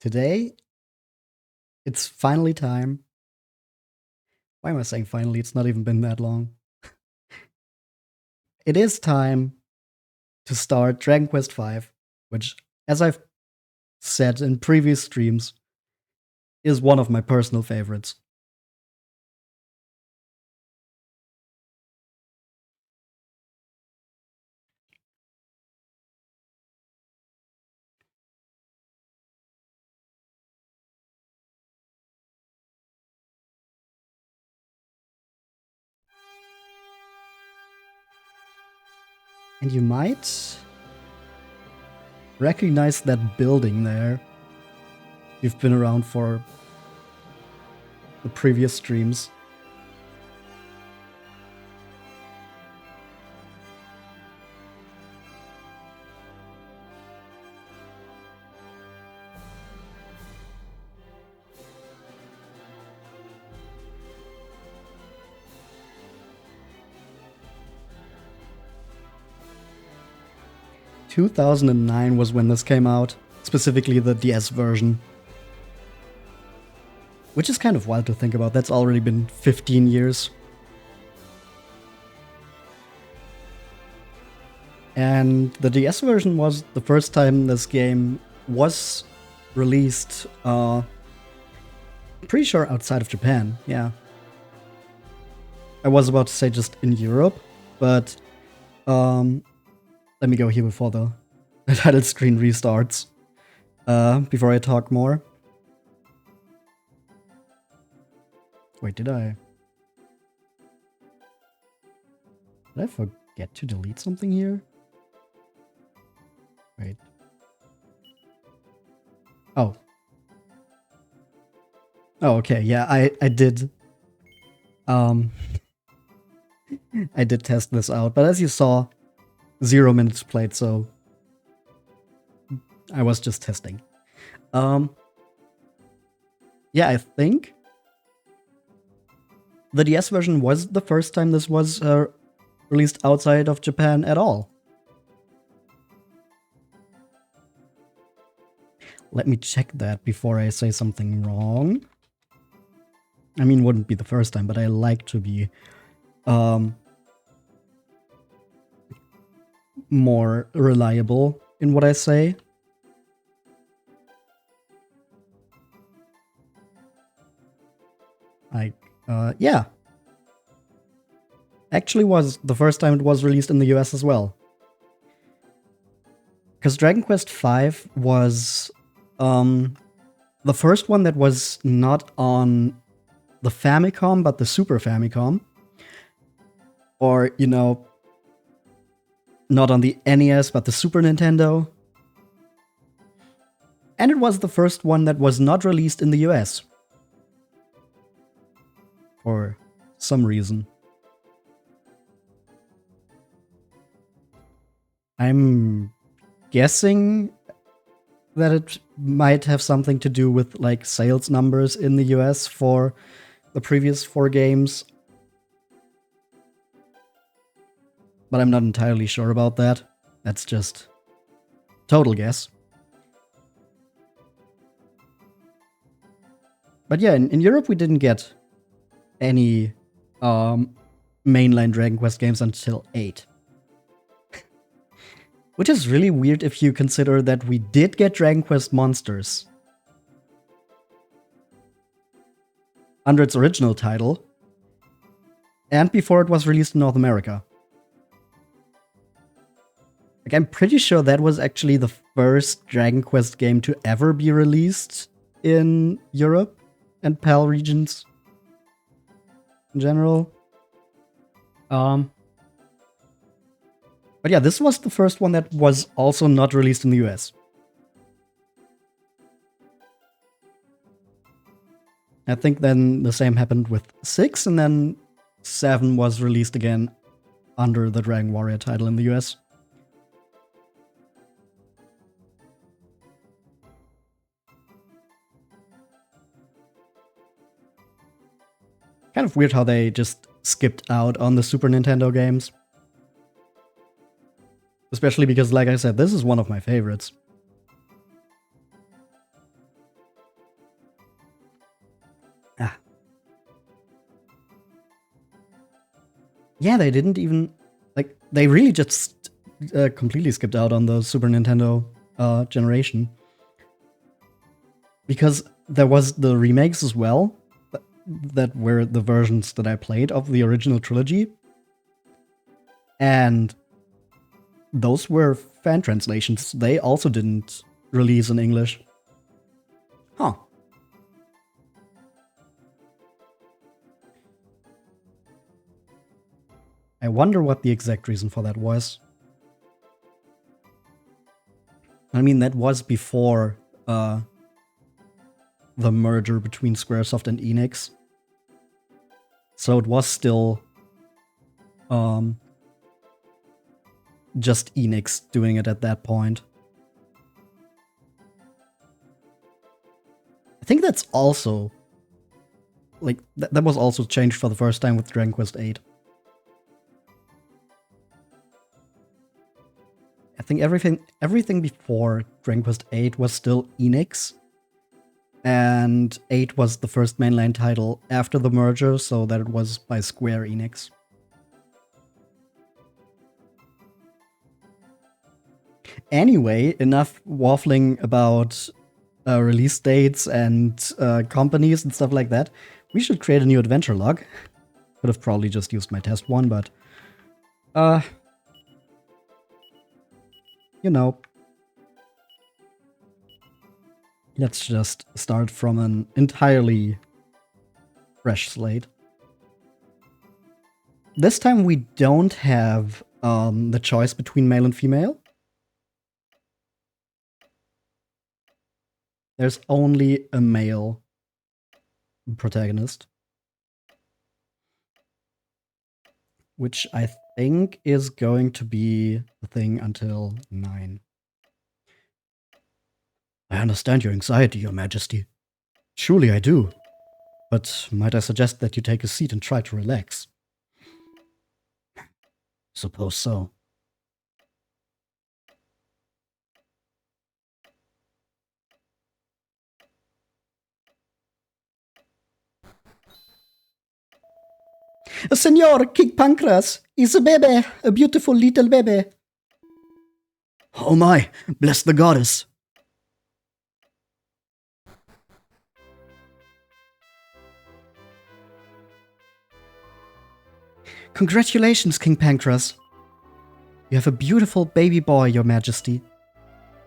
Today, it's finally time. Why am I saying finally? It's not even been that long. It is time to start Dragon Quest V, which, as I've said in previous streams, is one of my personal favorites. And you might recognize that building there. You've been around for the previous streams. – 2009 was when this came out, specifically the DS version. Which is kind of wild to think about, that's already been 15 years. And the DS version was the first time this game was released, pretty sure outside of Japan, yeah. I was about to say just in Europe, but let me go here before the title screen restarts, before I talk more. Wait, did I forget to delete something here? Wait. Oh. Oh, okay, yeah, I did. I did test this out, but as you saw, 0 minutes played, so I was just testing. Yeah, I think the DS version was the first time this was released outside of Japan at all. Let me check that before I say something wrong. I mean, wouldn't be the first time, but I like to be more reliable in what I say. Yeah. Actually was the first time it was released in the US as well. Because Dragon Quest V was the first one that was not on the Famicom, but the Super Famicom. Or, you know, not on the NES, but the Super Nintendo. And it was the first one that was not released in the US. For some reason. I'm guessing that it might have something to do with like sales numbers in the US for the previous 4 games. But I'm not entirely sure about that. That's just total guess. But yeah, in Europe we didn't get any mainline Dragon Quest games until 8. Which is really weird if you consider that we did get Dragon Quest Monsters under its original title, and before it was released in North America. Like, I'm pretty sure that was actually the first Dragon Quest game to ever be released in Europe and PAL regions in general. But yeah, this was the first one that was also not released in the US. I think then the same happened with 6, and then 7 was released again under the Dragon Warrior title in the US. Kind of weird how they just skipped out on the Super Nintendo games. Especially because, like I said, this is one of my favorites. Yeah, they didn't even like. They really just completely skipped out on the Super Nintendo generation, because there was the remakes as well. That were the versions that I played of the original trilogy, and those were fan translations. They also didn't release in English. Huh. I wonder what the exact reason for that was. I mean, that was before the merger between Squaresoft and Enix. So it was still just Enix doing it at that point. I think that's also like that was also changed for the first time with Dragon Quest VIII. I think everything before Dragon Quest VIII was still Enix, and 8 was the first mainline title after the merger, so that it was by Square Enix. Anyway, enough waffling about release dates and companies and stuff like that. We should create a new adventure log. Could have probably just used my test one, but you know, let's just start from an entirely fresh slate. This time we don't have the choice between male and female. There's only a male protagonist, which I think is going to be the thing until 9. I understand your anxiety, Your Majesty. Truly I do. But might I suggest that you take a seat and try to relax? Suppose so. Senor, King Pankraz is a baby, a beautiful little baby. Oh my, bless the goddess. Congratulations, King Pankraz. You have a beautiful baby boy, Your Majesty.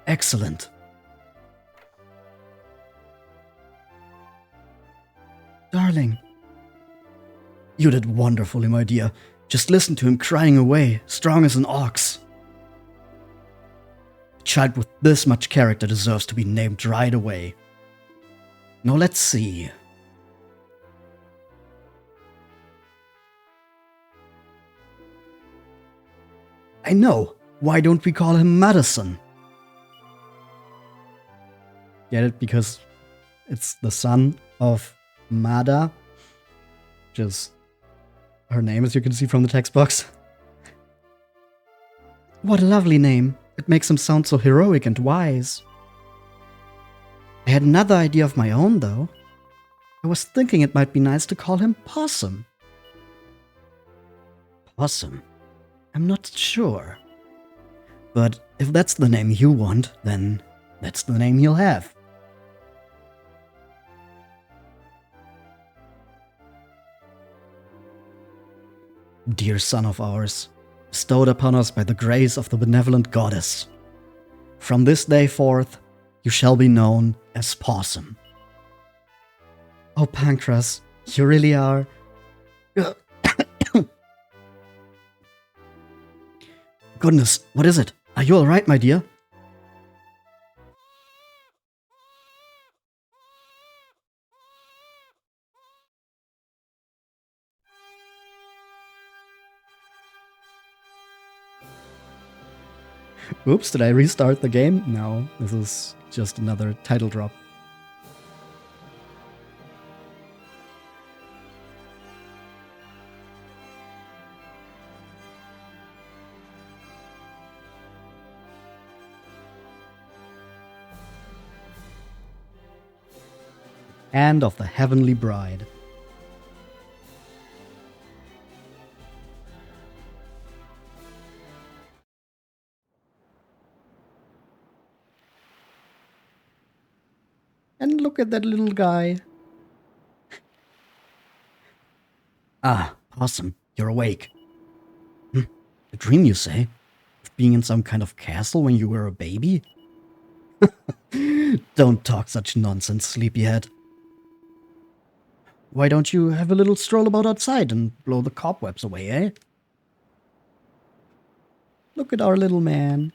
Excellent. Darling. You did wonderfully, my dear. Just listen to him crying away, strong as an ox. A child with this much character deserves to be named right away. Now let's see. I know. Why don't we call him Madison? Get it? Because it's the son of Mada, which is her name, as you can see from the text box. What a lovely name. It makes him sound so heroic and wise. I had another idea of my own, though. I was thinking it might be nice to call him Possum. Possum? I'm not sure. But if that's the name you want, then that's the name he'll have. Dear son of ours, bestowed upon us by the grace of the benevolent goddess. From this day forth, you shall be known as Possum. Oh, Pankraz, you really are... Goodness, what is it? Are you alright, my dear? Oops, did I restart the game? No, this is just another title drop. And of the Heavenly Bride. And look at that little guy. Ah, Possum, you're awake. A dream, you say? Of being in some kind of castle when you were a baby? Don't talk such nonsense, sleepyhead. Why don't you have a little stroll about outside and blow the cobwebs away, eh? Look at our little man.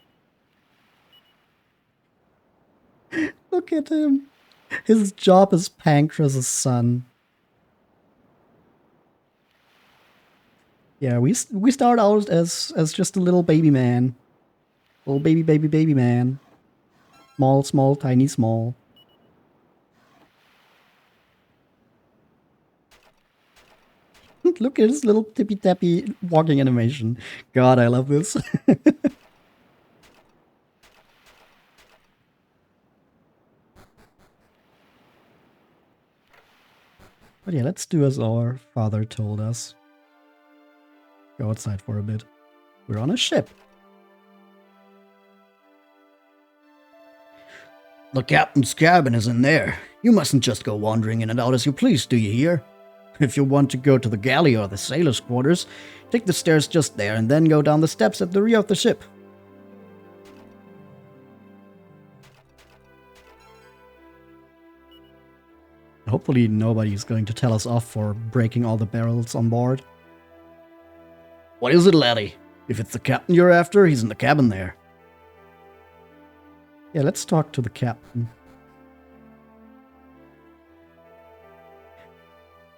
Look at him. His job is Pankraz's son. Yeah, we start out as just a little baby man. Little baby man. Small, tiny, small. Look at his little tippy-tappy walking animation. God, I love this. But yeah, let's do as our father told us. Go outside for a bit. We're on a ship. The captain's cabin is in there. You mustn't just go wandering in and out as you please, do you hear? If you want to go to the galley or the sailor's quarters, take the stairs just there and then go down the steps at the rear of the ship. Hopefully nobody's going to tell us off for breaking all the barrels on board. What is it, laddie? If it's the captain you're after, he's in the cabin there. Yeah, let's talk to the captain.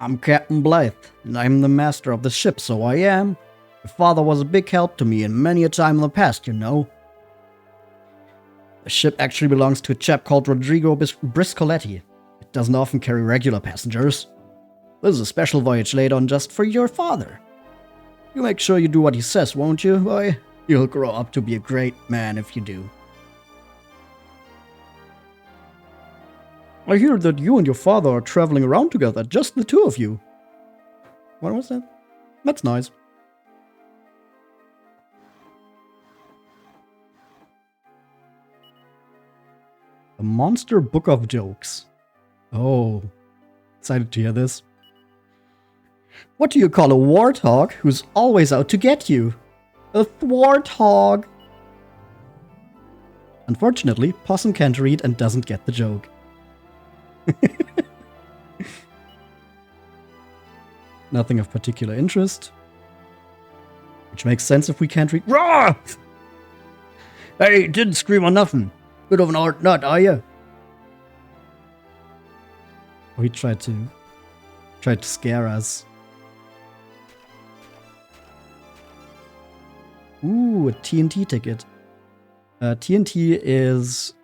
I'm Captain Blythe, and I'm the master of the ship, so I am. Your father was a big help to me in many a time in the past, you know. The ship actually belongs to a chap called Rodrigo Briscoletti. It doesn't often carry regular passengers. This is a special voyage laid on just for your father. You make sure you do what he says, won't you? Why, you'll grow up to be a great man if you do. I hear that you and your father are traveling around together, just the two of you. What was that? That's nice. The Monster Book of Jokes. Oh, excited to hear this. What do you call a warthog who's always out to get you? A thwarthog. Unfortunately, Possum can't read and doesn't get the joke. Nothing of particular interest. Which makes sense if we can't read. Raw! Hey, didn't scream on nothing. Bit of an art nut, are you? Oh, he tried to scare us. Ooh, a TNT ticket. TNT is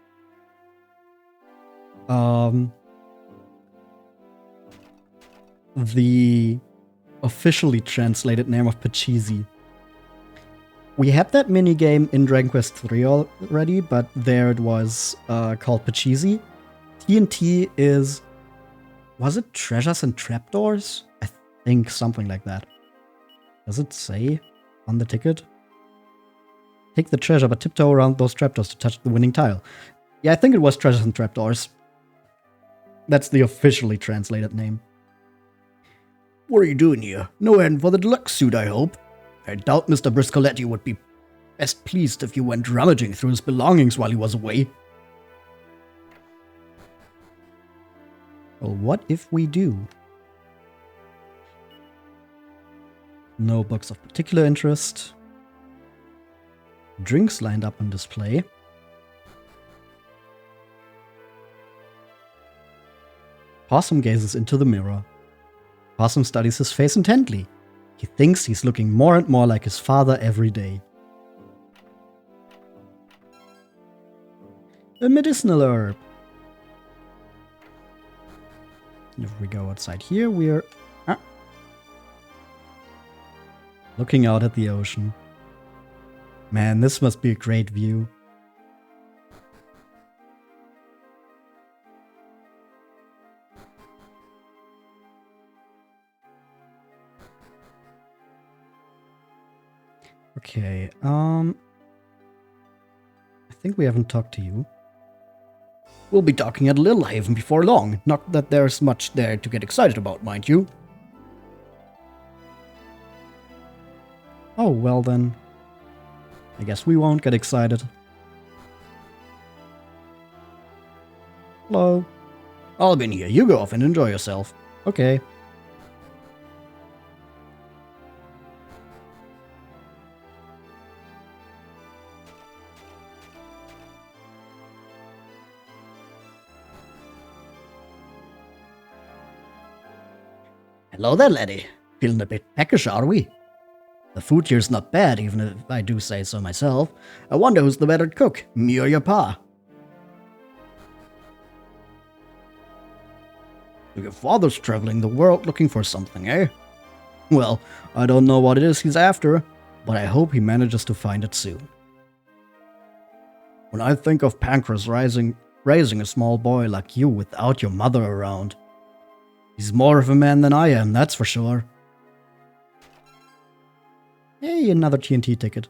the officially translated name of Purrcy. We had that minigame in Dragon Quest III already, but there it was called Purrcy. TNT is... Was it Treasures and Trapdoors? I think something like that. Does it say on the ticket? Take the treasure, but tiptoe around those trapdoors to touch the winning tile. Yeah, I think it was Treasures and Trapdoors. That's the officially translated name. What are you doing here? No end for the deluxe suit, I hope. I doubt Mr. Briscoletti would be best pleased if you went rummaging through his belongings while he was away. Well, what if we do? No books of particular interest. Drinks lined up on display. Possum gazes into the mirror. Possum studies his face intently. He thinks he's looking more and more like his father every day. A medicinal herb. And if we go outside here, we're looking out at the ocean. Man, this must be a great view. Okay, I think we haven't talked to you. We'll be docking at Littlehaven before long. Not that there's much there to get excited about, mind you. Oh, well then. I guess we won't get excited. Hello. I'll be in here. You go off and enjoy yourself. Okay. Hello there, laddie. Feeling a bit peckish, are we? The food here's not bad, even if I do say so myself. I wonder who's the better cook, me or your pa? Your father's traveling the world looking for something, eh? Well, I don't know what it is he's after, but I hope he manages to find it soon. When I think of Pankraz raising a small boy like you without your mother around, he's more of a man than I am, that's for sure. Hey, another TNT ticket.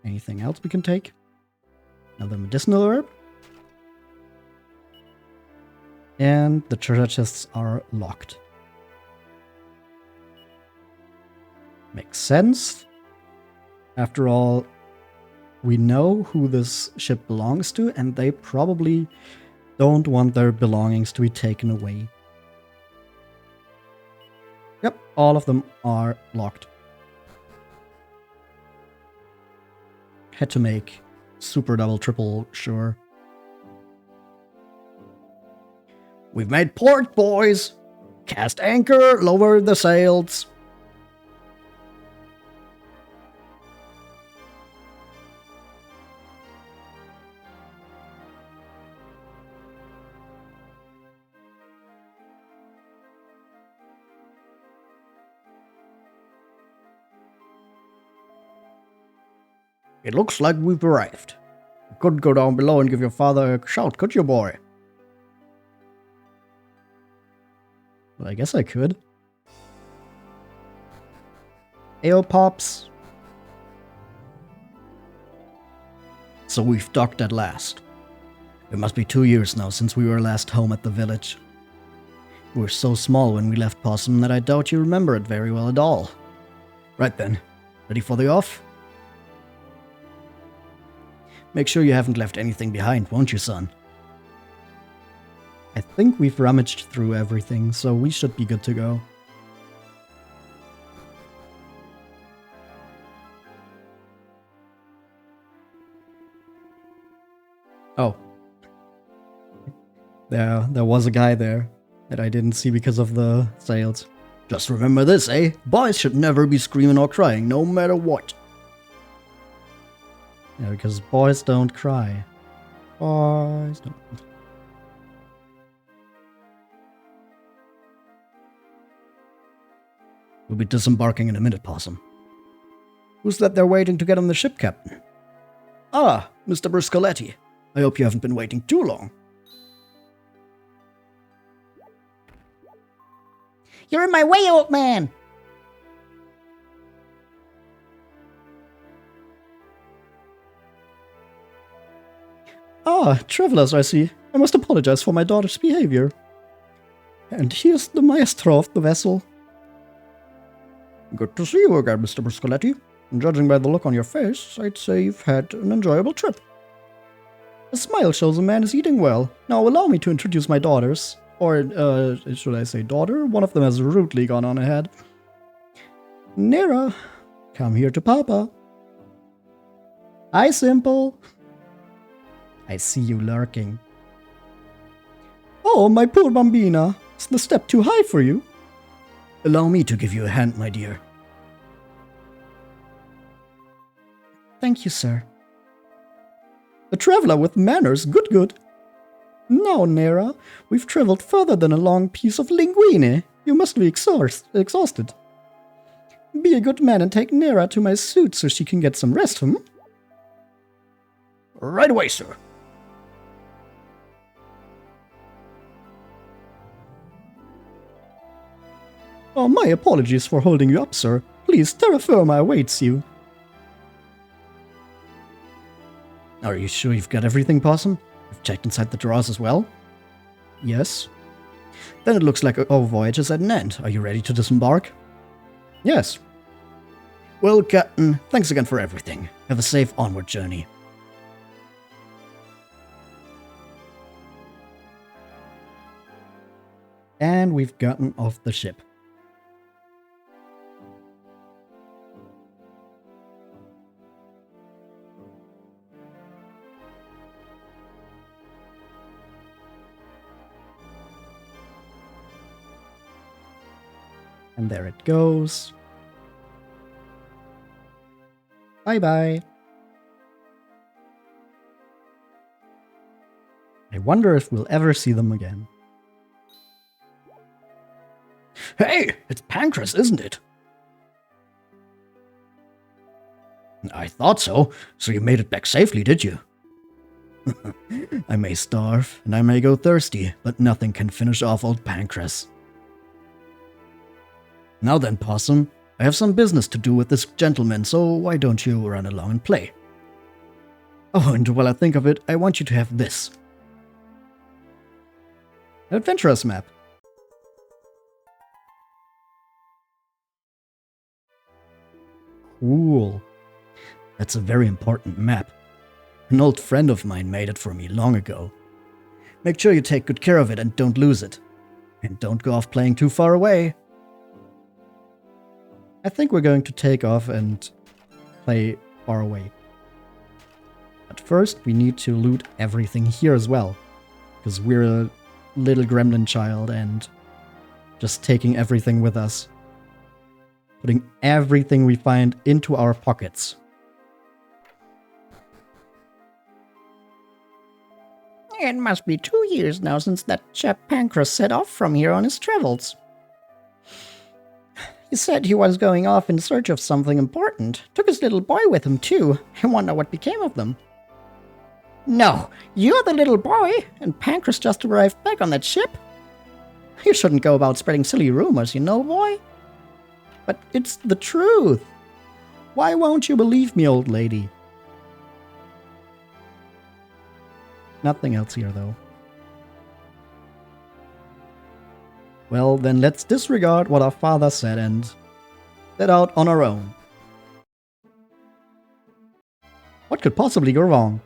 Anything else we can take? Another medicinal herb? And the treasure chests are locked. Makes sense. After all, we know who this ship belongs to, and they probably don't want their belongings to be taken away. Yep, all of them are locked. Had to make super double triple sure. We've made port, boys! Cast anchor, lower the sails. It looks like we've arrived. You could go down below and give your father a shout, could you, boy? Well, I guess I could. Ayo, Pops. So we've docked at last. It must be 2 years now since we were last home at the village. We were so small when we left Possum that I doubt you remember it very well at all. Right then, ready for the off? Make sure you haven't left anything behind, won't you, son? I think we've rummaged through everything, so we should be good to go. Oh. There was a guy there that I didn't see because of the sails. Just remember this, eh? Boys should never be screaming or crying, no matter what. Yeah, because boys don't cry. Boys don't. We'll be disembarking in a minute, Possum. Who's that there waiting to get on the ship, Captain? Ah, Mr. Bruscoletti. I hope you haven't been waiting too long. You're in my way, old man! Ah, travelers, I see. I must apologize for my daughter's behavior. And here's the maestro of the vessel. Good to see you again, Mr. Bruscoletti. Judging by the look on your face, I'd say you've had an enjoyable trip. A smile shows a man is eating well. Now allow me to introduce my daughters. Or, should I say daughter? One of them has rudely gone on ahead. Nera, come here to Papa. Hi, Simple. I see you lurking. Oh, my poor bambina. Is the step too high for you? Allow me to give you a hand, my dear. Thank you, sir. A traveler with manners, good. Now, Nera, we've traveled further than a long piece of linguine. You must be exhausted. Be a good man and take Nera to my suite so she can get some rest, Right away, sir. Oh, my apologies for holding you up, sir. Please, terra firma awaits you. Are you sure you've got everything, Possum? You've checked inside the drawers as well? Yes. Then it looks like our voyage is at an end. Are you ready to disembark? Yes. Well, Captain, thanks again for everything. Have a safe onward journey. And we've gotten off the ship. And there it goes. Bye-bye. I wonder if we'll ever see them again. Hey, it's Pankraz, isn't it? I thought so. So you made it back safely, did you? I may starve, and I may go thirsty, but nothing can finish off old Pankraz. Now then, Possum, I have some business to do with this gentleman, so why don't you run along and play? Oh, and while I think of it, I want you to have this. An adventurous map. Cool. That's a very important map. An old friend of mine made it for me long ago. Make sure you take good care of it and don't lose it. And don't go off playing too far away. I think we're going to take off and play far away. But first, we need to loot everything here as well. Because we're a little gremlin child and just taking everything with us. Putting everything we find into our pockets. It must be 2 years now since that chap Pankraz set off from here on his travels. He said he was going off in search of something important. Took his little boy with him, too. I wonder what became of them. No, you're the little boy, and Pankraz just arrived back on that ship? You shouldn't go about spreading silly rumors, you know, boy. But it's the truth. Why won't you believe me, old lady? Nothing else here, though. Well, then let's disregard what our father said and set out on our own. What could possibly go wrong?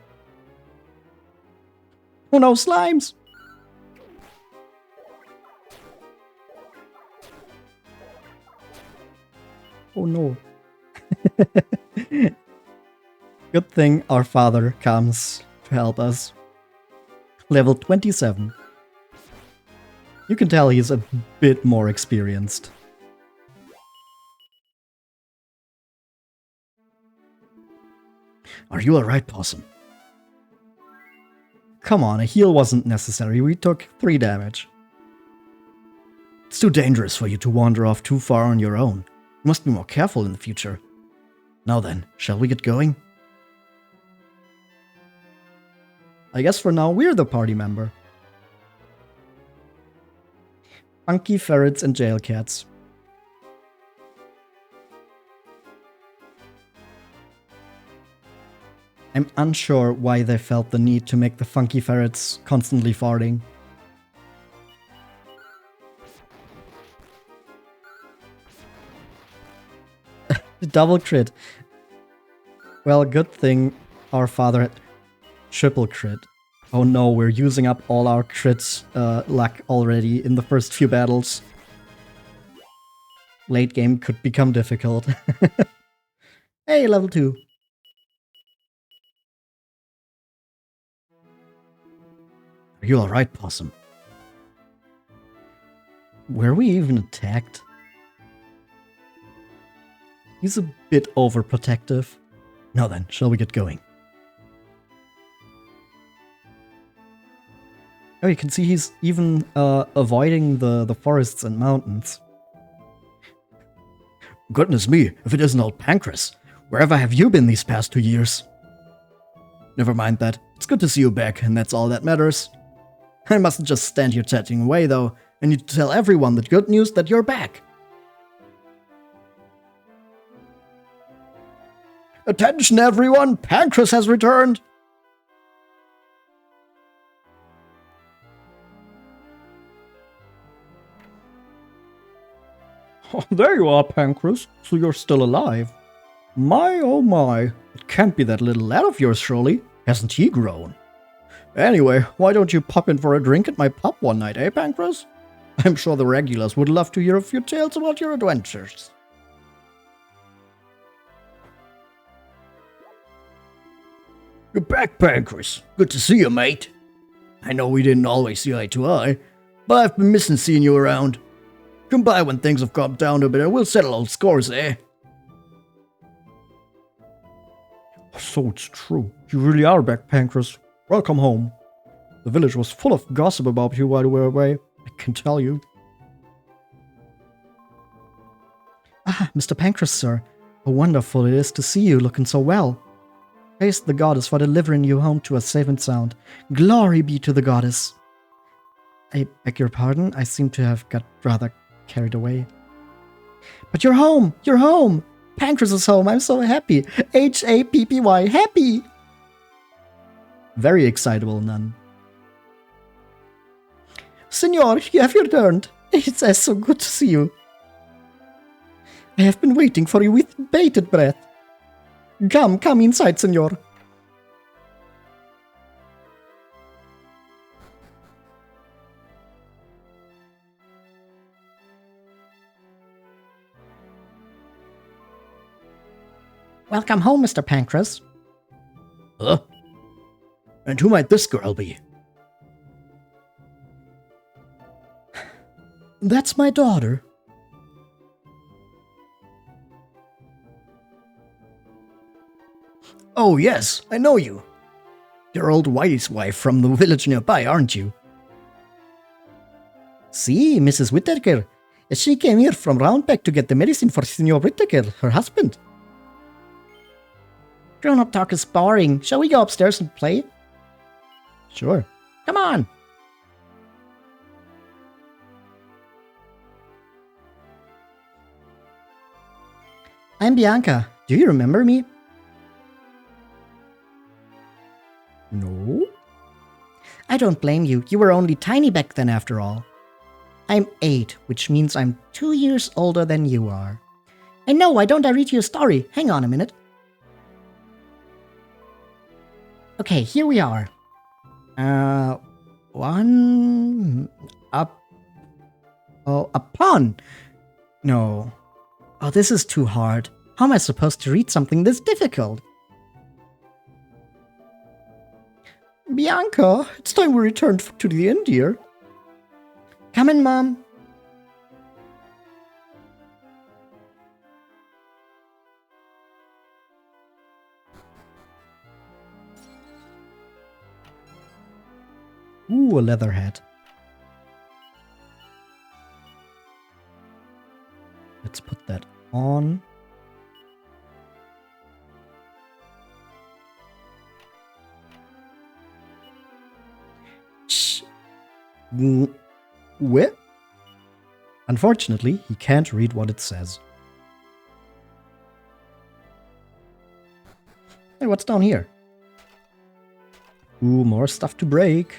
Oh no, slimes! Oh no. Good thing our father comes to help us. Level 27. You can tell he's a bit more experienced. Are you alright, Possum? Come on, a heal wasn't necessary. We took 3 damage. It's too dangerous for you to wander off too far on your own. You must be more careful in the future. Now then, shall we get going? I guess for now we're the party member. Funky ferrets and jail cats. I'm unsure why they felt the need to make the funky ferrets constantly farting. Double crit. Well, good thing our father had triple crit. Oh no, we're using up all our crit luck already in the first few battles. Late game could become difficult. Hey, level 2. Are you alright, Possum? Were we even attacked? He's a bit overprotective. Now then, shall we get going? Oh, you can see he's even avoiding the forests and mountains. Goodness me, if it isn't old Pankraz. Wherever have you been these past 2 years? Never mind that. It's good to see you back, and that's all that matters. I mustn't just stand here chatting away, though. I need to tell everyone the good news that you're back. Attention, everyone! Pankraz has returned! Oh, there you are, Pankraz. So you're still alive. My, oh my. It can't be that little lad of yours, surely. Hasn't he grown? Anyway, why don't you pop in for a drink at my pub one night, eh, Pankraz? I'm sure the regulars would love to hear a few tales about your adventures. You're back, Pankraz. Good to see you, mate. I know we didn't always see eye to eye, but I've been missing seeing you around. Come by when things have calmed down a bit and we'll settle old scores, eh? So it's true. You really are back, Pankraz. Welcome home. The village was full of gossip about you while you were away, I can tell you. Ah, Mr. Pankraz, sir. How wonderful it is to see you looking so well. Praise the goddess for delivering you home to us safe and sound. Glory be to the goddess. I beg your pardon, I seem to have got rather carried away. But you're home! You're home! Pankraz is home, I'm so happy! Happy! Happy! Very excitable, nun. Senor, you have returned. It's so good to see you. I have been waiting for you with bated breath. Come inside, senor. Welcome home, Mr. Pankraz. Huh? And who might this girl be? That's my daughter. Oh, yes, I know you. You're old Whitey's wife from the village nearby, aren't you? See, Mrs. Whittaker. She came here from Roundbeck to get the medicine for Senor Whittaker, her husband. Grown-up talk is boring. Shall we go upstairs and play? Sure. Come on. I'm Bianca. Do you remember me? No? I don't blame you. You were only tiny back then after all. I'm 8, which means I'm 2 years older than you are. And no, why don't I read you a story? Hang on a minute. Okay, here we are. A pun. No. Oh, this is too hard. How am I supposed to read something this difficult? Bianca, it's time we returned to the inn, dear. Come in, Mom. Ooh, a leather hat. Let's put that on. Where? Unfortunately, he can't read what it says. Hey, what's down here? Ooh, more stuff to break.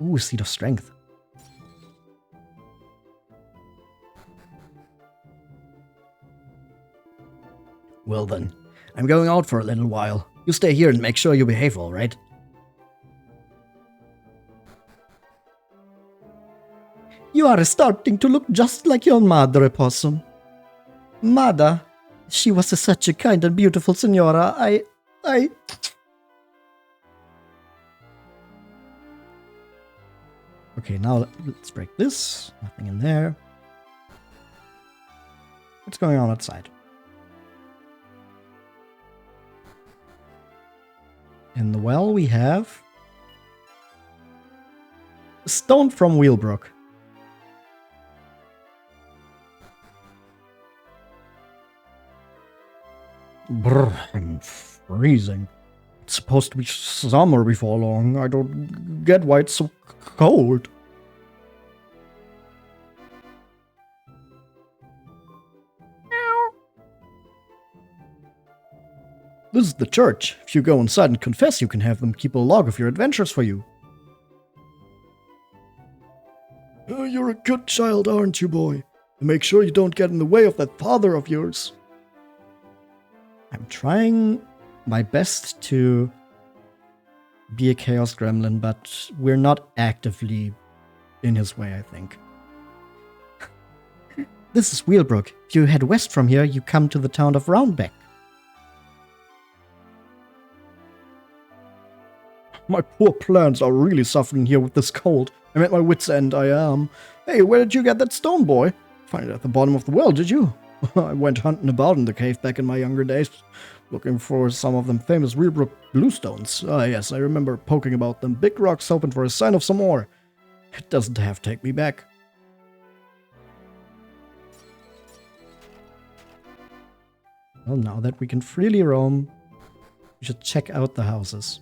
Ooh, Seed of Strength. Well then, I'm going out for a little while. You stay here and make sure you behave all right. You are starting to look just like your mother, Possum. Mother, she was such a kind and beautiful senora. Okay, now let's break this. Nothing in there. What's going on outside? In the well, we have a stone from Whealbrook. Brr, I'm freezing. It's supposed to be summer before long. I don't get why it's so cold. This is the church. If you go inside and confess, you can have them keep a log of your adventures for you. You're a good child, aren't you, boy? And make sure you don't get in the way of that father of yours. I'm trying my best to be a chaos gremlin, but we're not actively in his way, I think. This is Whealbrook. If you head west from here, you come to the town of Roundbeck. My poor plants are really suffering here with this cold. I'm at my wit's end, I am. Hey, where did you get that stone, boy? Find it at the bottom of the well, did you? I went hunting about in the cave back in my younger days, looking for some of them famous Whealbrook bluestones. Ah, yes, I remember poking about them big rocks hoping for a sign of some more. It doesn't have to take me back. Well, now that we can freely roam, we should check out the houses.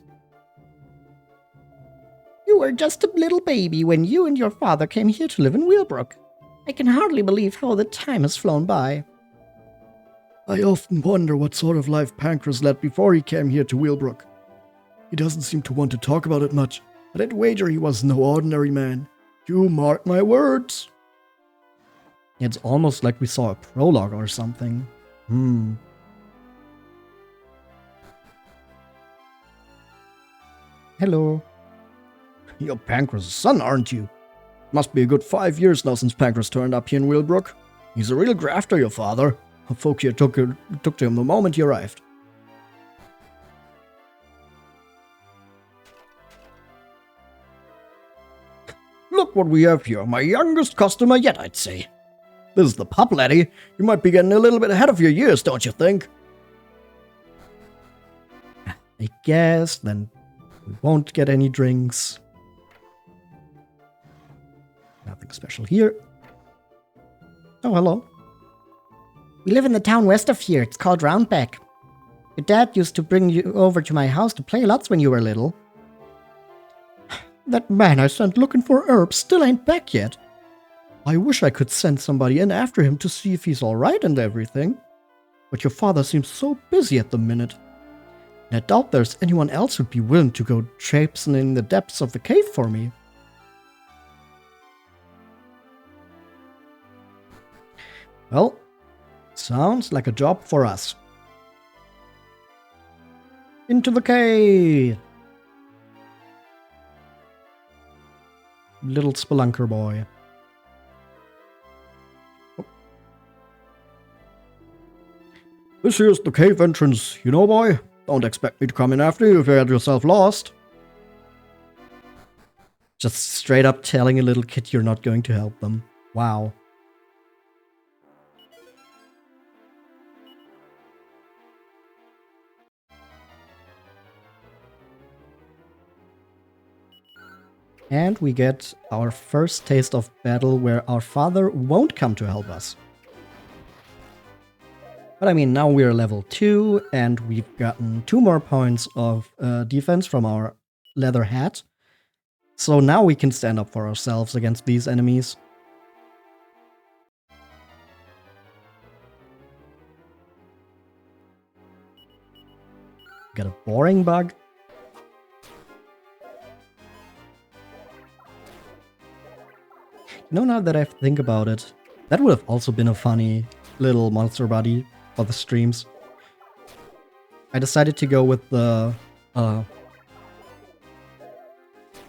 You were just a little baby when you and your father came here to live in Whealbrook. I can hardly believe how the time has flown by. I often wonder what sort of life Pankraz led before he came here to Whealbrook. He doesn't seem to want to talk about it much, but I'd wager he was no ordinary man. You mark my words. It's almost like we saw a prologue or something. Hello. You're Pankraz' son, aren't you? Must be a good 5 years now since Pankraz turned up here in Whealbrook. He's a real grafter, your father. Folk here took to him the moment he arrived. Look what we have here. My youngest customer yet, I'd say. This is the pup, laddie. You might be getting a little bit ahead of your years, don't you think? I guess then we won't get any drinks. Nothing special here. Oh, hello. We live in the town west of here. It's called Roundbeck. Your dad used to bring you over to my house to play lots when you were little. That man I sent looking for herbs still ain't back yet. I wish I could send somebody in after him to see if he's alright and everything. But your father seems so busy at the minute. And I doubt there's anyone else who'd be willing to go traipsing in the depths of the cave for me. Well, sounds like a job for us. Into the cave! Little spelunker boy. Oh. This here's the cave entrance, you know, boy. Don't expect me to come in after you if you had yourself lost. Just straight up telling a little kid you're not going to help them. Wow. And we get our first taste of battle where our father won't come to help us. But I mean, now we're level 2 and we've gotten 2 more points of defense from our leather hat. So now we can stand up for ourselves against these enemies. Got a boring bug. You know, now that I think about it, that would have also been a funny little monster buddy for the streams. I decided to go with the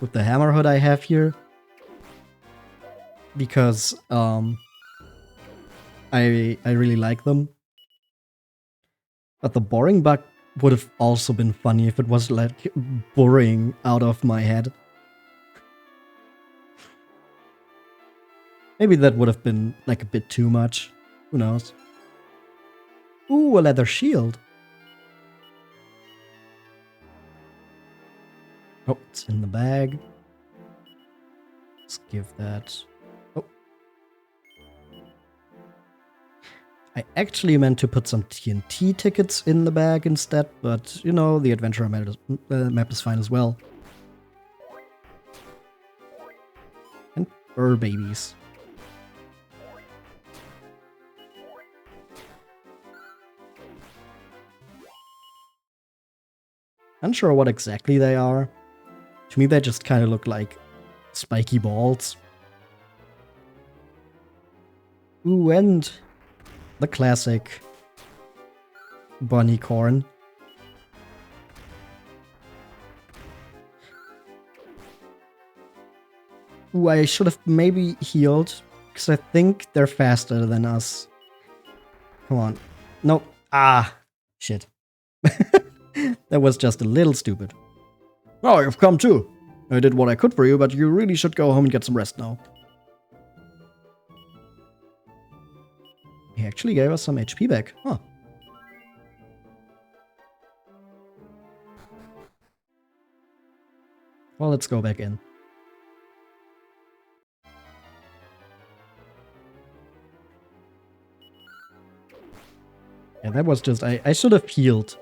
hammerhead I have here because I really like them. But the boring bug would have also been funny if it was like boring out of my head. Maybe that would have been like a bit too much. Who knows? Ooh, a leather shield. Oh, it's in the bag. Let's give that... Oh. I actually meant to put some TNT tickets in the bag instead, but, you know, the adventurer map is fine as well. And fur babies. Unsure what exactly they are. To me, they just kind of look like spiky balls. Ooh, and the classic bunny corn. Ooh, I should have maybe healed, because I think they're faster than us. Come on. Nope. Ah, shit. That was just a little stupid. Oh, you've come too. I did what I could for you, but you really should go home and get some rest now. He actually gave us some HP back. Huh. Well, let's go back in. Yeah, that was just... I should have healed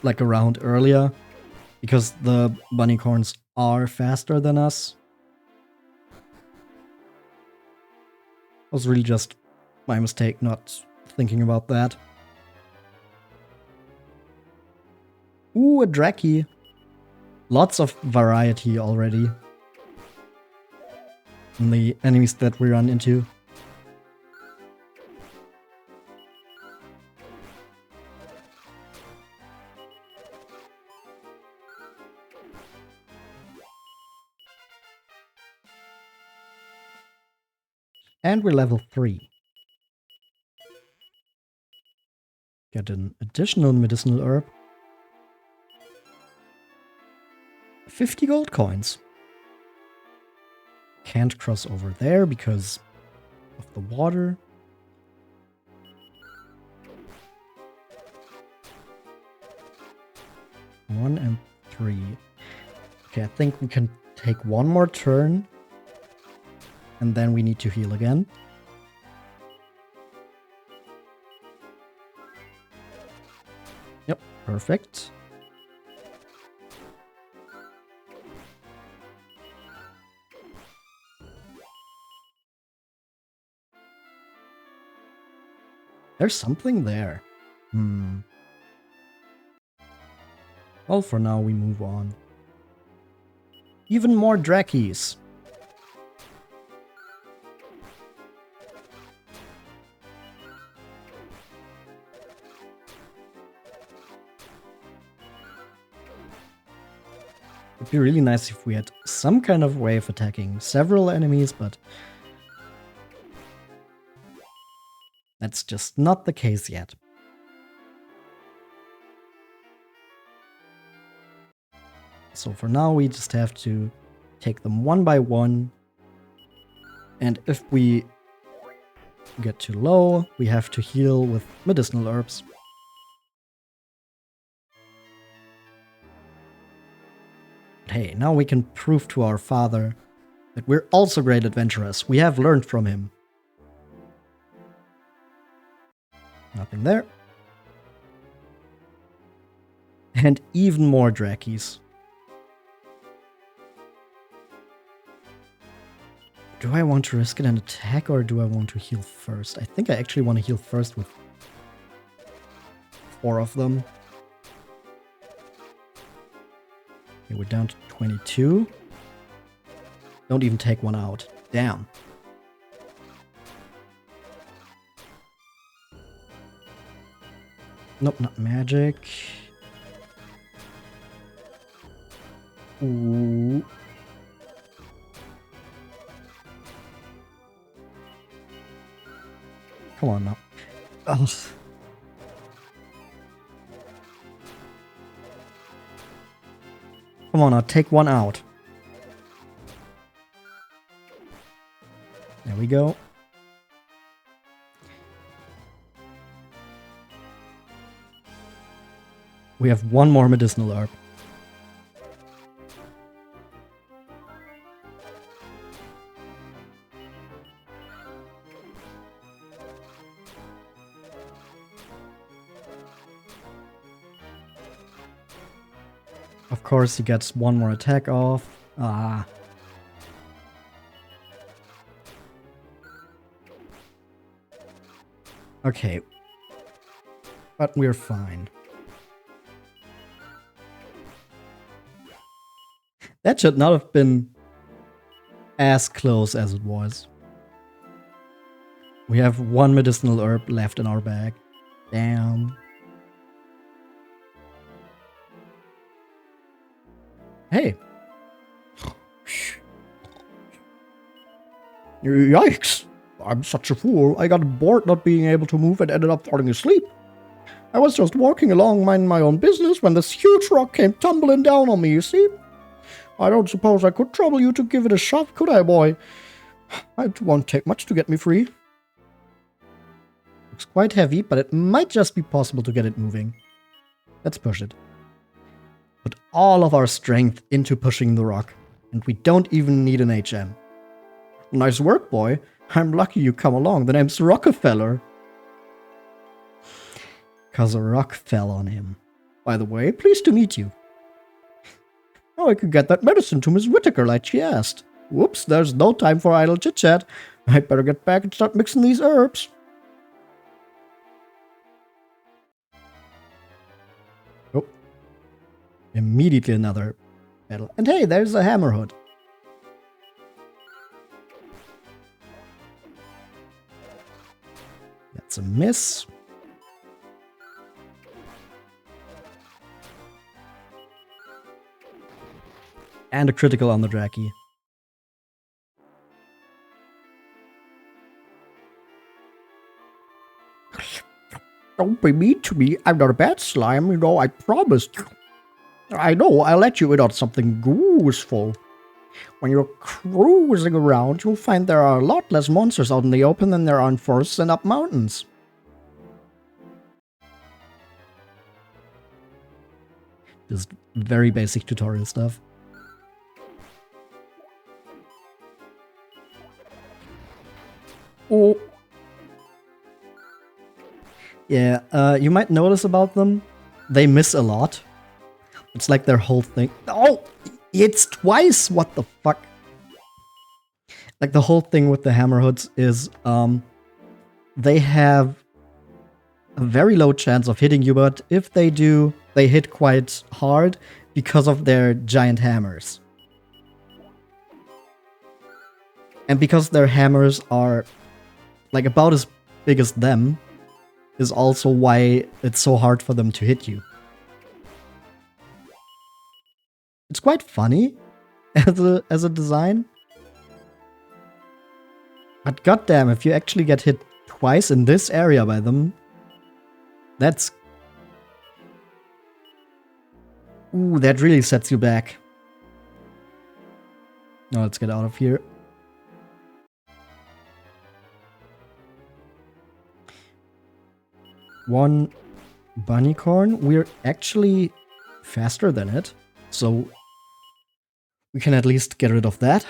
like a round earlier, because the bunnycorns are faster than us. It was really just my mistake not thinking about that. Ooh, a Draki. Lots of variety already in the enemies that we run into. And we're level 3. Get an additional medicinal herb. 50 gold coins. Can't cross over there because of the water. One and 3. Okay, I think we can take one more turn. And then we need to heal again. Yep, perfect. There's something there. Well, for now we move on. Even more Drakis. It'd be really nice if we had some kind of way of attacking several enemies, but that's just not the case yet. So for now, we just have to take them one by one. And if we get too low, we have to heal with medicinal herbs. But hey, now we can prove to our father that we're also great adventurous. We have learned from him. Nothing there. And even more Drakis. Do I want to risk an attack or do I want to heal first? I think I actually want to heal first with 4 of them. Okay, we're down to 22. Don't even take one out. Damn. Nope, not magic. Ooh. Come on now. Ugh. Come on now, take one out. There we go. We have one more medicinal herb. Of course, he gets one more attack off. Ah. Okay. But we're fine. That should not have been as close as it was. We have one medicinal herb left in our bag. Damn. Hey. Yikes! I'm such a fool. I got bored not being able to move and ended up falling asleep. I was just walking along minding my own business when this huge rock came tumbling down on me, you see? I don't suppose I could trouble you to give it a shot, could I, boy? It won't take much to get me free. Looks quite heavy, but it might just be possible to get it moving. Let's push it. Put all of our strength into pushing the rock, and we don't even need an HM. Nice work, boy. I'm lucky you come along. The name's Rockefeller. 'Cause a rock fell on him. By the way, pleased to meet you. Oh, I could get that medicine to Miss Whittaker like she asked. Whoops, there's no time for idle chit-chat. I'd better get back and start mixing these herbs. Oh. Immediately another battle. And hey, there's a hammerhood. That's a miss. And a critical on the Draki. Don't be mean to me. I'm not a bad slime, you know, I promised. I know, I'll let you in on something useful. When you're cruising around, you'll find there are a lot less monsters out in the open than there are in forests and up mountains. Just very basic tutorial stuff. Oh. Yeah, you might notice about them, they miss a lot. It's like their whole thing. Oh, it's twice! What the fuck? Like the whole thing with the hammerhoods is, they have a very low chance of hitting you, but if they do, they hit quite hard because of their giant hammers. And because their hammers are like about as big as them, is also why it's so hard for them to hit you. It's quite funny as a design. But goddamn, if you actually get hit twice in this area by them, that's... Ooh, that really sets you back. Now let's get out of here. One bunnycorn. We're actually faster than it, so we can at least get rid of that.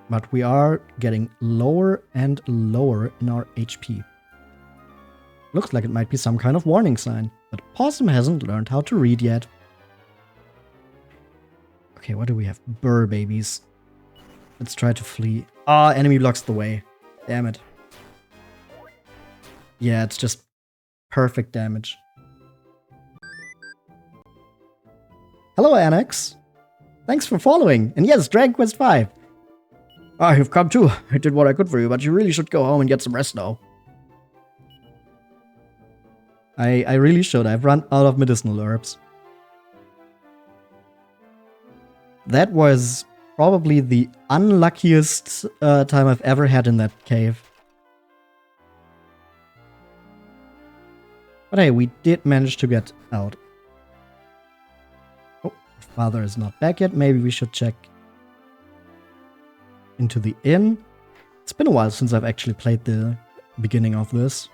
But we are getting lower and lower in our HP. Looks like it might be some kind of warning sign, but Possum hasn't learned how to read yet. Okay, what do we have? Burr babies. Let's try to flee. Ah, enemy blocks the way. Damn it. Yeah, it's just perfect damage. Hello, Annex. Thanks for following. And yes, Dragon Quest V. Ah, you've come too. I did what I could for you, but you really should go home and get some rest now. I really should. I've run out of medicinal herbs. That was probably the unluckiest time I've ever had in that cave. But hey, we did manage to get out. Oh, father is not back yet. Maybe we should check into the inn. It's been a while since I've actually played the beginning of this.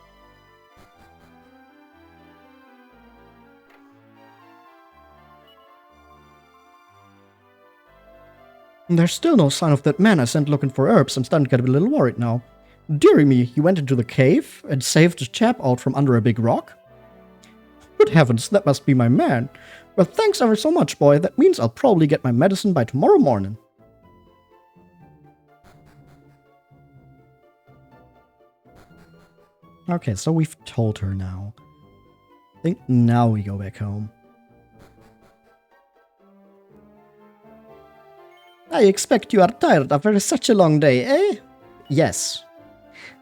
There's still no sign of that man I sent looking for herbs. I'm starting to get a little worried now. Dearie me, he went into the cave and saved a chap out from under a big rock? Good heavens, that must be my man. Well, thanks ever so much, boy. That means I'll probably get my medicine by tomorrow morning. Okay, so we've told her now. I think now we go back home. I expect you are tired after such a long day, eh? Yes.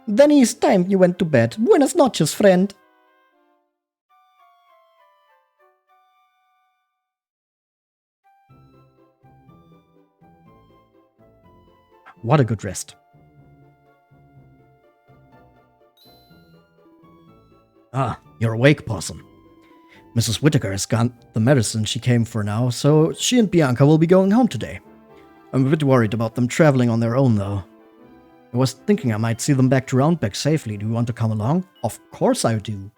Then it's time you went to bed. Buenas noches, friend. What a good rest. Ah, you're awake, Possum. Mrs. Whittaker has got the medicine she came for now, so she and Bianca will be going home today. I'm a bit worried about them traveling on their own, though. I was thinking I might see them back to Roundbeck safely. Do you want to come along? Of course I do.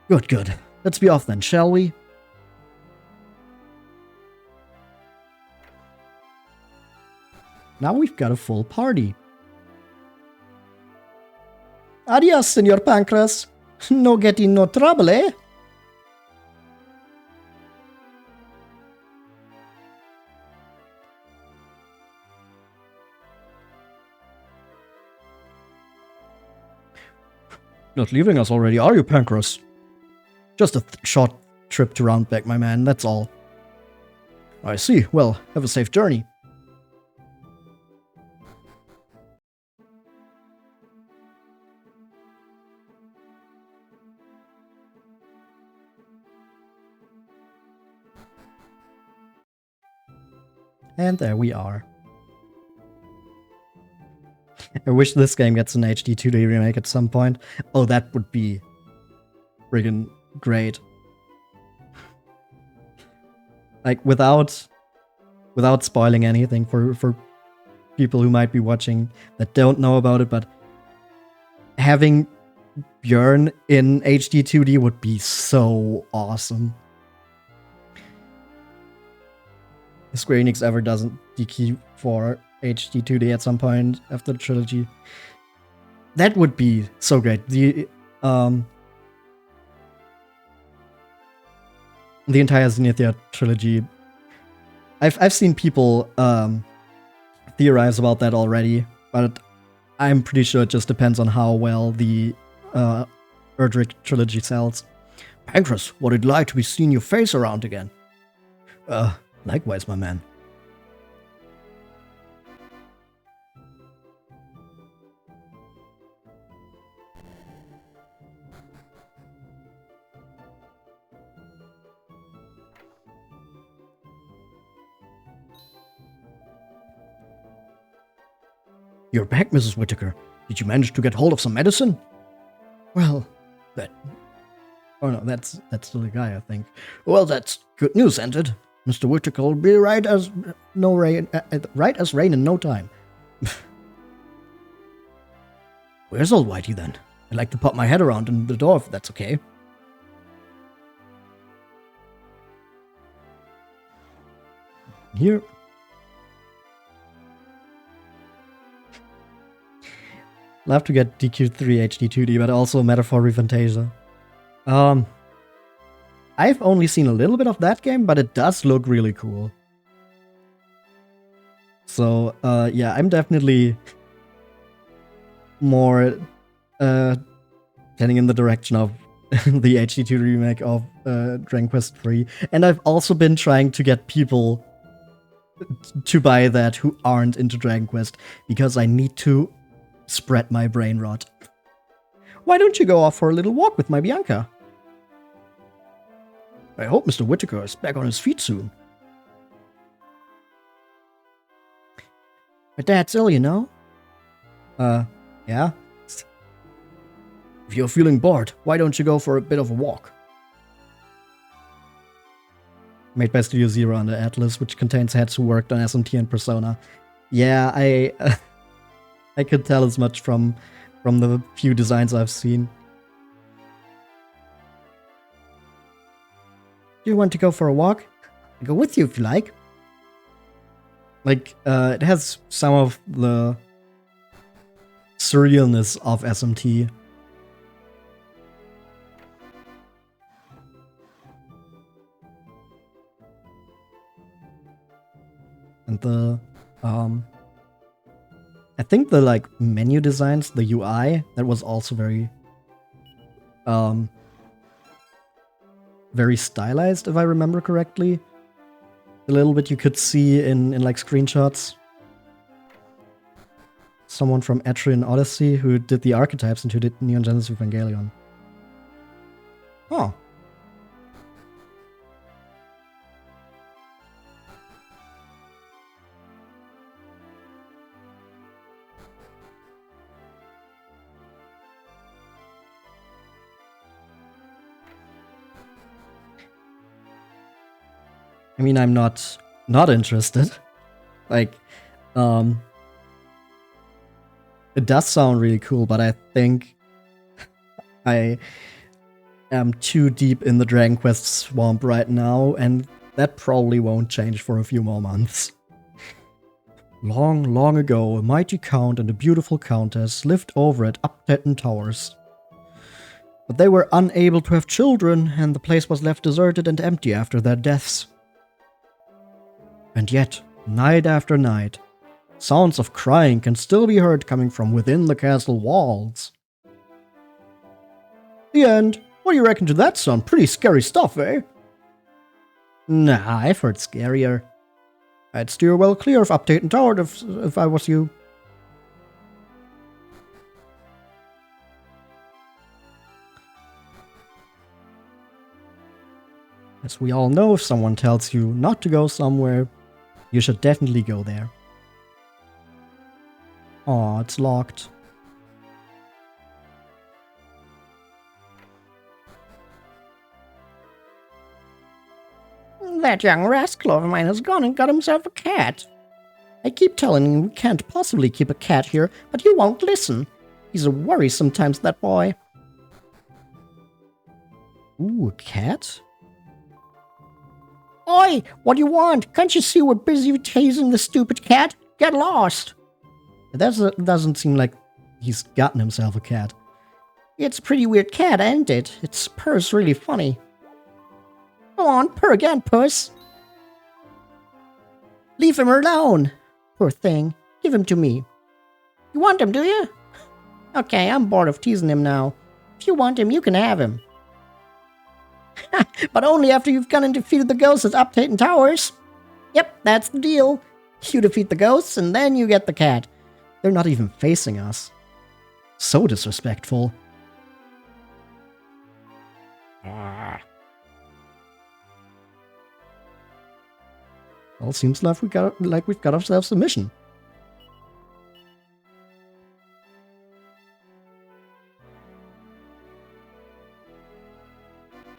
Good, good. Let's be off then, shall we? Now we've got a full party. Adios, Senor Pankraz. No get in no trouble, eh? Not leaving us already, are you, Pankraz? Just a short trip to Roundbeck, my man, that's all. I see. Well, have a safe journey. And there we are. I wish this game gets an HD 2D remake at some point. Oh, that would be friggin' great. Like, without spoiling anything for people who might be watching that don't know about it, but having Björn in HD 2D would be so awesome. If Square Enix ever doesn't DQ for HD 2D at some point after the trilogy, that would be so great. The entire Zenithia trilogy, I've seen people theorize about that already, but I'm pretty sure it just depends on how well the Erdrick trilogy sells. Pankraz, what it'd like to be seeing your face around again. Likewise, my man. You're back, Mrs. Whittaker. Did you manage to get hold of some medicine? Well, oh no, that's still the guy, I think. Well, that's good news, ain't it? Mr. Whittaker will be right as rain in no time. Where's old Whitey then? I'd like to pop my head around in the door if that's okay. Here. Love to get DQ3 HD 2D, but also Metaphor Refantasia. I've only seen a little bit of that game, but it does look really cool. So, yeah, I'm definitely more heading in the direction of the HD2 remake of Dragon Quest 3. And I've also been trying to get people to buy that who aren't into Dragon Quest, because I need to spread my brain rot. Why don't you go off for a little walk with my Bianca? I hope Mr. Whittaker is back on his feet soon. My dad's ill, you know? Yeah? If you're feeling bored, why don't you go for a bit of a walk? Made by Studio Zero under Atlas, which contains heads who worked on SMT and Persona. Yeah, I could tell as much from the few designs I've seen. Do you want to go for a walk? I'll go with you if you like. Like, it has some of the surrealness of SMT. And the, I think the, like, menu designs, the UI, that was also very, very stylized, if I remember correctly. a little bit you could see in like screenshots. Someone from Etrian Odyssey who did the archetypes and who did Neon Genesis Evangelion. Oh. I mean, I'm not interested. Like, it does sound really cool, but I think I am too deep in the Dragon Quest swamp right now, and that probably won't change for a few more months. Long, long ago, a mighty count and a beautiful countess lived over at Uptaten Towers. But they were unable to have children, and the place was left deserted and empty after their deaths. And yet, night after night, sounds of crying can still be heard coming from within the castle walls. The end. What do you reckon to that, son? Pretty scary stuff, eh? Nah, I've heard scarier. I'd steer well clear of Uptaten Tower if I was you. As we all know, if someone tells you not to go somewhere, you should definitely go there. Aw, it's locked. That young rascal of mine has gone and got himself a cat. I keep telling him we can't possibly keep a cat here, but he won't listen. He's a worry sometimes, that boy. Ooh, a cat? Oi, what do you want? Can't you see we're busy chasing the stupid cat? Get lost. That doesn't seem like he's gotten himself a cat. It's a pretty weird cat, ain't it? Its purr's really funny. Go on, purr again, puss. Leave him alone. Poor thing. Give him to me. You want him, do you? Okay, I'm bored of teasing him now. If you want him, you can have him. But only after you've gone and defeated the ghosts at Uptaten Towers. Yep, that's the deal. You defeat the ghosts, and then you get the cat. They're not even facing us. So disrespectful. Well, seems like we've got ourselves a mission.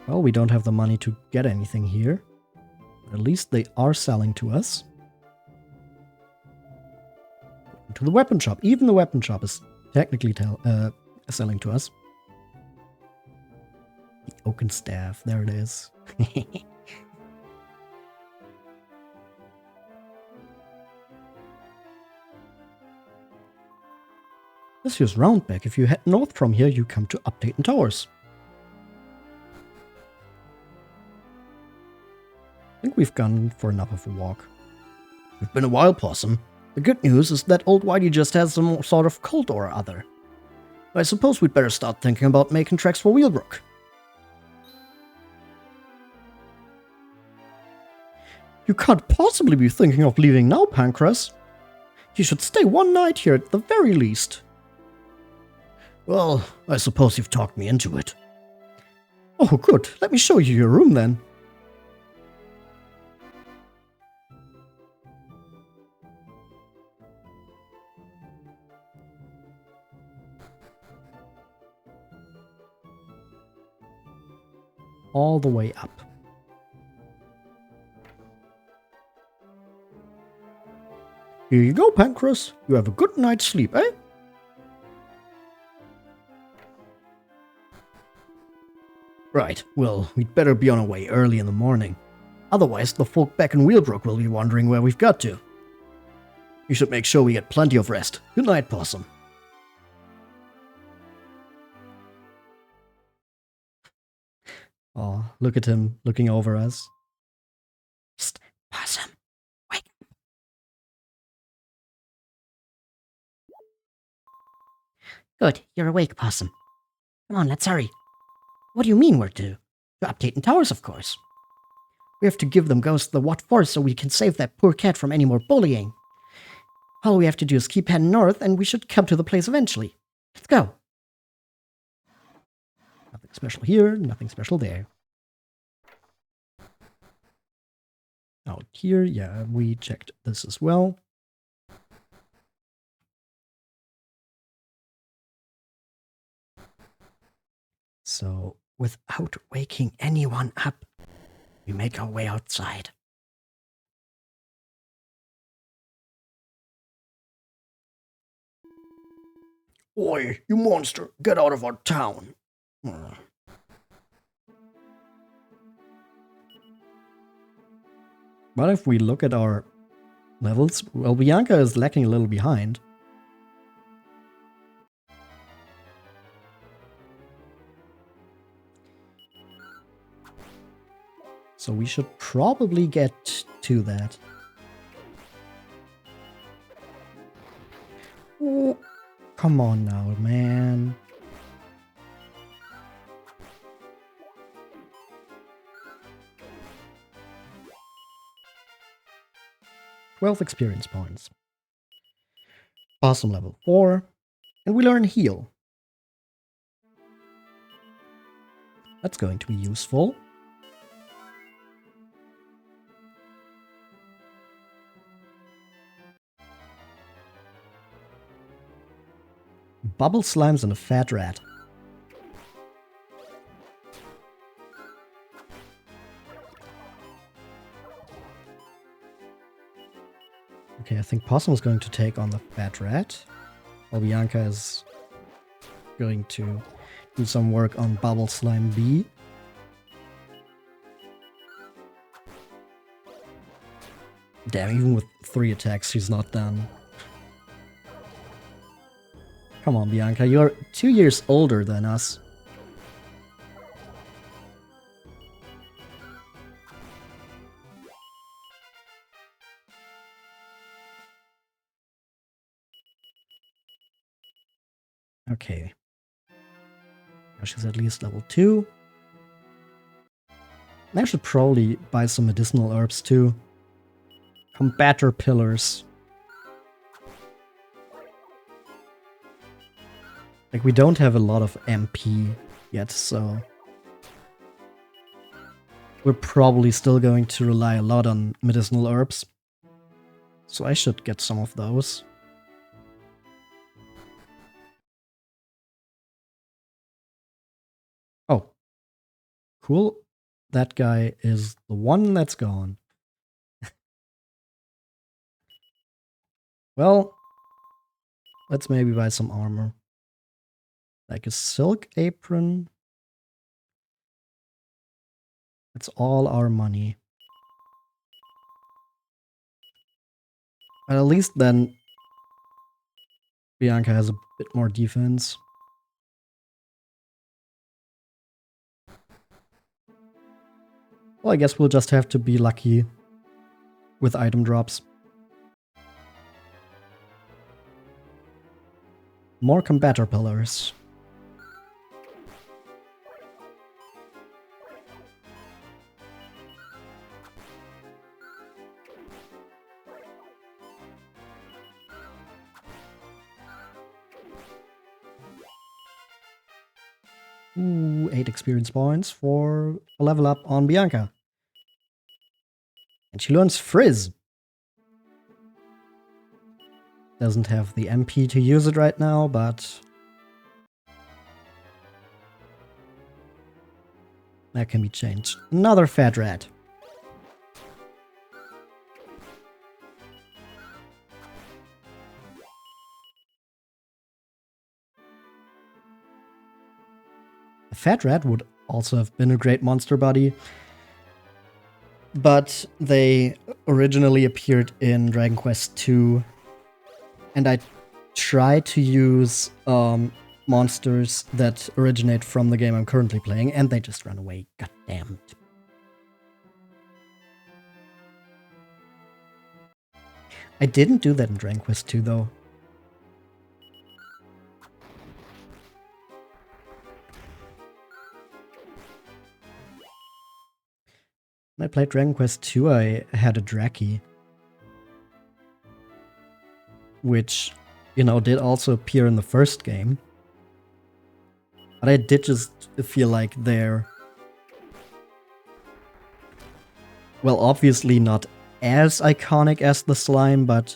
Well, we don't have the money to get anything here. But at least they are selling to us. To the weapon shop. Even the weapon shop is technically selling to us. The oaken staff. There it is. This here's Roundbeck. If you head north from here, you come to Uptaten Towers. I think we've gone for enough of a walk. It's been a while, Possum. The good news is that old Whitey just has some sort of cult or other. I suppose we'd better start thinking about making tracks for Whealbrook. You can't possibly be thinking of leaving now, Pankraz. You should stay one night here at the very least. Well, I suppose you've talked me into it. Oh, good. Let me show you your room, then. All the way up. Here you go, Pankraz. You have a good night's sleep, eh? Right, well, we'd better be on our way early in the morning. Otherwise, the folk back in Whealbrook will be wondering where we've got to. You should make sure we get plenty of rest. Good night, Possum. Oh, look at him looking over us. Psst, Possum, wake up. Good, you're awake, Possum. Come on, let's hurry. What do you mean we're to? To Uptaten Towers, of course. We have to give them ghosts the what for so we can save that poor cat from any more bullying. All we have to do is keep heading north and we should come to the place eventually. Let's go. Nothing special here, nothing special there. Out here, yeah, we checked this as well. So, without waking anyone up, we make our way outside. Oi, you monster, get out of our town. But if we look at our levels, well, Bianca is lacking a little behind. So we should probably get to that. Oh, come on now, man. Twelve experience points. Possum level 4. And we learn heal. That's going to be useful. Bubble slimes and a fat rat. Okay, I think Possum is going to take on the fat rat, while Bianca is going to do some work on Bubble Slime B. Damn, even with 3 attacks, she's not done. Come on, Bianca, you're 2 years older than us. Okay. Now she's at least level 2. I should probably buy some medicinal herbs too. Combator pillars. Like, we don't have a lot of MP yet, so we're probably still going to rely a lot on medicinal herbs. So I should get some of those. Oh. Cool. That guy is the one that's gone. Well, let's maybe buy some armor. Like a silk apron. That's all our money. But at least then Bianca has a bit more defense. Well, I guess we'll just have to be lucky with item drops. More combator pillars. Ooh, 8 experience points for a level up on Bianca. And she learns Frizz. Doesn't have the MP to use it right now, but that can be changed. Another fat rat. A fat rat would also have been a great monster buddy, but they originally appeared in Dragon Quest II, and I tried to use monsters that originate from the game I'm currently playing, and they just run away. God damn it. I didn't do that in Dragon Quest II, though. When I played Dragon Quest 2, I had a Draki, which, you know, did also appear in the first game. But I did just feel like they're, well, obviously not as iconic as the slime, but,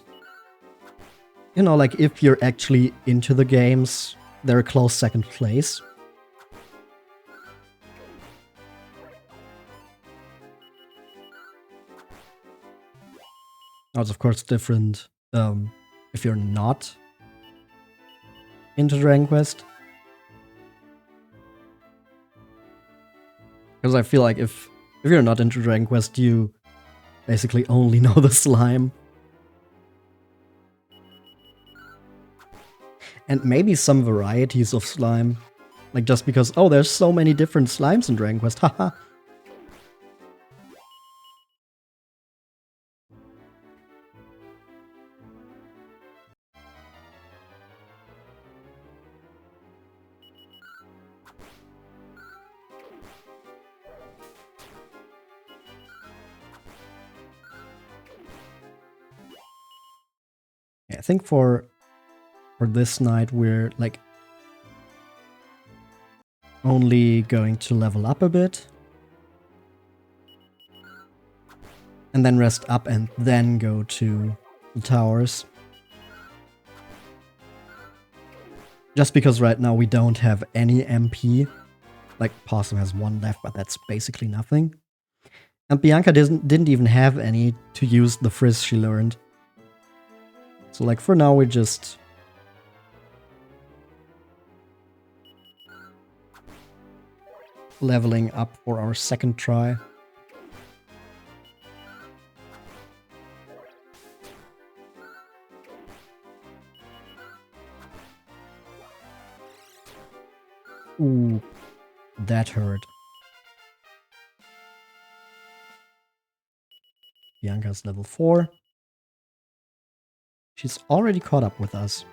you know, like if you're actually into the games, they're a close second place. Now it's of course different if you're not into Dragon Quest. Because I feel like if you're not into Dragon Quest, you basically only know the slime. And maybe some varieties of slime. Like just because, oh, there's so many different slimes in Dragon Quest, haha. Yeah, I think for this night we're like only going to level up a bit. And then rest up and then go to the towers. Just because right now we don't have any MP. Like, Possum has one left, but that's basically nothing. And Bianca didn't even have any to use the frizz she learned. So like for now we're just leveling up for our second try. Ooh, that hurt. Bianca's level 4. She's already caught up with us.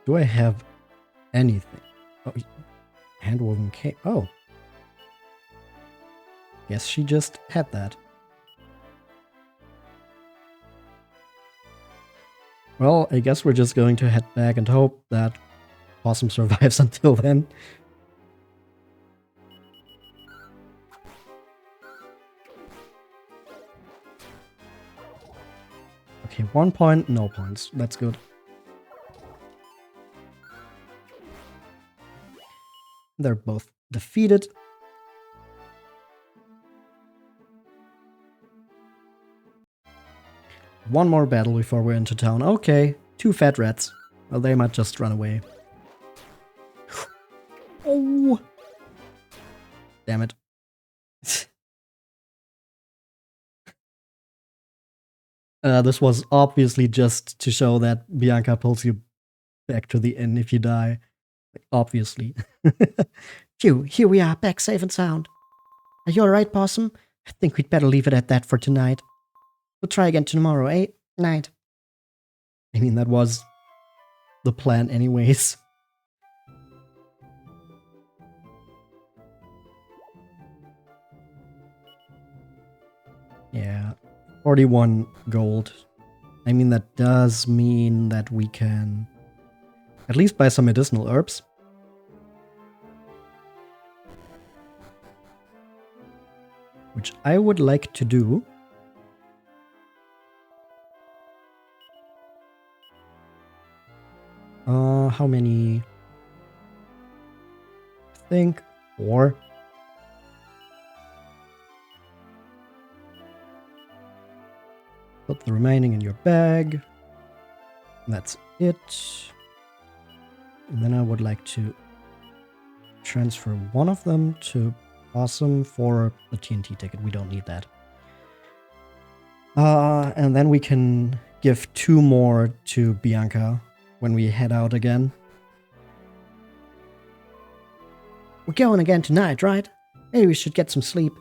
Do I have anything? Oh, handwoven cape. Oh. Guess she just had that. Well, I guess we're just going to head back and hope that Possum survives until then. Okay, 1 point, no points. That's good. They're both defeated. One more battle before we're into town. Okay, 2 fat rats. Well, they might just run away. Oh! Damn it. This was obviously just to show that Bianca pulls you back to the inn if you die. Obviously. Phew, here we are, back safe and sound. Are you alright, Possum? I think we'd better leave it at that for tonight. We'll try again tomorrow, eh? Night. I mean, that was the plan anyways. Yeah, 41 gold. I mean, that does mean that we can at least buy some medicinal herbs. Which I would like to do. How many? I think 4. Put the remaining in your bag. That's it. And then I would like to transfer one of them to Possum for the TNT ticket. We don't need that. And then we can give 2 more to Bianca when we head out again. We're going again tonight, right? Maybe we should get some sleep.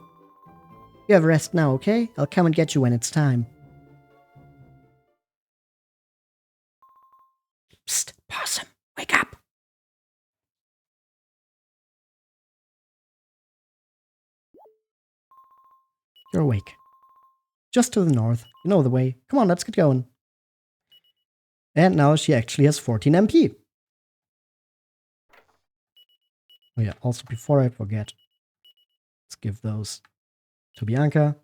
You have a rest now, okay? I'll come and get you when it's time. Psst, Possum, wake up! You're awake. Just to the north. You know the way. Come on, let's get going. And now she actually has 14 MP. Oh yeah, also before I forget, let's give those to Bianca.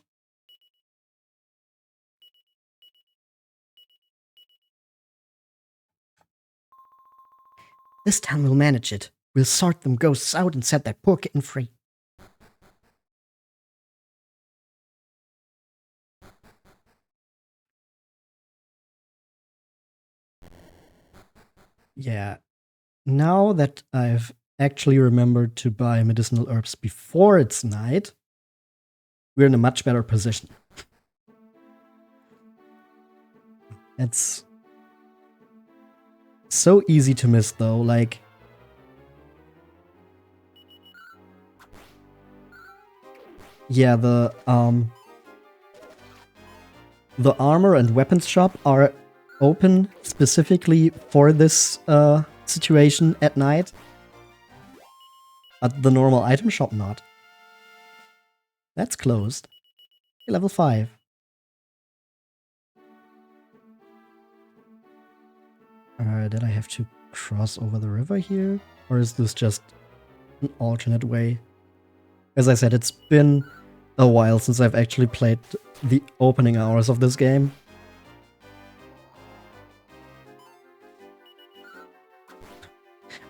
This time we'll manage it. We'll sort them ghosts out and set that poor kitten free. Yeah. Now that I've actually remembered to buy medicinal herbs before it's night, we're in a much better position. It's so easy to miss though, like... Yeah, the armor and weapons shop are open specifically for this situation at night. But the normal item shop not. That's closed. Level 5. Did I have to cross over the river here? Or is this just an alternate way? As I said, it's been a while since I've actually played the opening hours of this game.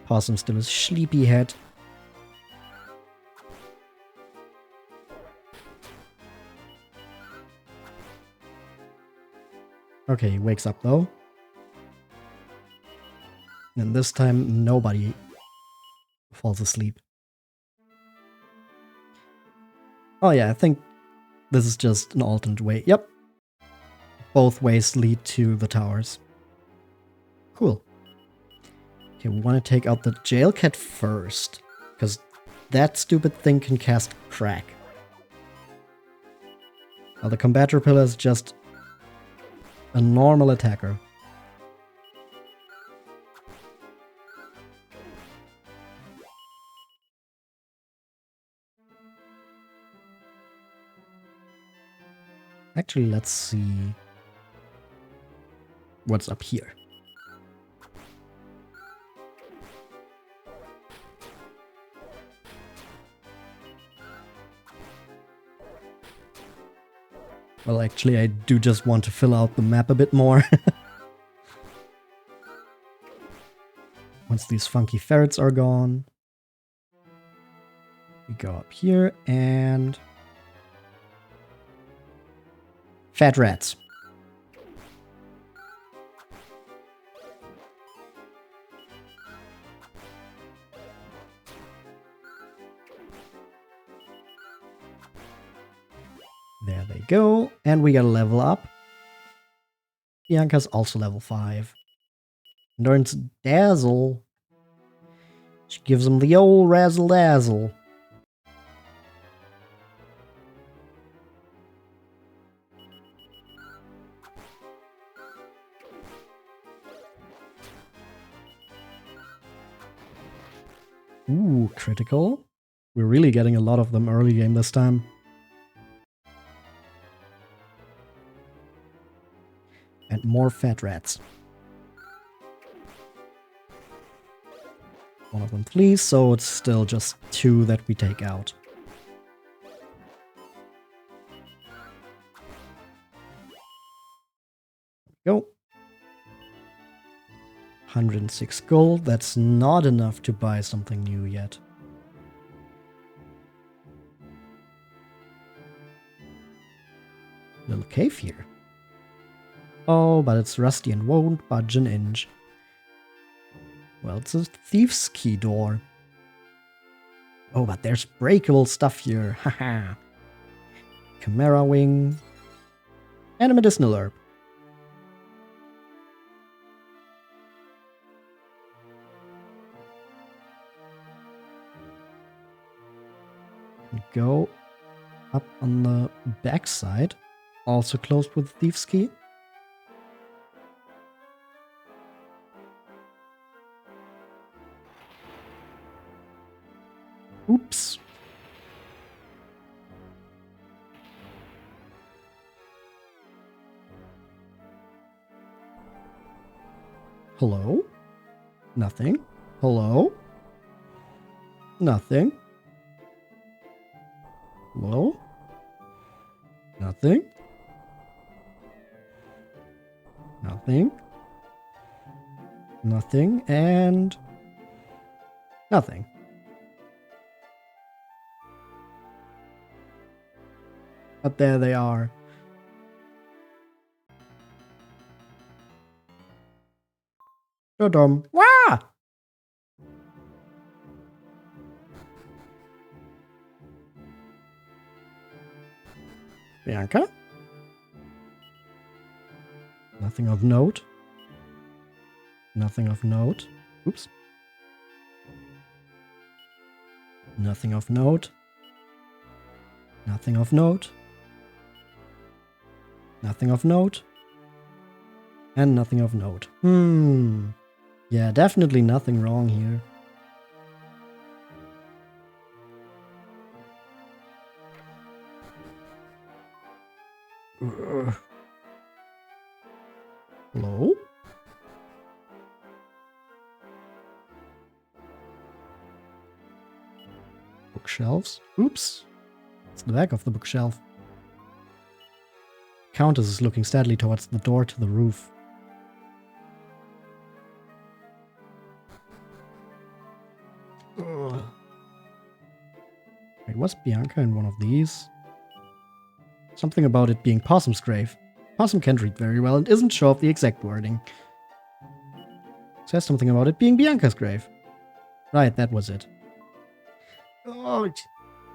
Possum still a sleepy head. Okay, he wakes up though. And this time nobody falls asleep. Oh yeah, I think this is just an alternate way. Yep. Both ways lead to the towers. Cool. Okay, we want to take out the jail cat first, because that stupid thing can cast crack. Now the combator pillar is just a normal attacker. Actually, let's see what's up here. Well, actually, I do just want to fill out the map a bit more. Once these funky ferrets are gone, we go up here and... Fat rats. There they go. And we gotta level up. Bianca's also level 5. Learns Dazzle. She gives him the old razzle dazzle. Ooh, critical. We're really getting a lot of them early game this time. And more fat rats. One of them flees, so it's still just 2 that we take out. There we go. 106 gold. That's not enough to buy something new yet. Little cave here. Oh, but it's rusty and won't budge an inch. Well, it's a thief's key door. Oh, but there's breakable stuff here. Haha. Chimera wing. And a medicinal herb. Go up on the backside. Also closed with thief's key. Oops. Hello? Nothing. Hello? Nothing. Hello? Nothing. Nothing. Nothing. And nothing. But there they are. Ta-dum. Wah! Bianca? Nothing of note. Nothing of note. Oops. Nothing of note. Nothing of note. Nothing of note. And nothing of note. Yeah, definitely nothing wrong here. Hello? Bookshelves? Oops. It's the back of the bookshelf. Countess is looking steadily towards the door to the roof. Ugh. Wait, was Bianca in one of these? Something about it being Possum's grave. Possum can't read very well and isn't sure of the exact wording. Says something about it being Bianca's grave. Right, that was it. Oh, it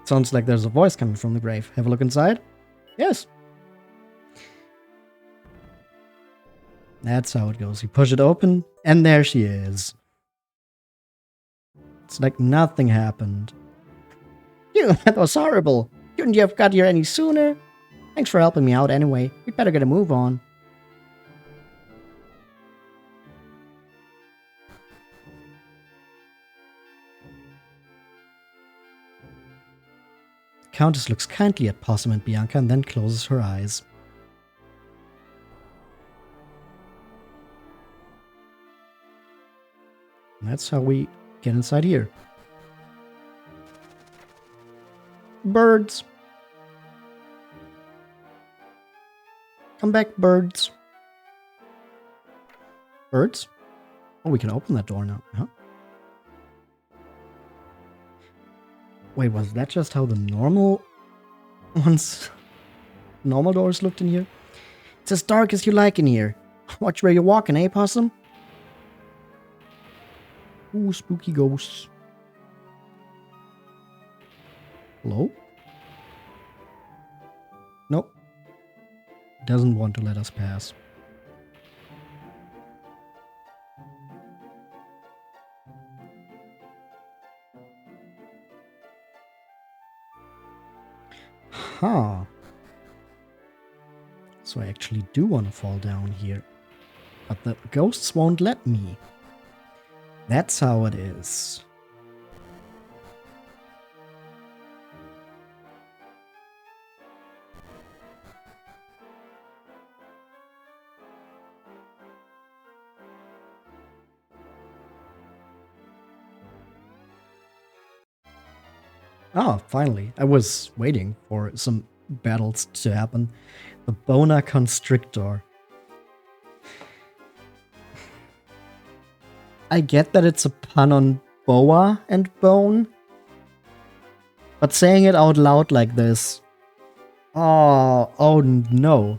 sounds like there's a voice coming from the grave. Have a look inside? Yes. That's how it goes. You push it open, and there she is. It's like nothing happened. Phew, that was horrible. Couldn't you have got here any sooner? Thanks for helping me out anyway. We'd better get a move on. Countess looks kindly at Possum and Bianca and then closes her eyes. And that's how we get inside here. Birds. Come back, birds. Birds? Oh, we can open that door now. Huh? Wait, was that just how the normal doors looked in here? It's as dark as you like in here. Watch where you're walking, eh, Possum? Ooh, spooky ghosts. Hello? Nope. Doesn't want to let us pass. Huh. So I actually do want to fall down here. But the ghosts won't let me. That's how it is. Ah, finally. I was waiting for some battles to happen. The Boa Constrictor. I get that it's a pun on boa and bone, but saying it out loud like this. Oh no.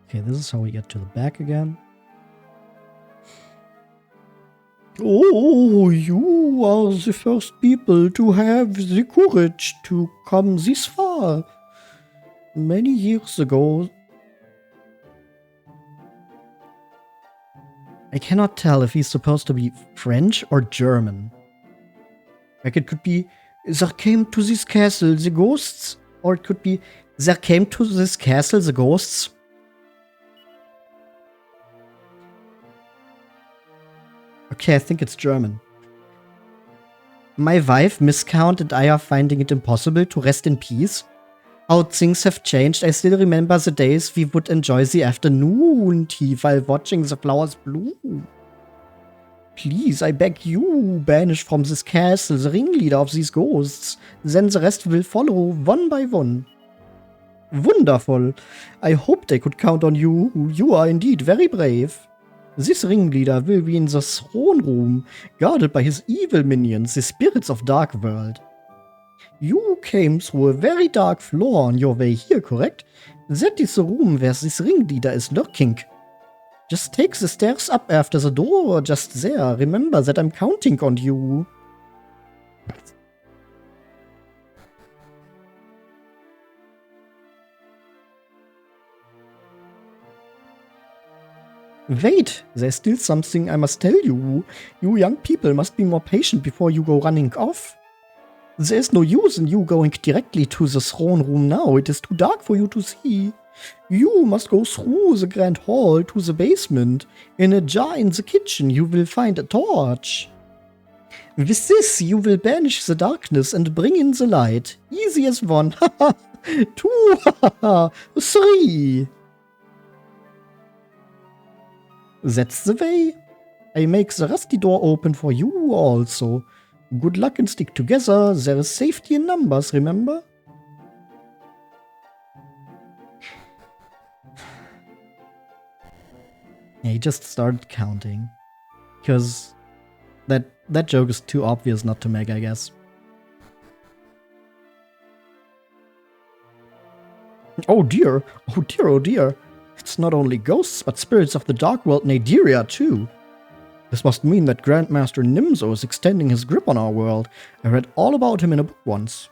Okay, this is how we get to the back again. Oh, you are the first people to have the courage to come this far. Many years ago. I cannot tell if he's supposed to be French or German. Like it could be, there came to this castle the ghosts, or it could be, there came to this castle the ghosts. Okay, I think it's German. My wife, Miscount, and I are finding it impossible to rest in peace. How things have changed. I still remember the days we would enjoy the afternoon tea while watching the flowers bloom. Please, I beg you, banish from this castle the ringleader of these ghosts. Then the rest will follow one by one. Wonderful. I hoped I could count on you. You are indeed very brave. This ringleader will be in the throne room, guarded by his evil minions, the spirits of Dark World. You came through a very dark floor on your way here, correct? That is the room where this ringleader is lurking. Just take the stairs up after the door, just there. Remember that I'm counting on you. Wait, there's still something I must tell you. You young people must be more patient before you go running off. There's no use in you going directly to the throne room now. It is too dark for you to see. You must go through the grand hall to the basement. In a jar in the kitchen you will find a torch. With this you will banish the darkness and bring in the light. Easy as 1, 2, 3. That's the way. I make the rusty door open for you also. Good luck and stick together. There is safety in numbers, remember? Yeah, he just started counting. Because that joke is too obvious not to make, I guess. Oh dear, oh dear, oh dear. It's not only ghosts, but spirits of the dark world Nadiria too. This must mean that Grandmaster Nimzo is extending his grip on our world. I read all about him in a book once.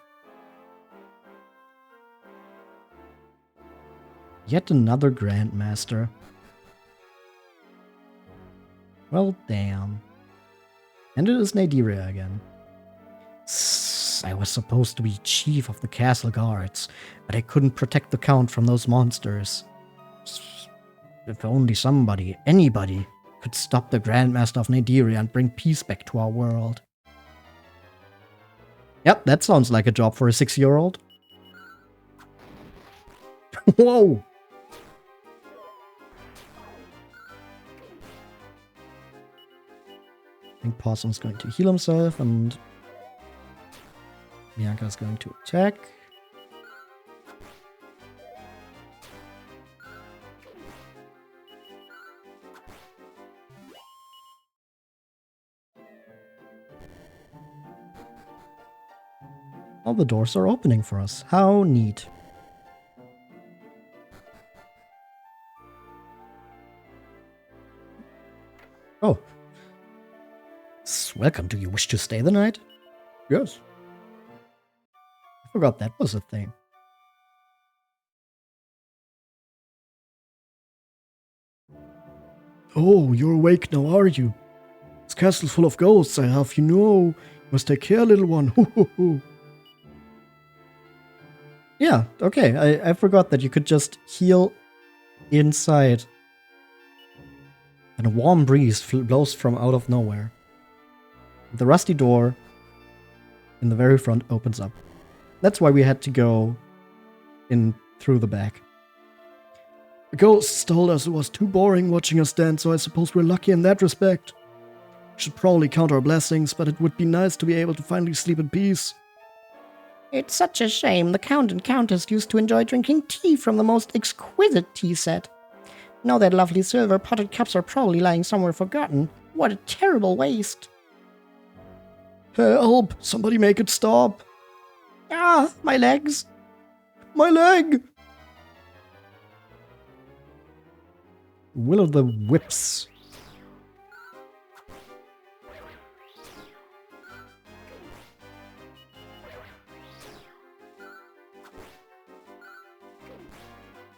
Yet another Grandmaster. Well, damn. And it is Nadiria again. I was supposed to be chief of the castle guards, but I couldn't protect the count from those monsters. If only somebody, anybody, could stop the Grandmaster of Nadiria and bring peace back to our world. Yep, that sounds like a job for a 6-year-old. Whoa! I think Possum's going to heal himself and Bianca's going to attack. All the doors are opening for us. How neat. Oh. Welcome. Do you wish to stay the night? Yes. I forgot that was a thing. Oh, you're awake now, are you? This castle's full of ghosts, I have you know. You must take care, little one. Hoo hoo hoo. Yeah, okay. I forgot that you could just heal inside. And a warm breeze blows from out of nowhere. The rusty door in the very front opens up. That's why we had to go in through the back. The ghosts told us it was too boring watching us dance, so I suppose we're lucky in that respect. We should probably count our blessings, but it would be nice to be able to finally sleep in peace. It's such a shame. The Count and Countess used to enjoy drinking tea from the most exquisite tea set. Now their lovely silver potted cups are probably lying somewhere forgotten. What a terrible waste. Help! Somebody make it stop! Ah, my legs! My leg! Will of the Whips.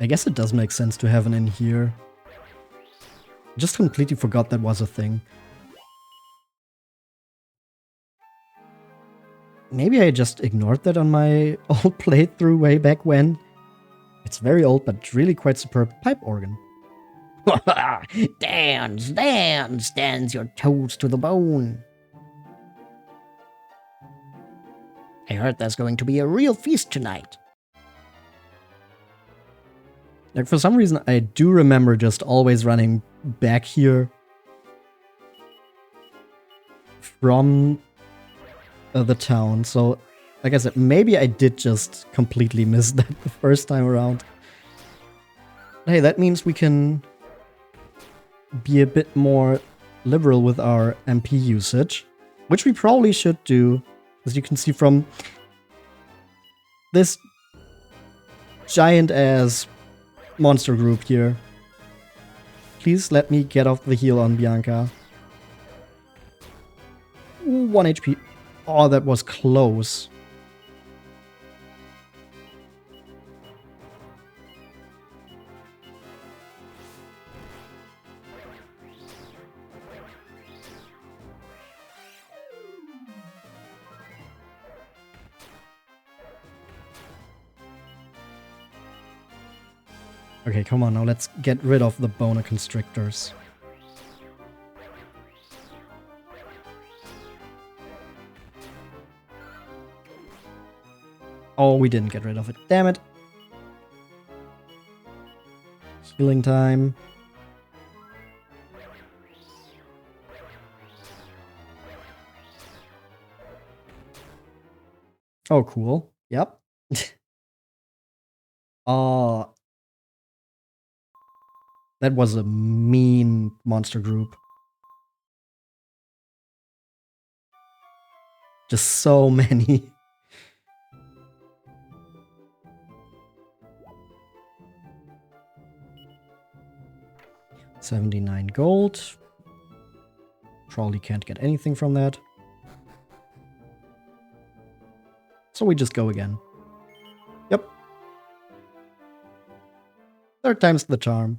I guess it does make sense to have an inn here. Just completely forgot that was a thing. Maybe I just ignored that on my old playthrough way back when. It's very old, but really quite superb pipe organ. Dance, dance, dance your toes to the bone. I heard there's going to be a real feast tonight. Like, for some reason, I do remember just always running back here from the town. So, like I said, maybe I did just completely miss that the first time around. Hey, that means we can be a bit more liberal with our MP usage, which we probably should do, as you can see from this giant-ass monster group here. Please let me get off the heal on Bianca. 1 HP. Oh, that was close. Okay, come on now, let's get rid of the boner constrictors. Oh, we didn't get rid of it. Damn it. Healing time. Oh, cool. Yep. Oh. That was a mean monster group. Just so many. $79 gold. Probably can't get anything from that. So we just go again. Yep. Third time's the charm.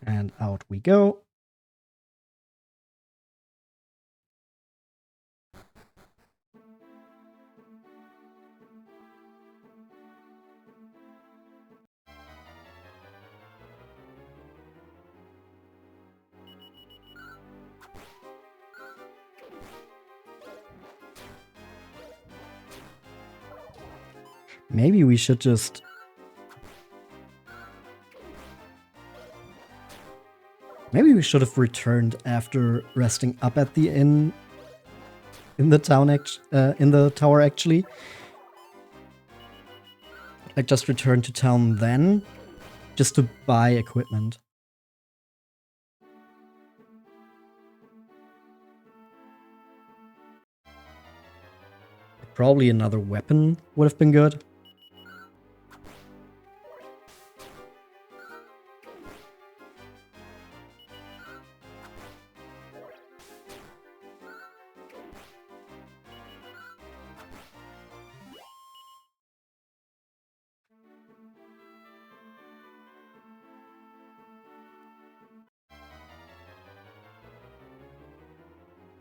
And out we go. Maybe we should just... Maybe we should have returned after resting up at the inn in the town, in the tower, actually. Like, just return to town then, just to buy equipment. Probably another weapon would have been good.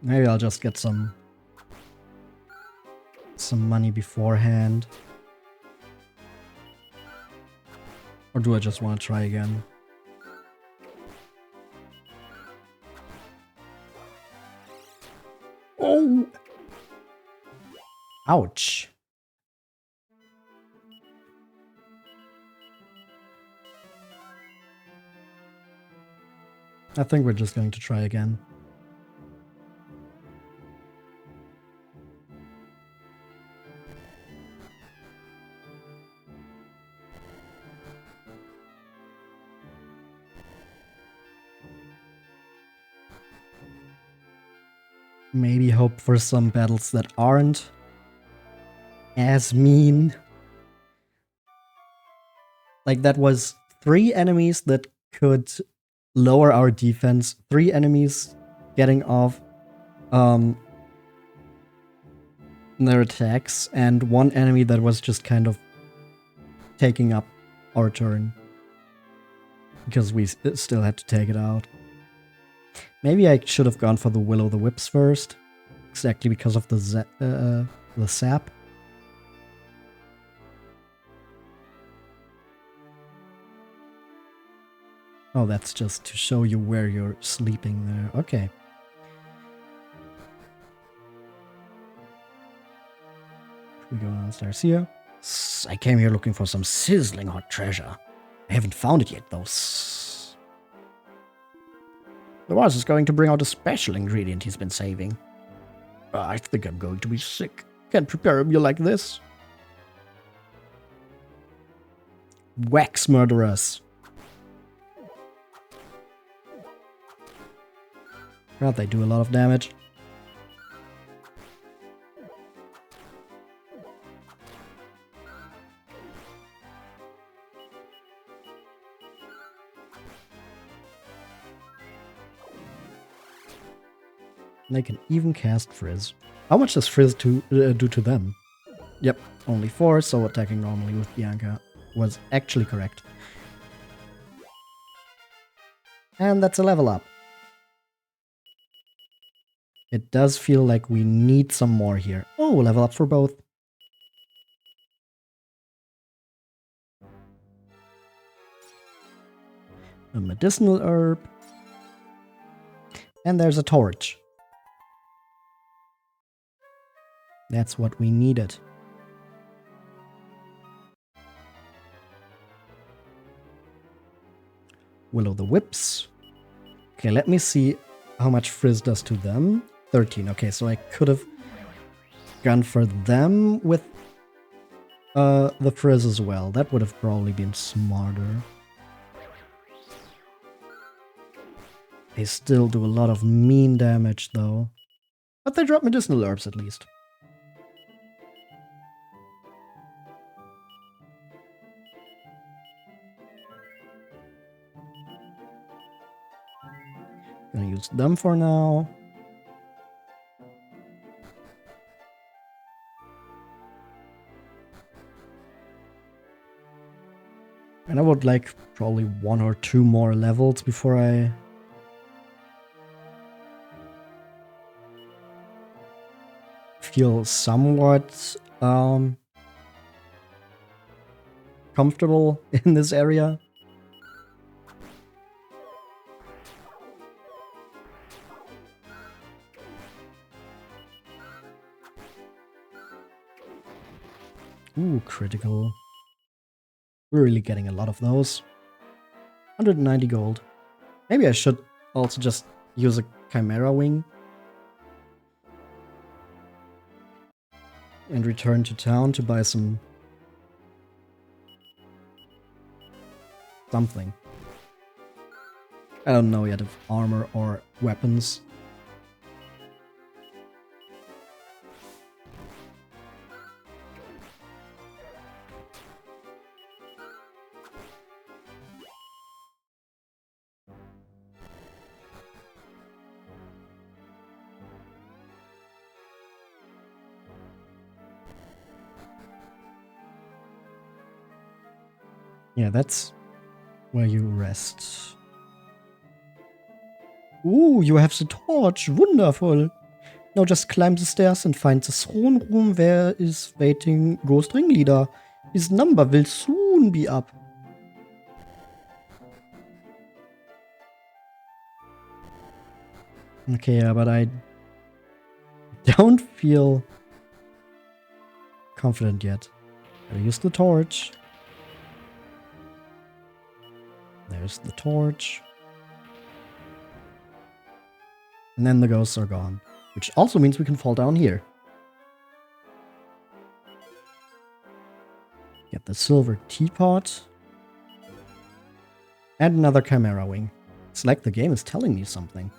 Maybe I'll just get some money beforehand. Or do I just want to try again? Oh! Ouch. I think we're just going to try again. Maybe hope for some battles that aren't as mean. Like, that was 3 enemies that could lower our defense, 3 enemies getting off their attacks, and 1 enemy that was just kind of taking up our turn. Because we still had to take it out. Maybe I should have gone for the Will-o'-the-Wisps first. Exactly because of the sap. Oh, that's just to show you where you're sleeping there. Okay. We go downstairs here. I came here looking for some sizzling hot treasure. I haven't found it yet, though. The boss is going to bring out a special ingredient he's been saving. I think I'm going to be sick. Can't prepare a meal like this. Wax murderers. God, they do a lot of damage. They can even cast Frizz. How much does Frizz do to them? Yep, only 4, so attacking normally with Bianca was actually correct. And that's a level up. It does feel like we need some more here. Oh, level up for both. A medicinal herb. And there's a torch. That's what we needed. Will-o'-the-Wisps. Okay, let me see how much Frizz does to them. 13. Okay, so I could have gone for them with the Frizz as well. That would have probably been smarter. They still do a lot of mean damage, though. But they drop medicinal herbs, at least. Gonna use them for now. And I would like probably 1 or 2 more levels before I feel somewhat comfortable in this area. Ooh, critical. We're really getting a lot of those. 190 gold. Maybe I should also just use a Chimera Wing. And return to town to buy some... something. I don't know yet if armor or weapons. Yeah, that's where you rest. Ooh, you have the torch. Wonderful. Now just climb the stairs and find the throne room where is waiting Ghost Ringleader. His number will soon be up. Okay, yeah, but I don't feel confident yet. Gotta use the torch. There's the torch. And then the ghosts are gone. Which also means we can fall down here. Get the silver teapot. And another Chimera Wing. It's like the game is telling me something.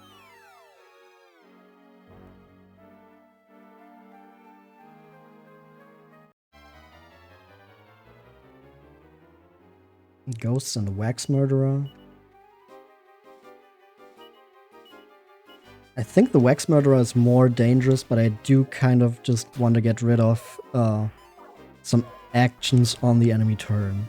Ghosts and a wax murderer. I think the wax murderer is more dangerous, but I do kind of just want to get rid of some actions on the enemy turn.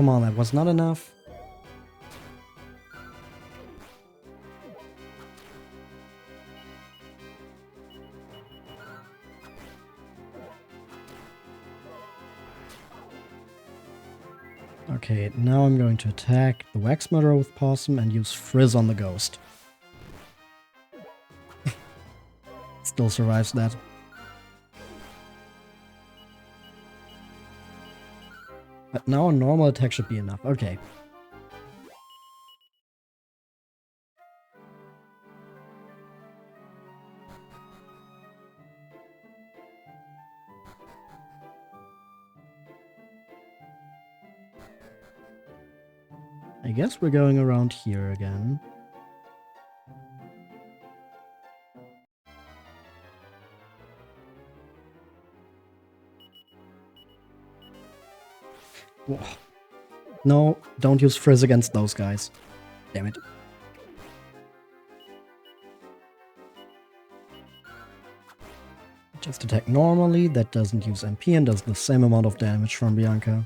come on, that was not enough. Okay, now I'm going to attack the Wax Murderer with Possum and use Frizz on the Ghost. Still survives that. But now a normal attack should be enough. Okay. I guess we're going around here again. Whoa. No, don't use Frizz against those guys. Damn it. Just attack normally, that doesn't use MP and does the same amount of damage from Bianca.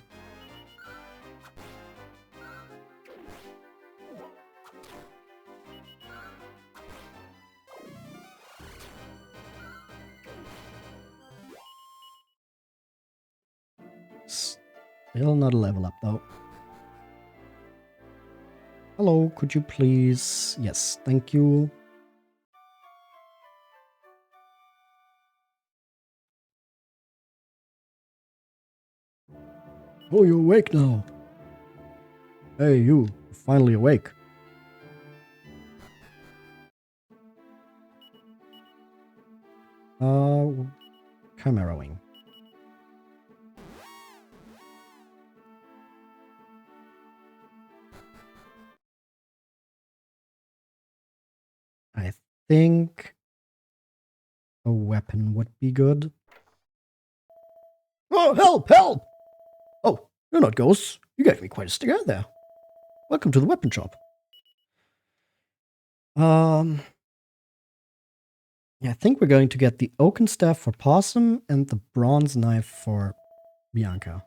Still not a level up though. Hello, could you please... Yes, thank you. Oh, you're awake now. Hey, you're finally awake. Chimera Wing. I think a weapon would be good. Oh, help, help! Oh, you're not ghosts. You gave me quite a scare there. Welcome to the weapon shop. Yeah, I think we're going to get the oaken staff for Possum and the bronze knife for Bianca.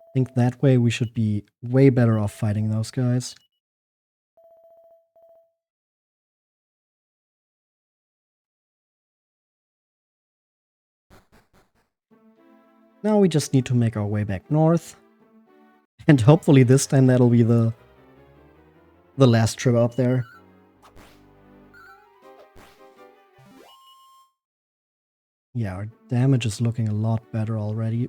I think that way we should be way better off fighting those guys. Now we just need to make our way back north. And hopefully this time that'll be the last trip up there. Yeah, our damage is looking a lot better already.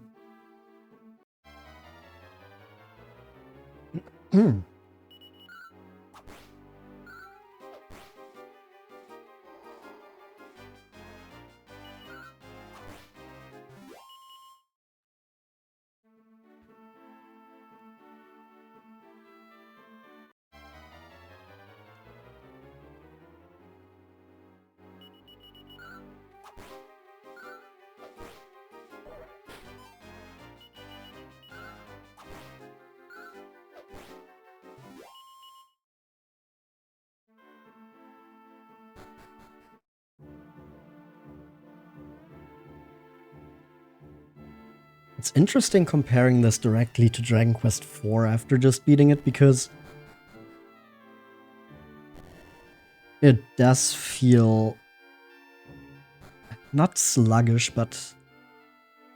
It's interesting comparing this directly to Dragon Quest IV after just beating it, because it does feel not sluggish, but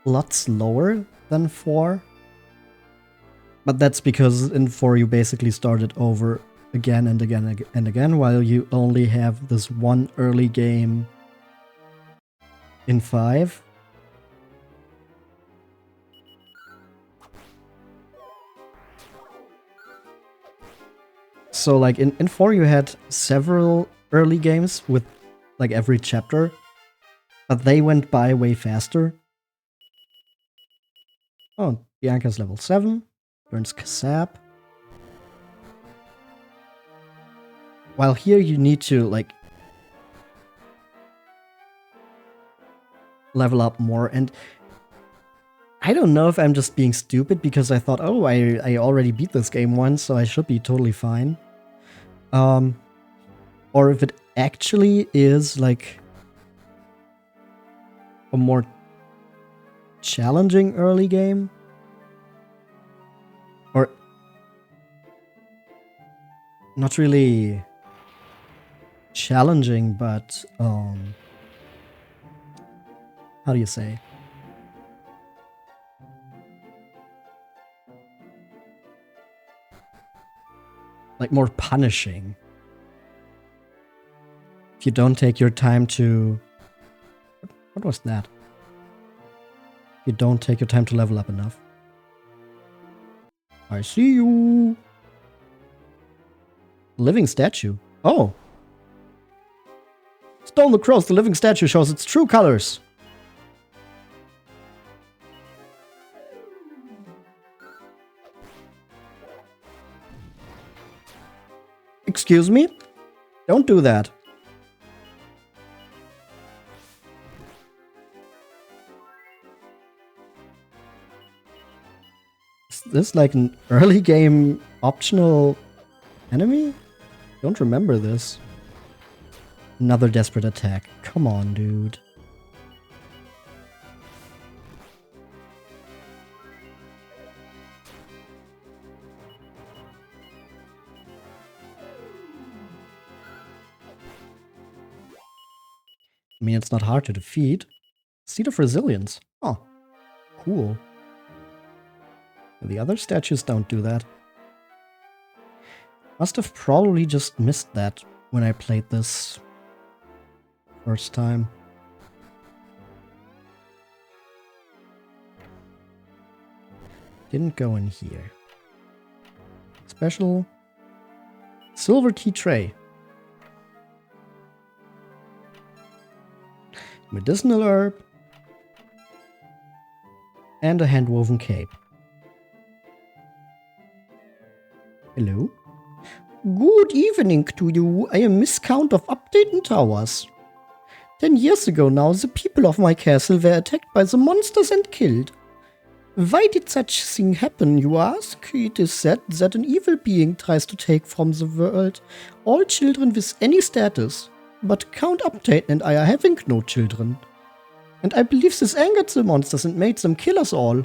a lot slower than 4. But that's because in 4 you basically started over again and again and again, while you only have this one early game in 5. So like in 4 you had several early games with like every chapter, but they went by way faster. Oh, Bianca's level 7, burns Kasab. While here you need to like level up more, and I don't know if I'm just being stupid because I thought, oh, I already beat this game once, so I should be totally fine. Or if it actually is like a more challenging early game. Or not really challenging, but how do you say? Like more punishing. If you don't take your time to... What was that? If you don't take your time to level up enough. I see you. Living statue. Oh. Stone across the living statue shows its true colors. Excuse me? Don't do that. Is this like an early game optional enemy? Don't remember this. Another desperate attack. Come on, dude. I mean, it's not hard to defeat. Seed of Resilience. Oh, cool. The other statues don't do that. Must have probably just missed that when I played this first time. Didn't go in here. Special silver tea tray. Medicinal herb. And a hand-woven cape. Hello? Good evening to you. I am Miss Count of Uptaten Towers. 10 years ago now, the people of my castle were attacked by the monsters and killed. Why did such thing happen, you ask? It is said that an evil being tries to take from the world all children with any status. But Count Uptaten and I are having no children. And I believe this angered the monsters and made them kill us all.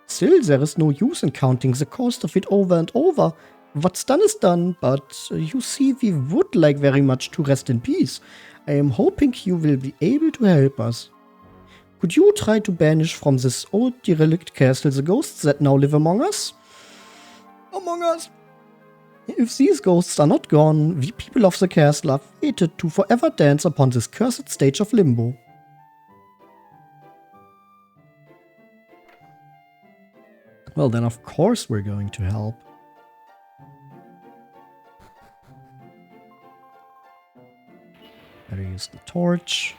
Still, there is no use in counting the cost of it over and over. What's done is done, but you see, we would like very much to rest in peace. I am hoping you will be able to help us. Could you try to banish from this old derelict castle the ghosts that now live among us? Among us? If these ghosts are not gone, we people of the castle are fated to forever dance upon this cursed stage of limbo. Well, then of course we're going to help. Better use the torch.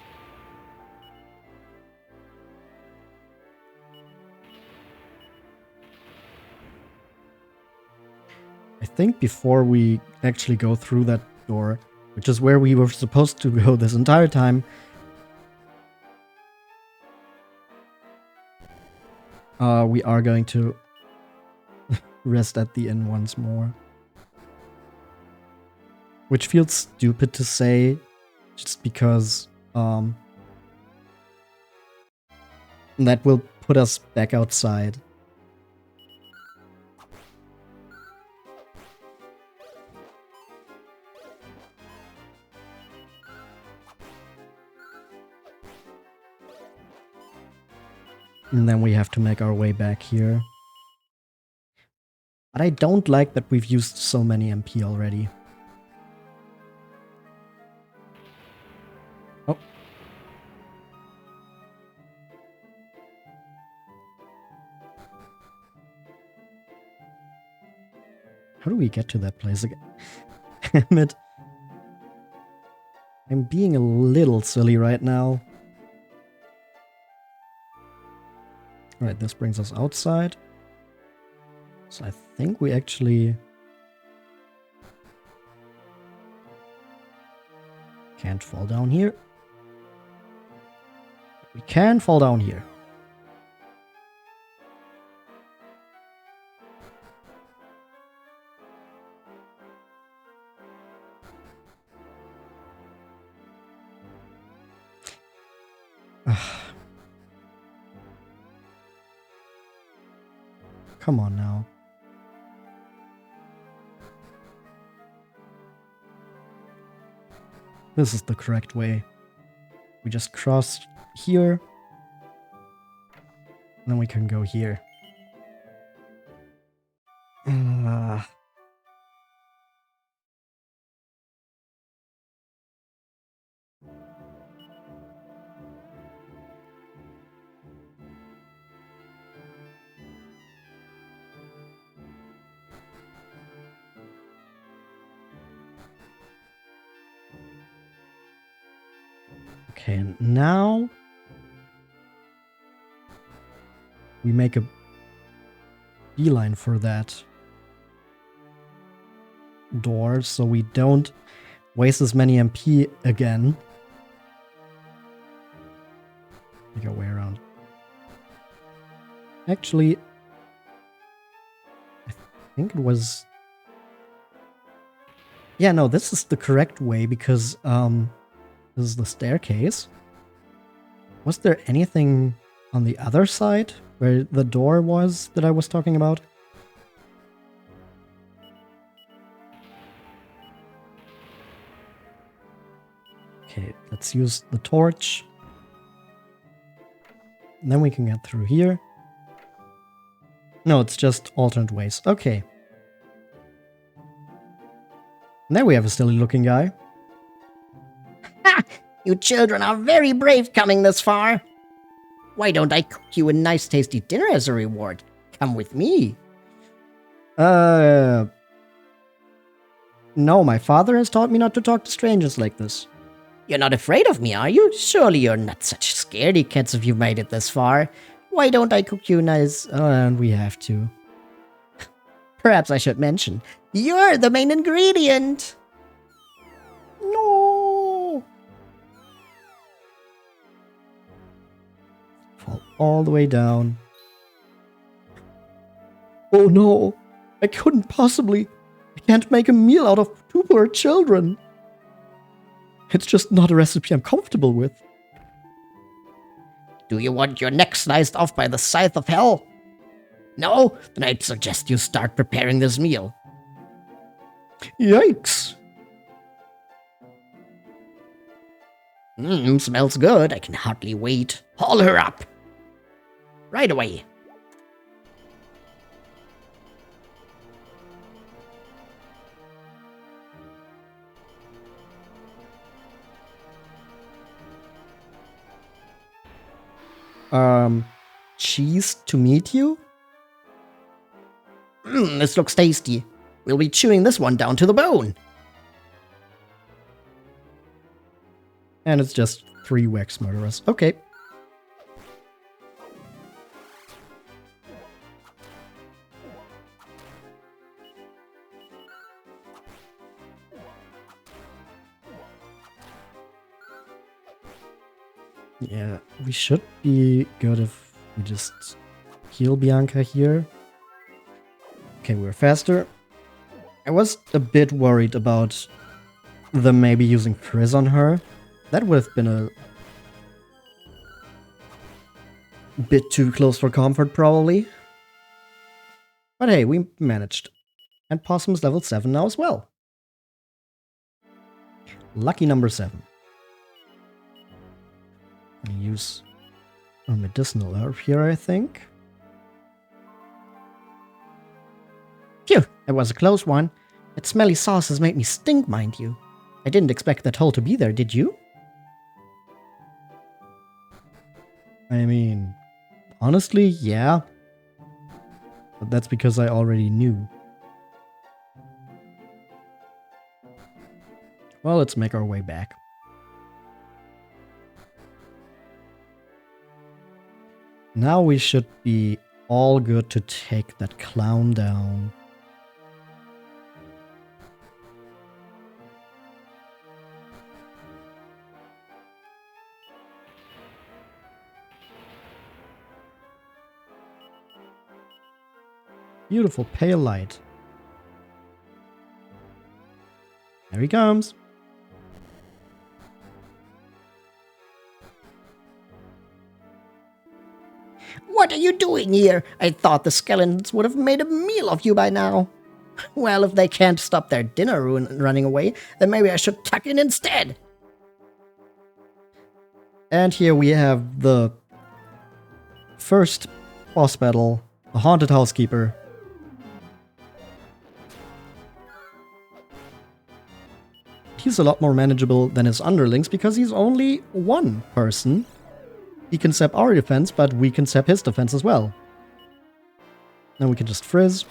I think before we actually go through that door, which is where we were supposed to go this entire time, we are going to rest at the inn once more. Which feels stupid to say, just because that will put us back outside. And then we have to make our way back here. But I don't like that we've used so many MP already. Oh. How do we get to that place again? Damn it. I'm being a little silly right now. Alright, this brings us outside. So I think we actually can't fall down here. We can fall down here. Come on now. This is the correct way. We just cross here. And then we can go here. Okay, and now we make a beeline for that door so we don't waste as many MP again. Make our way around. Actually, I think it was... Yeah, no, this is the correct way because this is the staircase. Was there anything on the other side where the door was that I was talking about? Okay, let's use the torch. And then we can get through here. No, it's just alternate ways. Okay. And there we have a silly looking guy. Ha! You children are very brave coming this far. Why don't I cook you a nice tasty dinner as a reward? Come with me. No, my father has taught me not to talk to strangers like this. You're not afraid of me, are you? Surely you're not such scaredy cats if you've made it this far. Why don't I cook you nice... And we have to. Perhaps I should mention, you're the main ingredient. No! Fall all the way down. Oh no! I couldn't possibly... I can't make a meal out of 2 poor children. It's just not a recipe I'm comfortable with. Do you want your neck sliced off by the scythe of hell? No? Then I'd suggest you start preparing this meal. Yikes! Smells good. I can hardly wait. Haul her up. Right away. Cheese to meet you? This looks tasty. We'll be chewing this one down to the bone. And it's just 3 wax murderers. Okay. Yeah, we should be good if we just heal Bianca here. Okay, we're faster. I was a bit worried about them maybe using Frizz on her. That would have been a bit too close for comfort, probably. But hey, we managed. And Possum's level 7 now as well. Lucky number 7. I'm gonna use a medicinal herb here, I think. Phew, that was a close one. That smelly sauce has made me stink, mind you. I didn't expect that hole to be there, did you? I mean, honestly, yeah. But that's because I already knew. Well, let's make our way back. Now we should be all good to take that clown down. Beautiful pale light. There he comes. What are you doing here? I thought the skeletons would have made a meal of you by now. Well, if they can't stop their dinner running away, then maybe I should tuck in instead. And here we have the first boss battle, the Haunted Housekeeper. He's a lot more manageable than his underlings because he's only one person. He can sap our defense, but we can sap his defense as well. Now we can just frizz.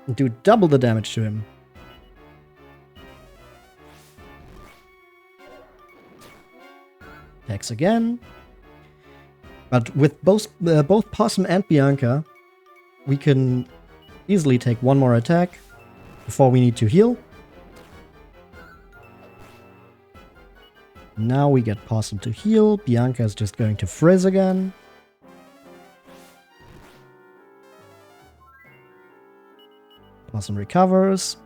And do double the damage to him. Attacks again. But with both Possum and Bianca, we can easily take one more attack before we need to heal. Now we get Possum to heal. Bianca is just going to frizz again. Possum recovers.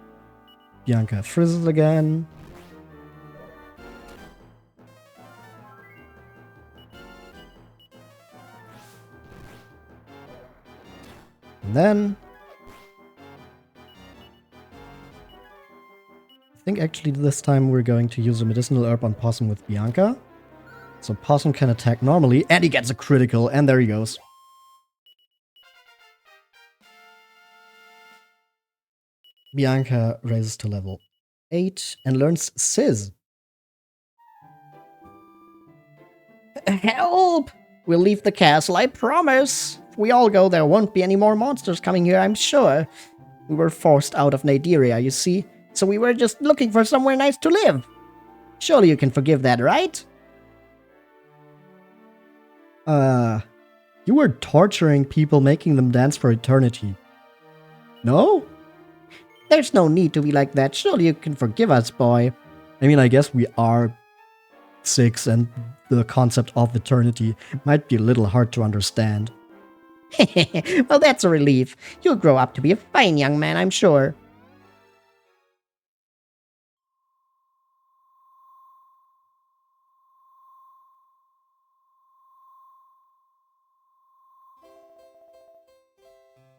Bianca frizzes again. And then I think actually this time we're going to use a medicinal herb on Possum with Bianca. So Possum can attack normally, and he gets a critical, and there he goes. Bianca raises to level 8 and learns Sizz. Help! We'll leave the castle, I promise. If we all go, there won't be any more monsters coming here, I'm sure. We were forced out of Naderia, you see, so we were just looking for somewhere nice to live. Surely you can forgive that, right? You were torturing people, making them dance for eternity. No? There's no need to be like that. Surely you can forgive us, boy. I mean, I guess we are 6 and the concept of eternity might be a little hard to understand. Well, that's a relief. You'll grow up to be a fine young man, I'm sure.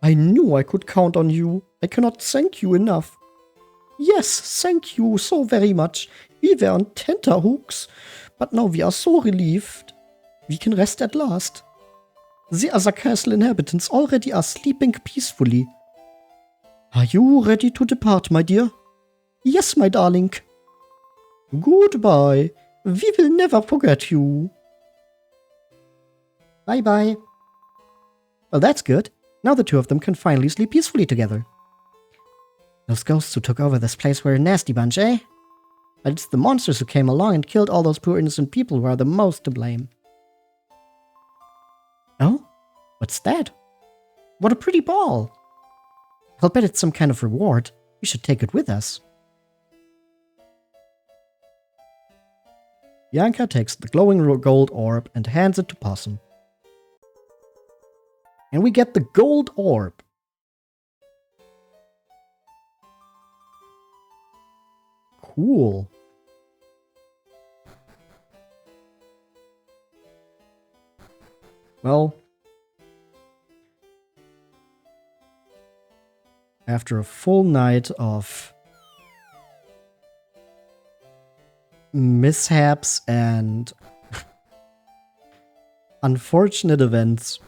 I knew I could count on you. I cannot thank you enough. Yes, thank you so very much. We were on tenterhooks, but now we are so relieved. We can rest at last. The other castle inhabitants already are sleeping peacefully. Are you ready to depart, my dear? Yes, my darling. Goodbye. We will never forget you. Bye-bye. Well, that's good. Now the two of them can finally sleep peacefully together. Those ghosts who took over this place were a nasty bunch, eh? But it's the monsters who came along and killed all those poor innocent people who are the most to blame. Oh? What's that? What a pretty ball! I'll bet it's some kind of reward. We should take it with us. Bianca takes the glowing gold orb and hands it to Possum. And we get the gold orb. Cool. Well, after a full night of mishaps and unfortunate events,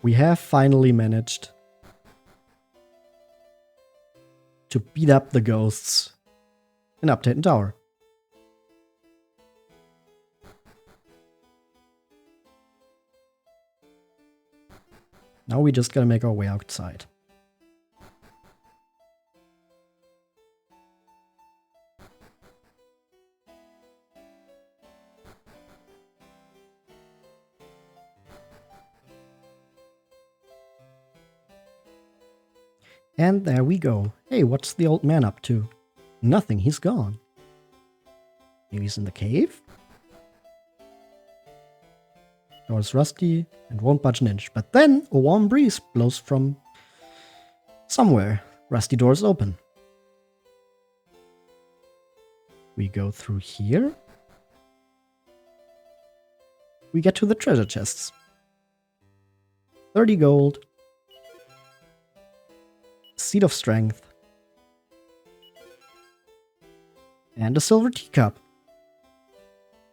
we have finally managed to beat up the ghosts in Uptaten Tower. Now we just gotta make our way outside. And there we go. Hey, what's the old man up to? Nothing, he's gone. Maybe he's in the cave? Door's rusty and won't budge an inch. But then a warm breeze blows from somewhere. Rusty door's open. We go through here. we get to the treasure chests. 30 gold. Seed of Strength. And a silver teacup.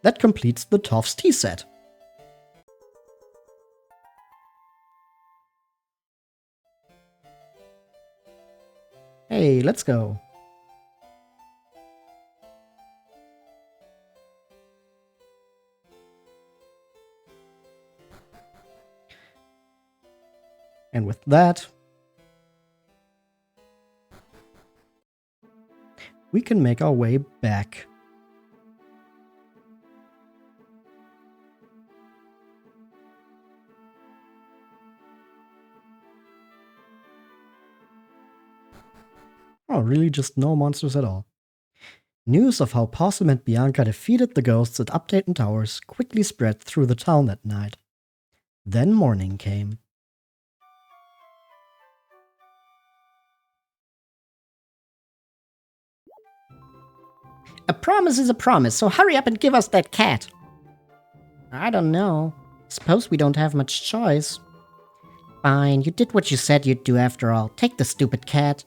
That completes the Toff's tea set. Hey, let's go. And with that, we can make our way back. Oh, really just no monsters at all. News of how Possum and Bianca defeated the ghosts at Uptaten Towers quickly spread through the town that night. Then morning came. A promise is a promise, so hurry up and give us that cat. I don't know. Suppose we don't have much choice. Fine, you did what you said you'd do after all. Take the stupid cat.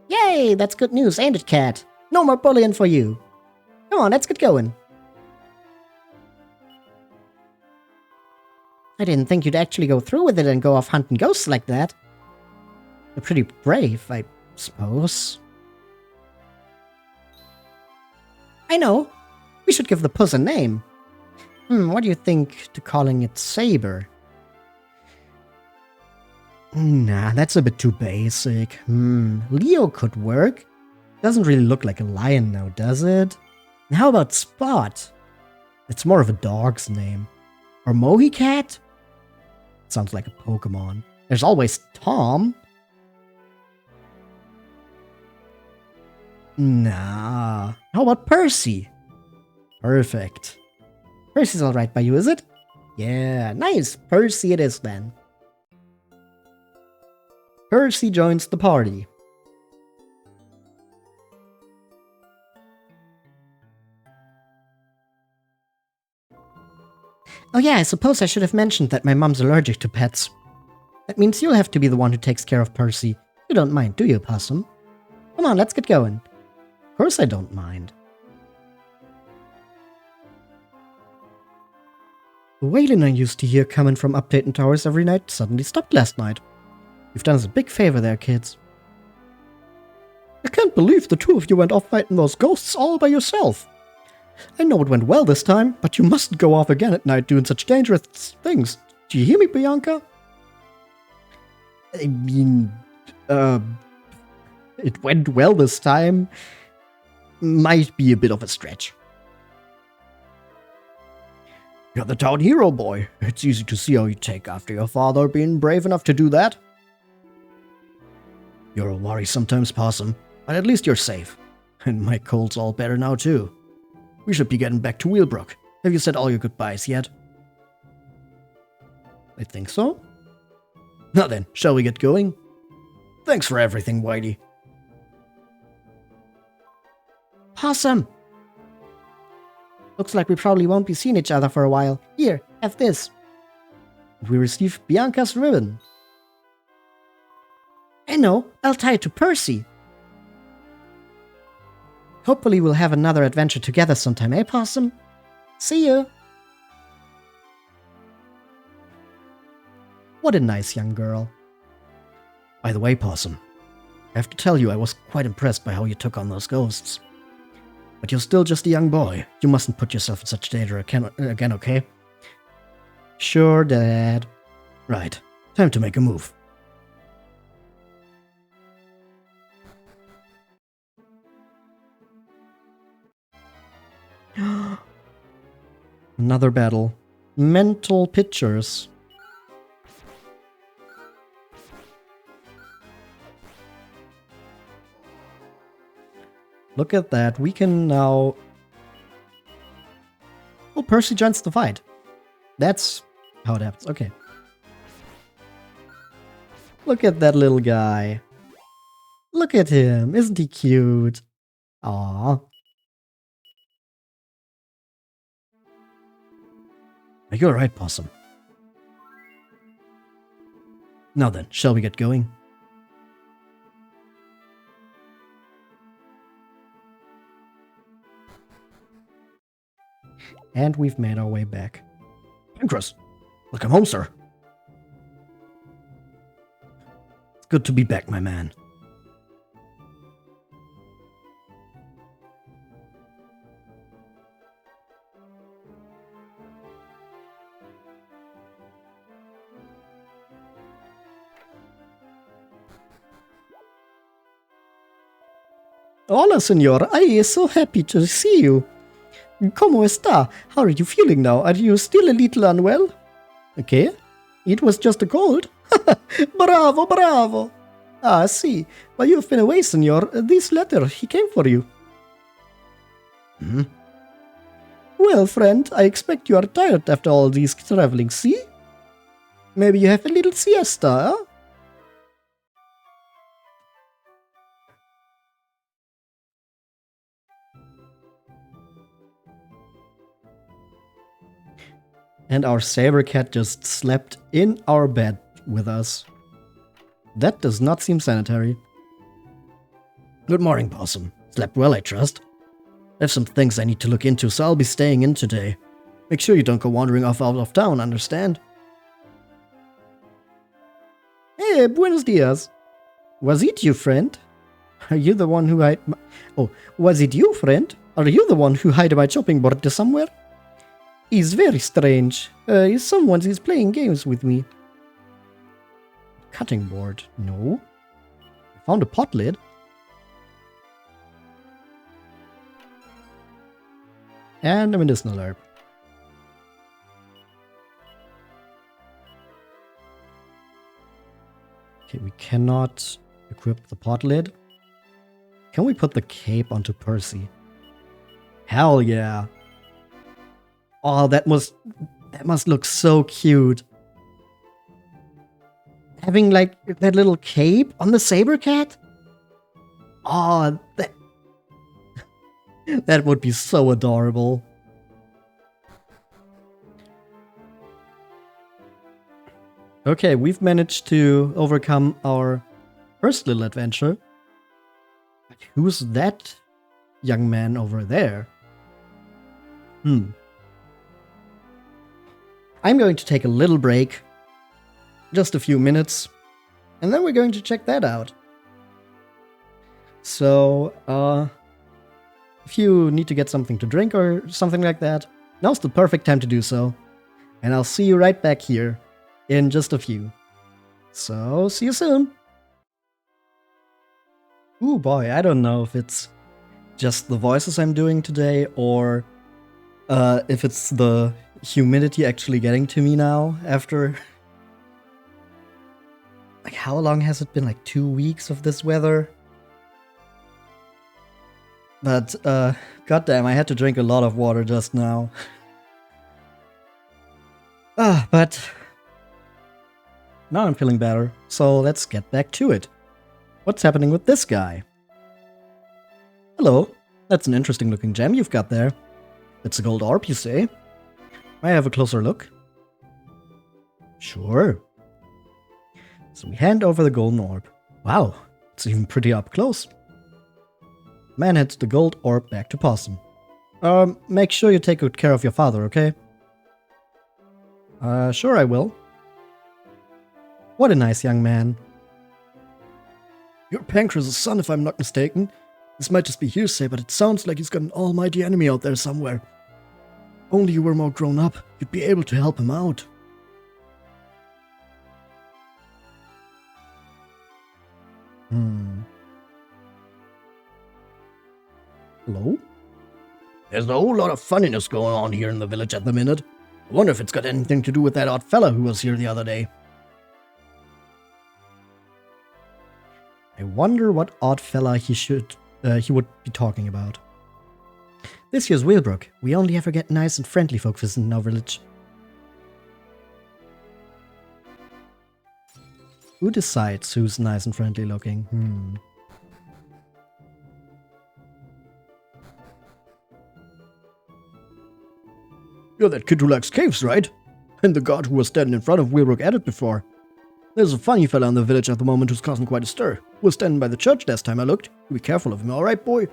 Yay, that's good news, ain't it, cat? No more bullying for you. Come on, let's get going. I didn't think you'd actually go through with it and go off hunting ghosts like that. You're pretty brave, I suppose. I know. We should give the puss a name. What do you think to calling it Saber? Nah, that's a bit too basic. Leo could work. Doesn't really look like a lion now, does it? And how about Spot? It's more of a dog's name. Or Mohicat? Sounds like a Pokemon. There's always Tom. Nah. How about Purrcy? Perfect. Purrcy's alright by you, is it? Yeah, nice. Purrcy it is then. Purrcy joins the party. Oh yeah, I suppose I should have mentioned that my mom's allergic to pets. That means you'll have to be the one who takes care of Purrcy. You don't mind, do you, Possum? Come on, let's get going. Of course I don't mind. The wailing I used to hear coming from Uptaten Towers every night suddenly stopped last night. You've done us a big favor there, kids. I can't believe the two of you went off fighting those ghosts all by yourself. I know it went well this time, but you mustn't go off again at night doing such dangerous things. Do you hear me, Bianca? I mean, it went well this time. Might be a bit of a stretch. You're the town hero, boy. It's easy to see how you take after your father being brave enough to do that. You're a worry sometimes, Possum, but at least you're safe. And my cold's all better now, too. We should be getting back to Whealbrook. Have you said all your goodbyes yet? I think so. Now then, shall we get going? Thanks for everything, Whitey. Possum! Looks like we probably won't be seeing each other for a while. Here, have this. We receive Bianca's ribbon. I know, I'll tie it to Purrcy. Hopefully we'll have another adventure together sometime, eh, Possum? See you! What a nice young girl. By the way, Possum, I have to tell you I was quite impressed by how you took on those ghosts. But you're still just a young boy. You mustn't put yourself in such danger again, okay? Sure, Dad. Right. Time to make a move. Another battle. Mental pictures. Look at that. We can now... Oh, Purrcy joins the fight. That's how it happens. Okay. Look at that little guy. Look at him. Isn't he cute? Aww. You're right, Possum. Now then, shall we get going? And we've made our way back. Pankraz, welcome home, sir. It's good to be back, my man. Hola, senor. I am so happy to see you. ¿Cómo está? How are you feeling now? Are you still a little unwell? Okay. It was just a cold. Bravo, bravo. Ah, see. While you've been away, senor, this letter, he came for you. Hmm? Well, friend, I expect you are tired after all this traveling, see? Maybe you have a little siesta, huh? And our saber cat just slept in our bed with us. That does not seem sanitary. Good morning, Possum. Slept well, I trust. I have some things I need to look into, so I'll be staying in today. Make sure you don't go wandering off out of town, understand? Hey, buenos dias. Was it you, friend? Are you the one who hid my... Oh, was it you, friend? Are you the one who hid my chopping board somewhere? It's very strange. Someone is playing games with me. Cutting board? No. I found a pot lid. And a medicinal herb. Okay, we cannot equip the pot lid. Can we put the cape onto Purrcy? Hell yeah. Oh, that must look so cute. Having like that little cape on the saber cat? Oh, that would be so adorable. Okay, we've managed to overcome our first little adventure. But who's that young man over there? I'm going to take a little break. Just a few minutes. And then we're going to check that out. So, if you need to get something to drink or something like that, now's the perfect time to do so. And I'll see you right back here in just a few. So, see you soon. Ooh boy, I don't know if it's just the voices I'm doing today or if it's the humidity actually getting to me now after... Like, how long has it been? Like 2 weeks of this weather? But, goddamn, I had to drink a lot of water just now. But now I'm feeling better, so let's get back to it. What's happening with this guy? Hello, that's an interesting looking gem you've got there. It's a gold orb, you say? May I have a closer look? Sure. So we hand over the golden orb. Wow, it's even pretty up close. Man hands the gold orb back to Possum. Make sure you take good care of your father, okay? Sure I will. What a nice young man. You're Pankraz' son, if I'm not mistaken. This might just be hearsay, but it sounds like he's got an almighty enemy out there somewhere. Only you were more grown up, you'd be able to help him out. Hello? There's a whole lot of funniness going on here in the village at the minute. I wonder if it's got anything to do with that odd fella who was here the other day. I wonder what odd fella he would be talking about. This here's Whealbrook. We only ever get nice and friendly folk visiting our village. Who decides who's nice and friendly looking? You're that kid who likes caves, right? And the guard who was standing in front of Whealbrook Adit before. There's a funny fella in the village at the moment who's causing quite a stir. Who was standing by the church last time I looked. Be careful of him, alright, boy?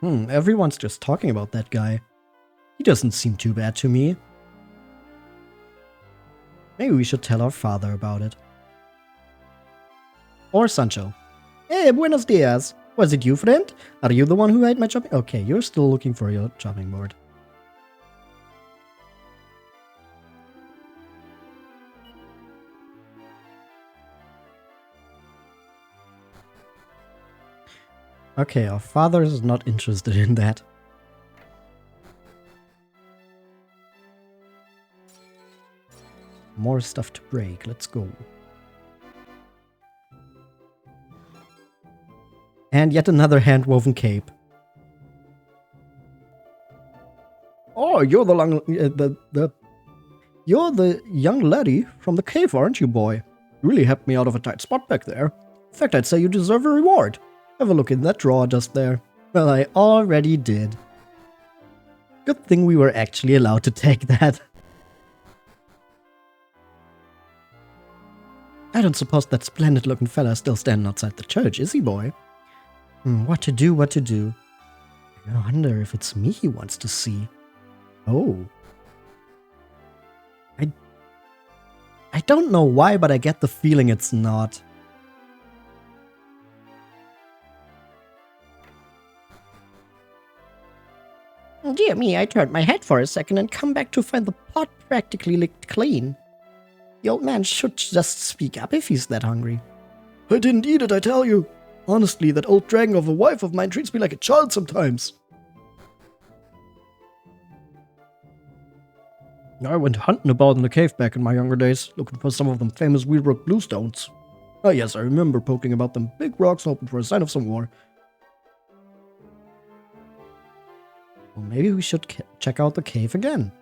Everyone's just talking about that guy. He doesn't seem too bad to me. Maybe we should tell our father about it. Or Sancho. Hey, buenos dias. Was it you, friend? Are you the one who ate my chopping? Okay, you're still looking for your chopping board. Okay, our father is not interested in that. More stuff to break. Let's go. And yet another hand-woven cape. Oh, you're you're the young laddie from the cave, aren't you, boy? You really helped me out of a tight spot back there. In fact, I'd say you deserve a reward. Have a look in that drawer just there. Well, I already did. Good thing we were actually allowed to take that. I don't suppose that splendid-looking fella is still standing outside the church, is he, boy? What to do, what to do? I wonder if it's me he wants to see. Oh. I don't know why, but I get the feeling it's not. Dear me, I turned my head for a second and come back to find the pot practically licked clean. The old man should just speak up if he's that hungry. I didn't eat it, I tell you. Honestly, that old dragon of a wife of mine treats me like a child sometimes. I went hunting about in the cave back in my younger days, looking for some of them famous Whealbrook bluestones. Oh yes, I remember poking about them big rocks hoping for a sign of some war. Well, maybe we should check out the cave again.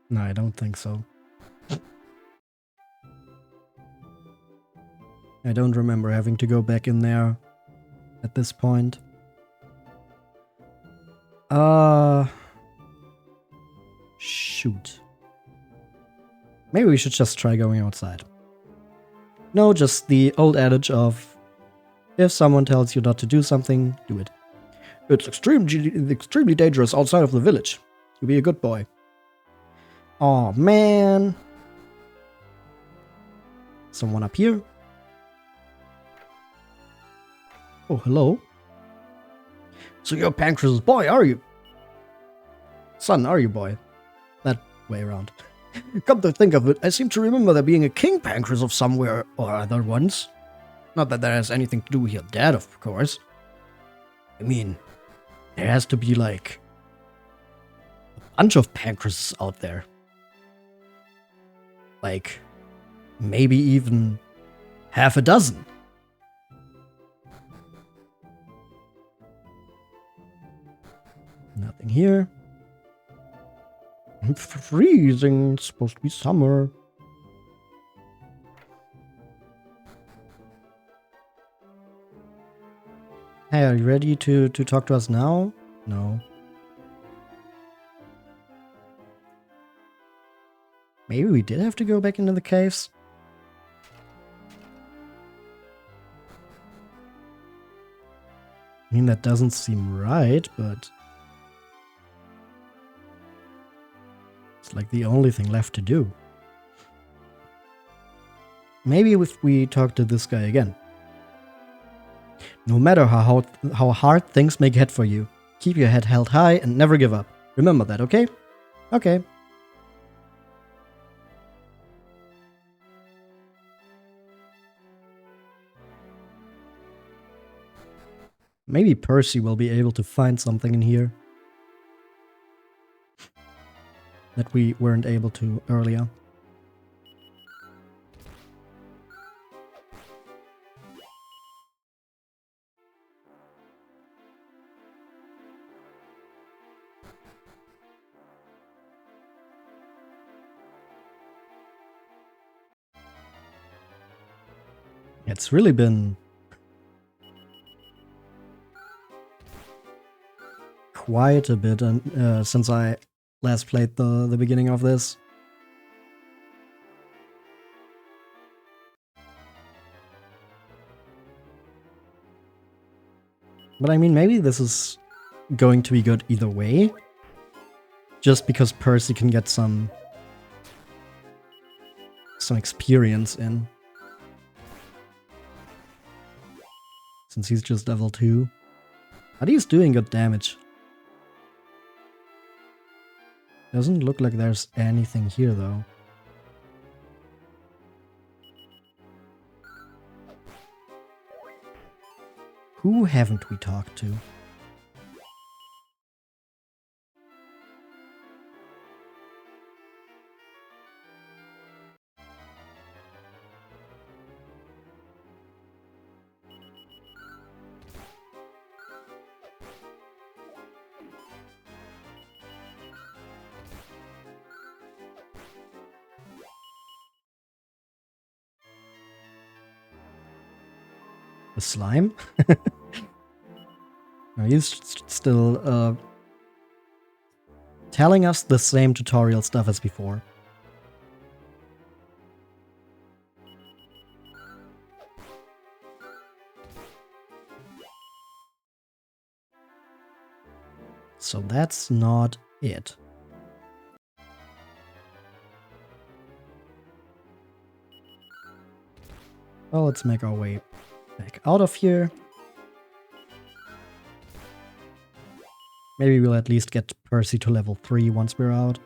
No, I don't think so. I don't remember having to go back in there at this point. Shoot. Maybe we should just try going outside. No, just the old adage of, if someone tells you not to do something, do it. It's extremely dangerous outside of the village. You be a good boy. Oh man. Someone up here? Oh, hello. So you're Pankraz's boy, are you? Son, are you, boy? That way around. Come to think of it, I seem to remember there being a King Pankraz of somewhere or other once. Not that that has anything to do with your dad, of course. I mean, there has to be, like, a bunch of Pankrazes out there. Like, maybe even half a dozen. Nothing here. I'm freezing. It's supposed to be summer. Hey, are you ready to talk to us now? No. Maybe we did have to go back into the caves? I mean, that doesn't seem right, but it's like the only thing left to do. Maybe if we talk to this guy again. No matter how hard things may get for you, keep your head held high and never give up. Remember that, okay? Okay. Maybe Purrcy will be able to find something in here that we weren't able to earlier. It's really been quite a bit since I last played the beginning of this. But I mean, maybe this is going to be good either way. Just because Purrcy can get some experience in. Since he's just level 2. But he's doing good damage. Doesn't look like there's anything here though. Who haven't we talked to? The slime? No, he's still telling us the same tutorial stuff as before. So that's not it. Well, let's make our way back out of here. Maybe we'll at least get Purrcy to level 3 once we're out.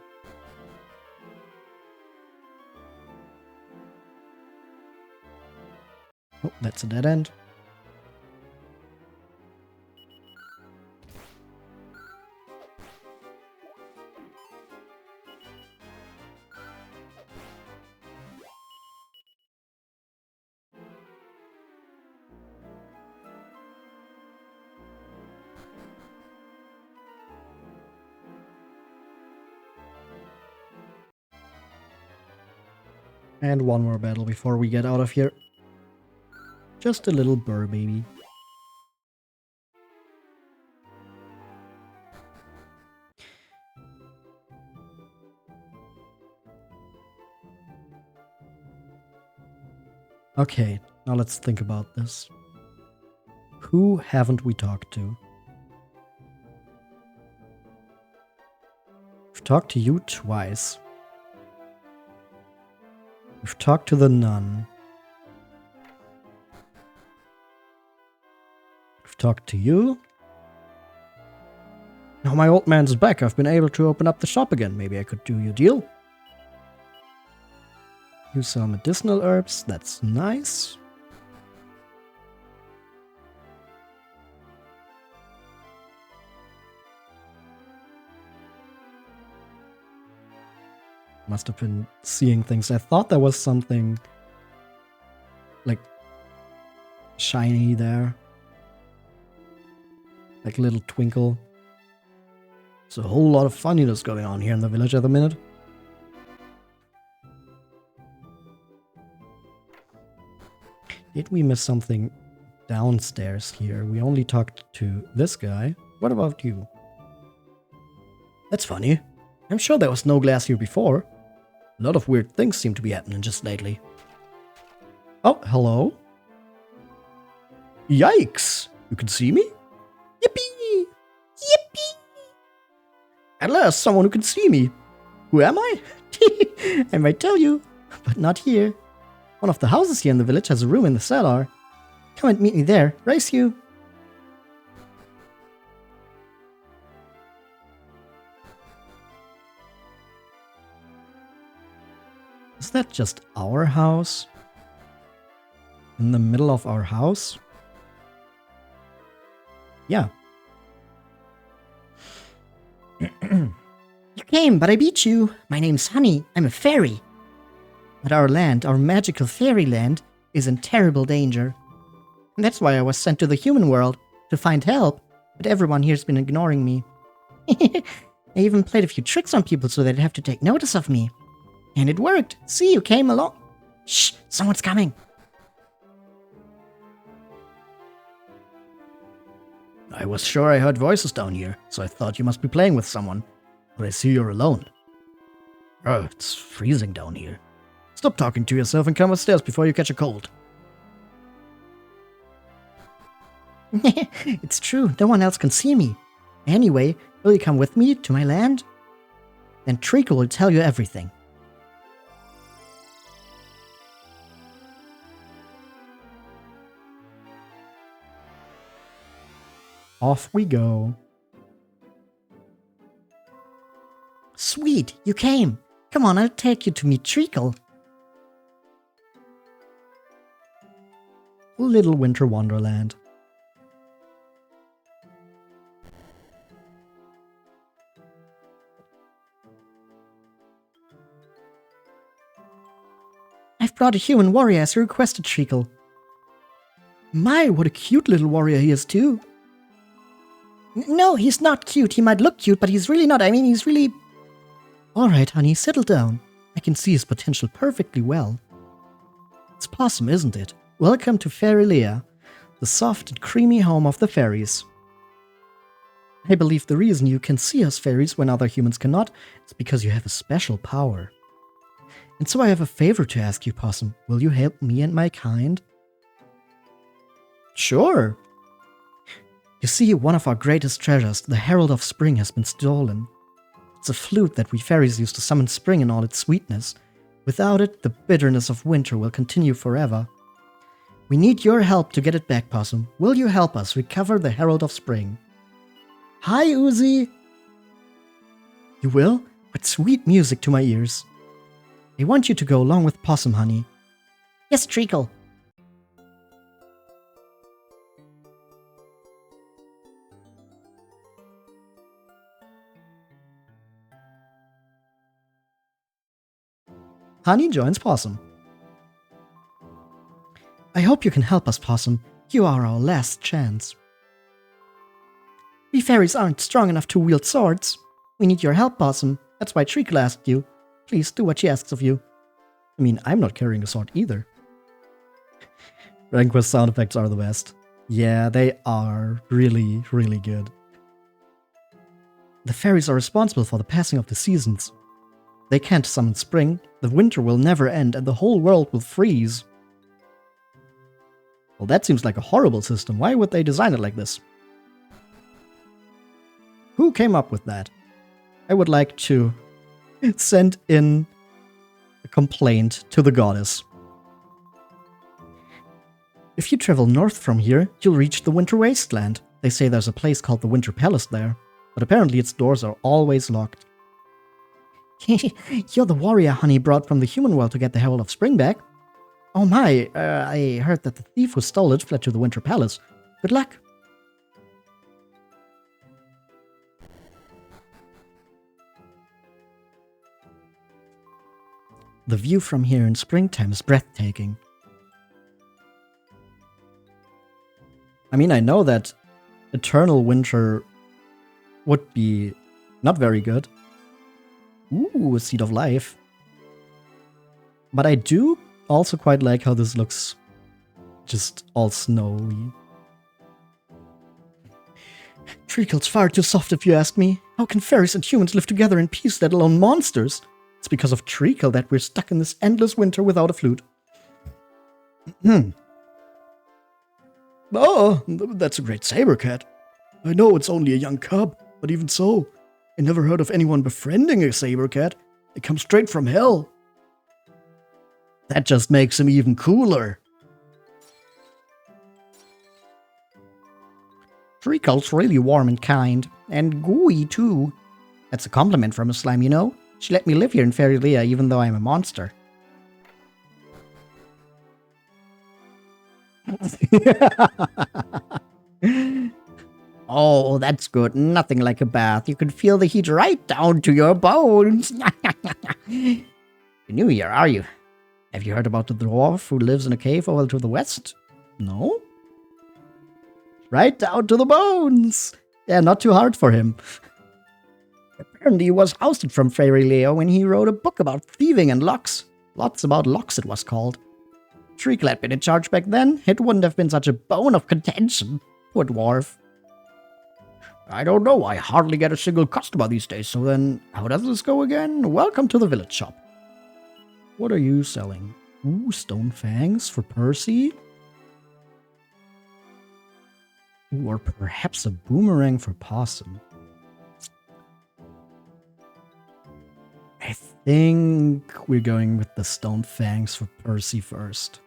Oh, that's a dead end. And one more battle before we get out of here. Just a little burr baby. Okay, now let's think about this. Who haven't we talked to? We've talked to you twice. We've talked to the nun. We've talked to you. Now my old man's back. I've been able to open up the shop again. Maybe I could do you a deal. You sell medicinal herbs. That's nice. Must have been seeing things. I thought there was something like shiny there. Like a little twinkle. There's a whole lot of funniness going on here in the village at the minute. Did we miss something downstairs here? We only talked to this guy. What about you? That's funny. I'm sure there was no glass here before. A lot of weird things seem to be happening just lately. Oh, hello? Yikes! You can see me? Yippee! Yippee! At last, someone who can see me. Who am I? I might tell you, but not here. One of the houses here in the village has a room in the cellar. Come and meet me there. Race you. Is that just our house? In the middle of our house? Yeah. You came, but I beat you. My name's Honey. I'm a fairy. But our land, our magical fairyland, is in terrible danger. And that's why I was sent to the human world, to find help. But everyone here's been ignoring me. I even played a few tricks on people so they'd have to take notice of me. And it worked. See, you came along. Shh, someone's coming. I was sure I heard voices down here, so I thought you must be playing with someone. But I see you're alone. Oh, it's freezing down here. Stop talking to yourself and come upstairs before you catch a cold. It's true, no one else can see me. Anyway, will you come with me to my land? Then Treacle will tell you everything. Off we go. Sweet, you came. Come on, I'll take you to meet Treacle. Little winter wonderland. I've brought a human warrior as you requested, Treacle. My, what a cute little warrior he is too. No, he's not cute. He might look cute, but he's really not. I mean, he's really... Alright, honey, settle down. I can see his potential perfectly well. It's Possum, isn't it? Welcome to Faerylea, the soft and creamy home of the fairies. I believe the reason you can see us fairies when other humans cannot is because you have a special power. And so I have a favor to ask you, Possum. Will you help me and my kind? Sure. You see, one of our greatest treasures, the Herald of Spring, has been stolen. It's a flute that we fairies use to summon spring in all its sweetness. Without it, the bitterness of winter will continue forever. We need your help to get it back, Possum. Will you help us recover the Herald of Spring? Hi, Uzi! You will? What sweet music to my ears. I want you to go along with Possum, honey. Yes, Treacle. Honey joins Possum. I hope you can help us, Possum. You are our last chance. We fairies aren't strong enough to wield swords. We need your help, Possum. That's why Treacle asked you. Please do what she asks of you. I mean, I'm not carrying a sword either. Ranquest sound effects are the best. Yeah, they are really, really good. The fairies are responsible for the passing of the seasons. They can't summon spring, the winter will never end, and the whole world will freeze. Well, that seems like a horrible system. Why would they design it like this? Who came up with that? I would like to send in a complaint to the goddess. If you travel north from here, you'll reach the Winter Wasteland. They say there's a place called the Winter Palace there, but apparently its doors are always locked. You're the warrior Honey brought from the human world to get the Herald of Spring back. Oh my, I heard that the thief who stole it fled to the Winter Palace. Good luck. The view from here in springtime is breathtaking. I mean, I know that eternal winter would be not very good. Ooh, a Seed of Life. But I do also quite like how this looks just all snowy. Treacle's far too soft if you ask me. How can fairies and humans live together in peace, let alone monsters? It's because of Treacle that we're stuck in this endless winter without a flute. Oh, that's a great saber cat. I know it's only a young cub, but even so, I never heard of anyone befriending a saber cat. They come straight from hell. That just makes him even cooler. Treacle's really warm and kind, and gooey too. That's a compliment from a slime, you know. She let me live here in Faerylea even though I'm a monster. Oh, that's good. Nothing like a bath. You can feel the heat right down to your bones. You're new here, are you? Have you heard about the dwarf who lives in a cave over to the west? No? Right down to the bones. Yeah, not too hard for him. Apparently he was ousted from Faerylea when he wrote a book about thieving and locks. Lots about locks it was called. Treacle had been in charge back then, it wouldn't have been such a bone of contention. Poor dwarf. I don't know. I hardly get a single customer these days. So then, how does this go again? Welcome to the village shop. What are you selling? Ooh, stone fangs for Purrcy? Ooh, or perhaps a boomerang for Possum. I think we're going with the stone fangs for Purrcy first.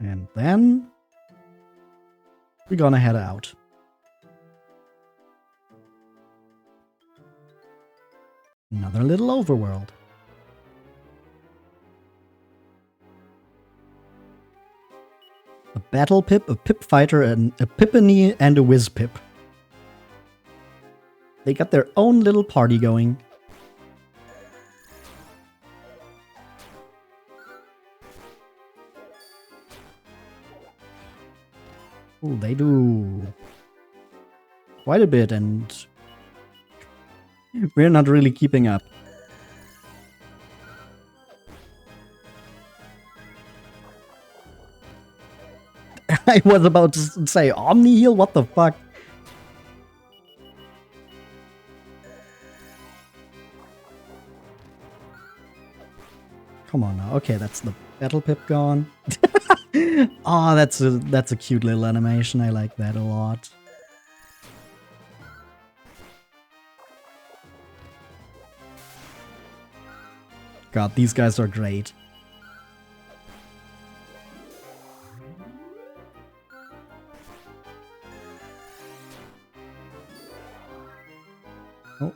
And then we're gonna head out. Another little overworld. A battle pip, a pip fighter, and a pippany, and a whiz pip. They got their own little party going. Ooh, they do quite a bit, and we're not really keeping up. I was about to say Omni Heal, what the fuck? Come on now. Okay, that's the battle pip gone. Oh, that's a cute little animation. I like that a lot. God, these guys are great. Oh,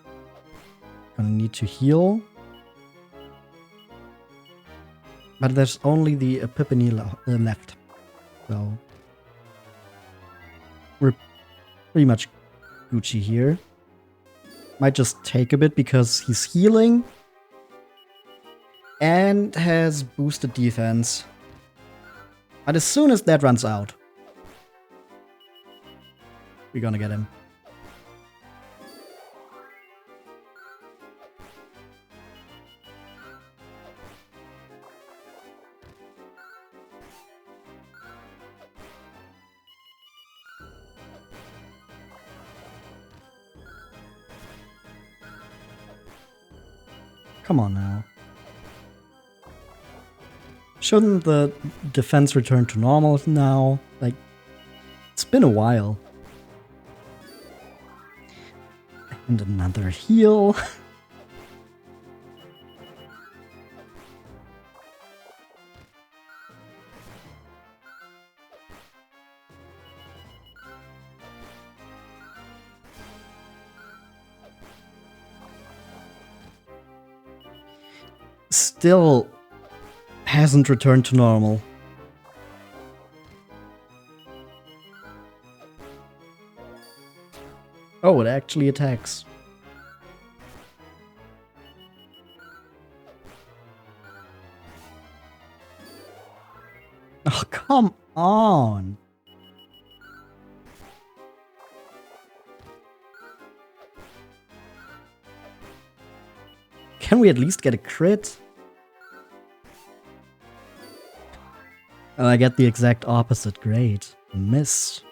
gonna need to heal. But there's only the Epiphany left. So we're pretty much Gucci here. Might just take a bit because he's healing and has boosted defense. But as soon as that runs out, we're gonna get him. Come on now. Shouldn't the defense return to normal now? Like, it's been a while. And another heal. Still hasn't returned to normal. Oh, it actually attacks. Oh, come on. Can we at least get a crit? Oh, I get the exact opposite. Great. Miss.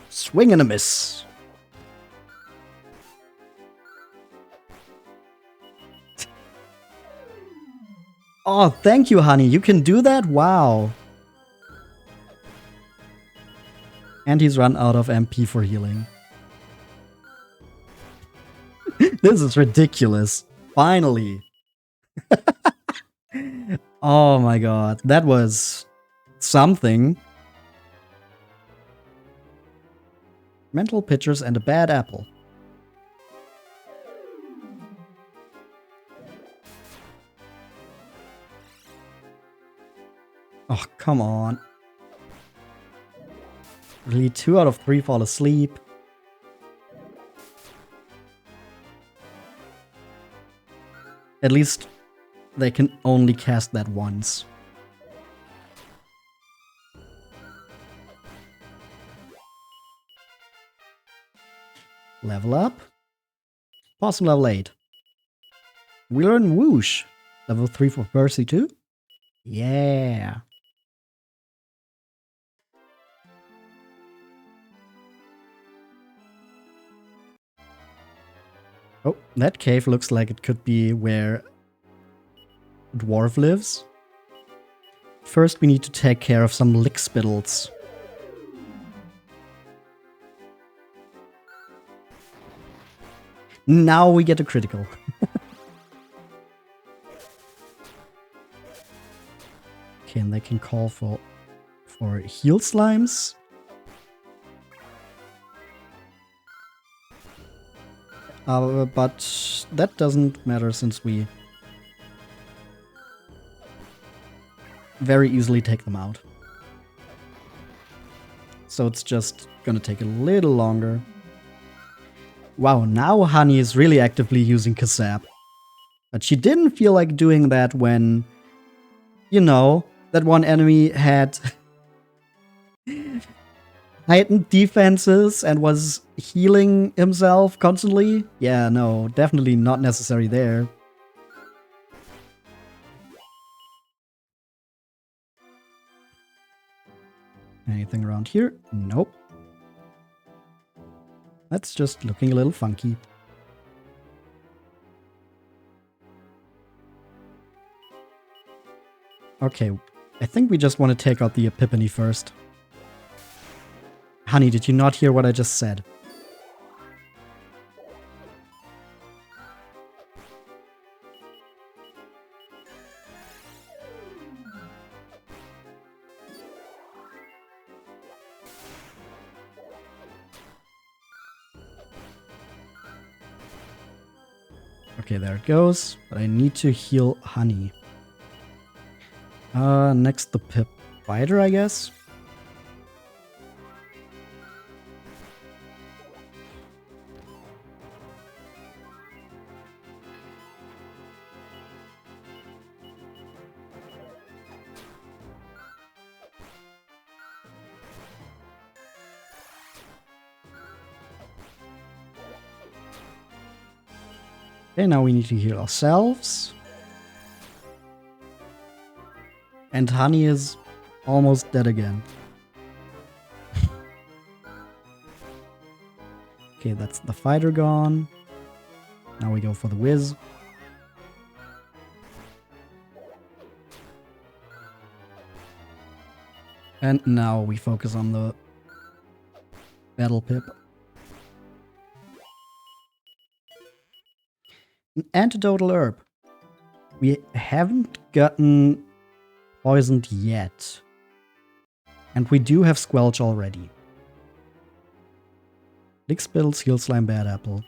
Swing and a miss. Oh, thank you, honey. You can do that? Wow. And he's run out of MP for healing. This is ridiculous. Finally. Oh my god. That was something. Mental pictures and a bad apple. Oh, come on. Really, 2 out of 3 fall asleep. At least they can only cast that once. Level up. Possum level 8. We learn Whoosh. Level 3 for Purrcy too? Yeah. Oh, that cave looks like it could be where a dwarf lives. First, we need to take care of some lick spittles. Now we get a critical. Okay, and they can call for heal slimes. But that doesn't matter since we very easily take them out. So it's just gonna take a little longer. Wow, now Honey is really actively using Kasab. But she didn't feel like doing that when, you know, that one enemy had heightened defenses and was healing himself constantly. Yeah, no, definitely not necessary there. Anything around here? Nope. That's just looking a little funky. Okay, I think we just want to take out the Epiphany first. Honey, did you not hear what I just said? Okay, there it goes. But I need to heal Honey. Next the Pip Spider, I guess. Okay, now we need to heal ourselves. And Honey is almost dead again. Okay, that's the fighter gone. Now we go for the whiz. And now we focus on the battle pip. An antidotal herb. We haven't gotten poisoned yet. And we do have Squelch already. Lick Spittles, Heal Slime, Bad Apple.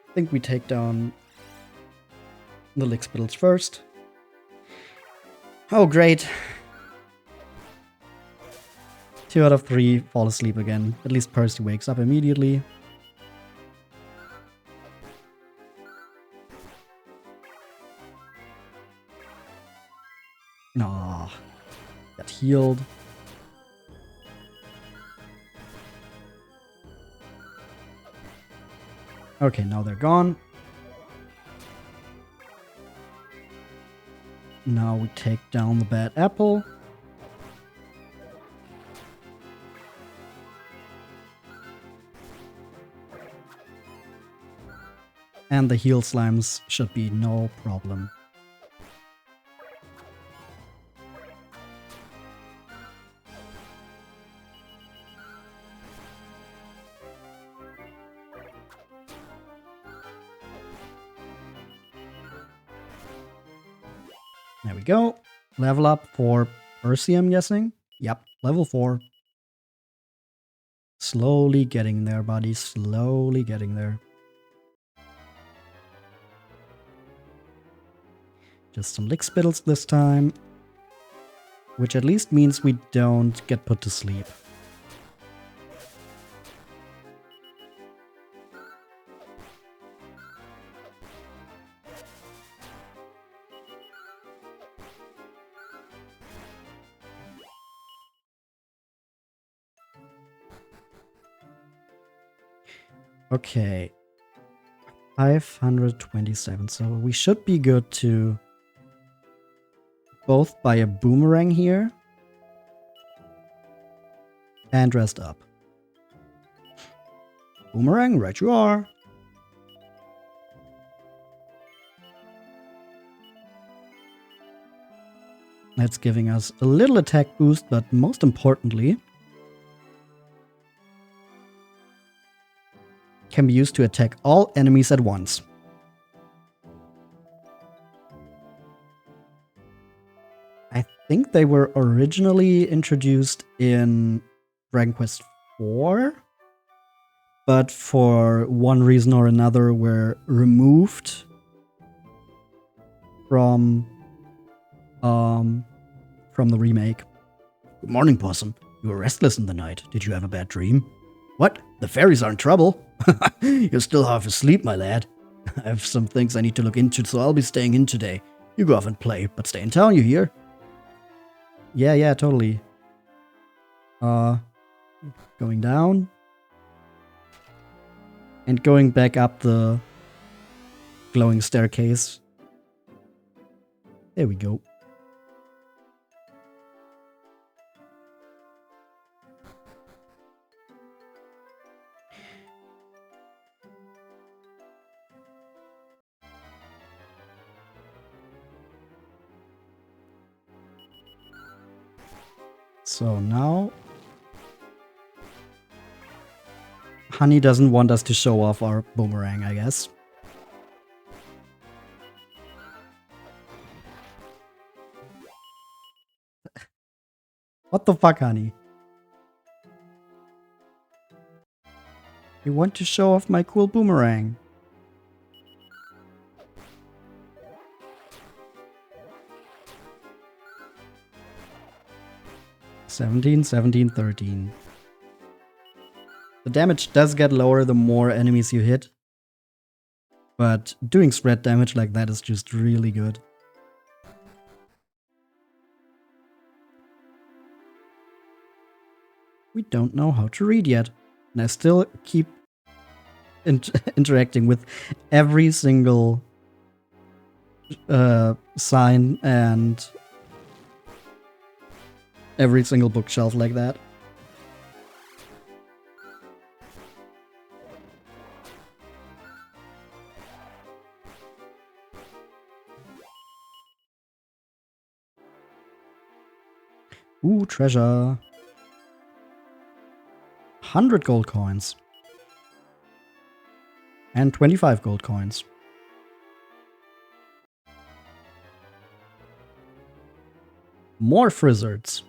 I think we take down the Lick Spittles first. Oh, great. 2 out of 3 fall asleep again. At least Purrcy wakes up immediately. Aw, got healed. Okay, now they're gone. Now we take down the bad apple. And the heal slimes should be no problem. There we go. Level up for Purrcy, I'm guessing. Yep, level 4. Slowly getting there, buddy. Slowly getting there. Just some lick spittles this time. Which at least means we don't get put to sleep. Okay. 527. So we should be good to both buy a boomerang here and rest up. Boomerang, right you are. That's giving us a little attack boost, but most importantly, can be used to attack all enemies at once. I think they were originally introduced in Dragon Quest IV, but for one reason or another were removed from the remake. Good morning, Possum. You were restless in the night. Did you have a bad dream? What? The fairies are in trouble? You're still half asleep, my lad. I have some things I need to look into, so I'll be staying in today. You go off and play, but stay in town, you hear? Yeah, totally. Going down. And going back up the glowing staircase. There we go. So now Honey doesn't want us to show off our boomerang, I guess. What the fuck, Honey? You want to show off my cool boomerang? $17, $17, $13. The damage does get lower the more enemies you hit. But doing spread damage like that is just really good. We don't know how to read yet. And I still keep interacting with every single sign and every single bookshelf like that. Ooh, treasure. 100 gold coins. And 25 gold coins. More frizzards.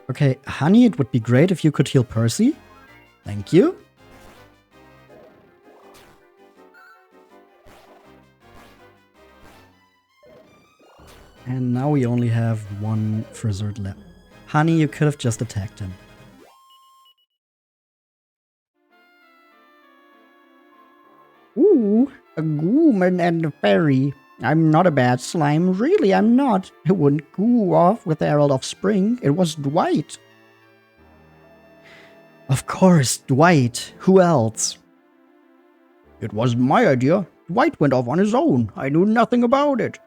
Okay, Honey, it would be great if you could heal Purrcy. Thank you. And now we only have one frizzard left. Honey, you could have just attacked him. Ooh, a gooman and a fairy. I'm not a bad slime, really I'm not. I wouldn't goo off with the Herald of Spring. It was Dwight. Of course, Dwight. Who else? It wasn't my idea. Dwight went off on his own. I knew nothing about it.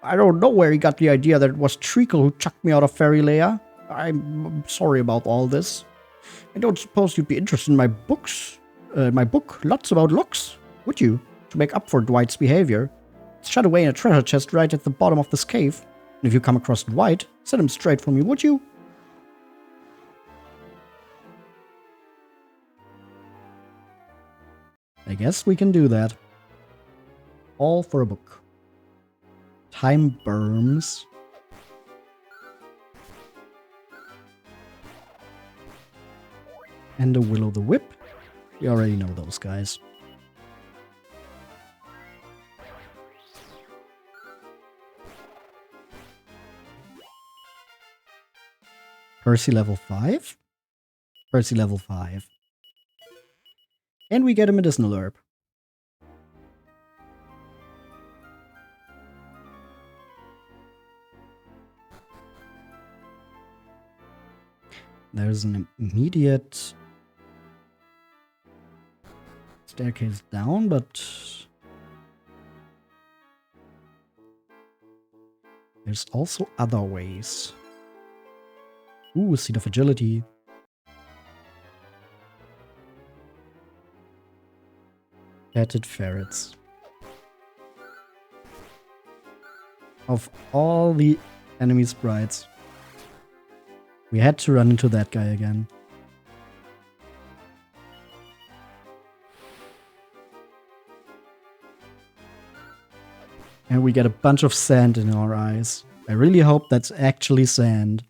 I don't know where he got the idea that it was Treacle who chucked me out of Fairy Lair. I'm sorry about all this. I don't suppose you'd be interested in my books. My book, Lots About Looks, would you? To make up for Dwight's behavior. It's shut away in a treasure chest right at the bottom of this cave. And if you come across Dwight, set him straight for me, would you? I guess we can do that. All for a book. Time Burms. And a Will-o'-the-Whip. You already know those guys. Purrcy level 5? Purrcy level 5. And we get a medicinal herb. There's an immediate staircase down, but there's also other ways. Ooh, Seat of Agility. Petted ferrets. Of all the enemy sprites, we had to run into that guy again. And we get a bunch of sand in our eyes. I really hope that's actually sand.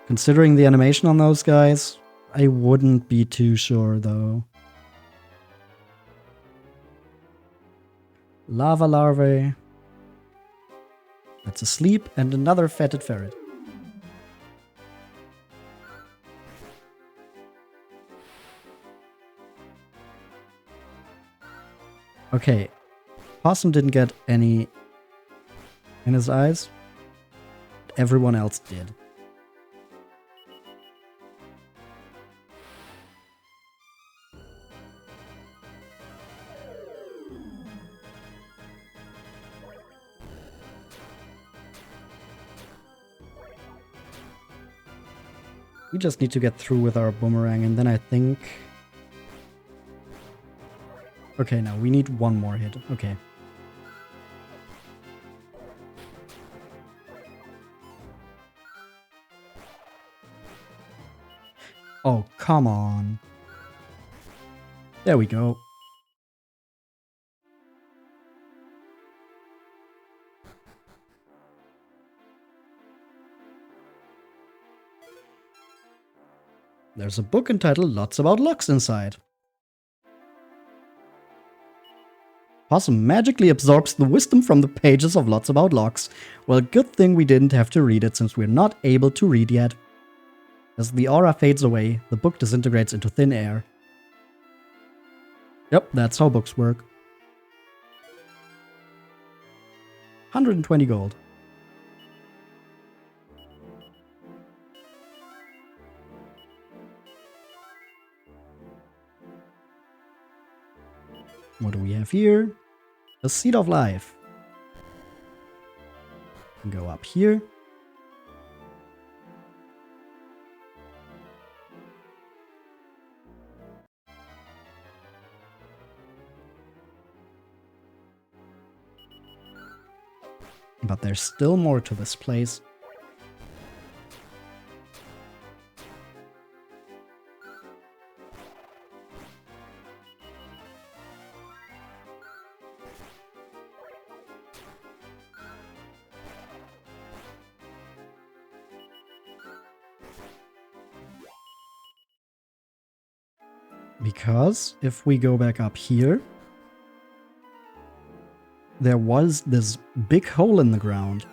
Considering the animation on those guys, I wouldn't be too sure though. Lava larvae. That's asleep, and another fetid ferret. Okay. Possum didn't get any in his eyes. Everyone else did. We just need to get through with our boomerang, and then I think... Okay, no, we need one more hit. Okay. Oh, come on. There we go. There's a book entitled Lots About Locks inside. Possum magically absorbs the wisdom from the pages of Lots About Locks. Well, good thing we didn't have to read it since we're not able to read yet. As the aura fades away, the book disintegrates into thin air. Yep, that's how books work. 120 gold. What do we have here? A Seed of Life. Go up here. But there's still more to this place. Because if we go back up here, there was this big hole in the ground.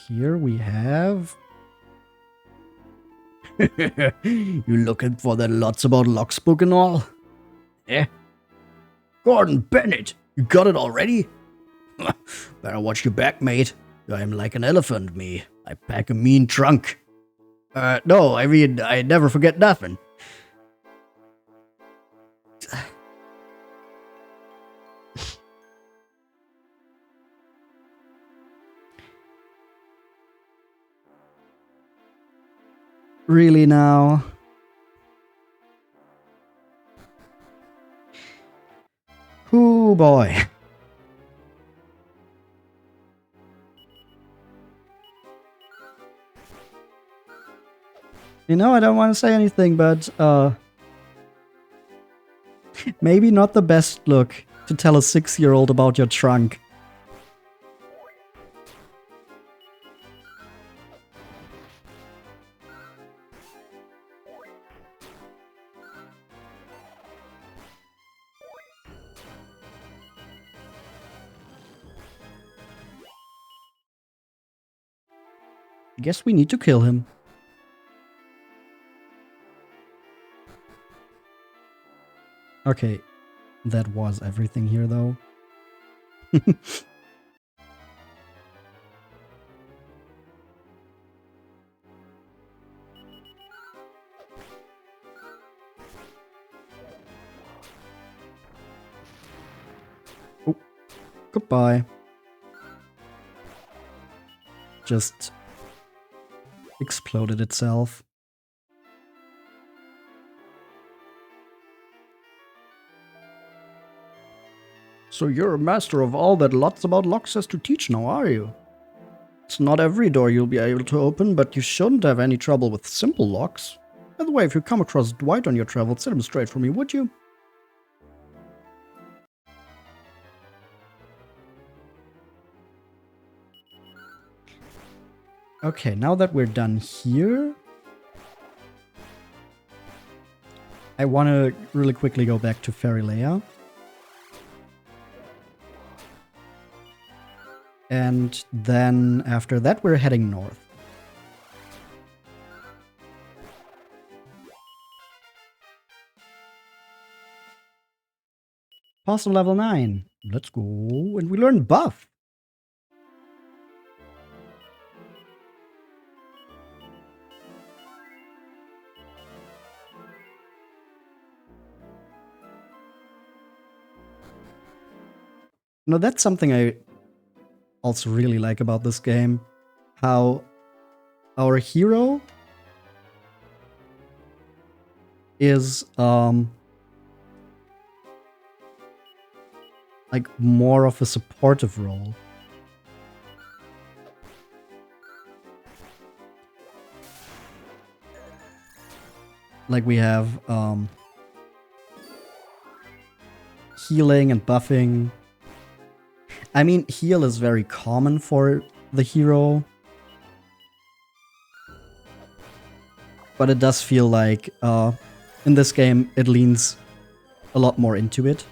Here we have... You looking for that Lots About Locks book and all? Eh? Gordon Bennett, you got it already? Better watch your back, mate. I'm like an elephant, me. I pack a mean trunk. No, I mean, I never forget nothing. Really now? Oh boy. You know, I don't want to say anything, but maybe not the best look to tell a 6-year-old about your trunk. Guess we need to kill him. Okay, that was everything here though. Goodbye. Just exploded itself. So you're a master of all that lots about locks has to teach now, are you? It's not every door you'll be able to open, but you shouldn't have any trouble with simple locks. By the way, if you come across Dwight on your travels, set him straight for me, would you? Okay, now that we're done here, I want to really quickly go back to Fairy. And then after that, we're heading north. Possum level 9. Let's go. And we learn buff. No, that's something I also really like about this game. How our hero is like more of a supportive role. Like we have healing and buffing. I mean, heal is very common for the hero. But it does feel like, in this game, it leans a lot more into it.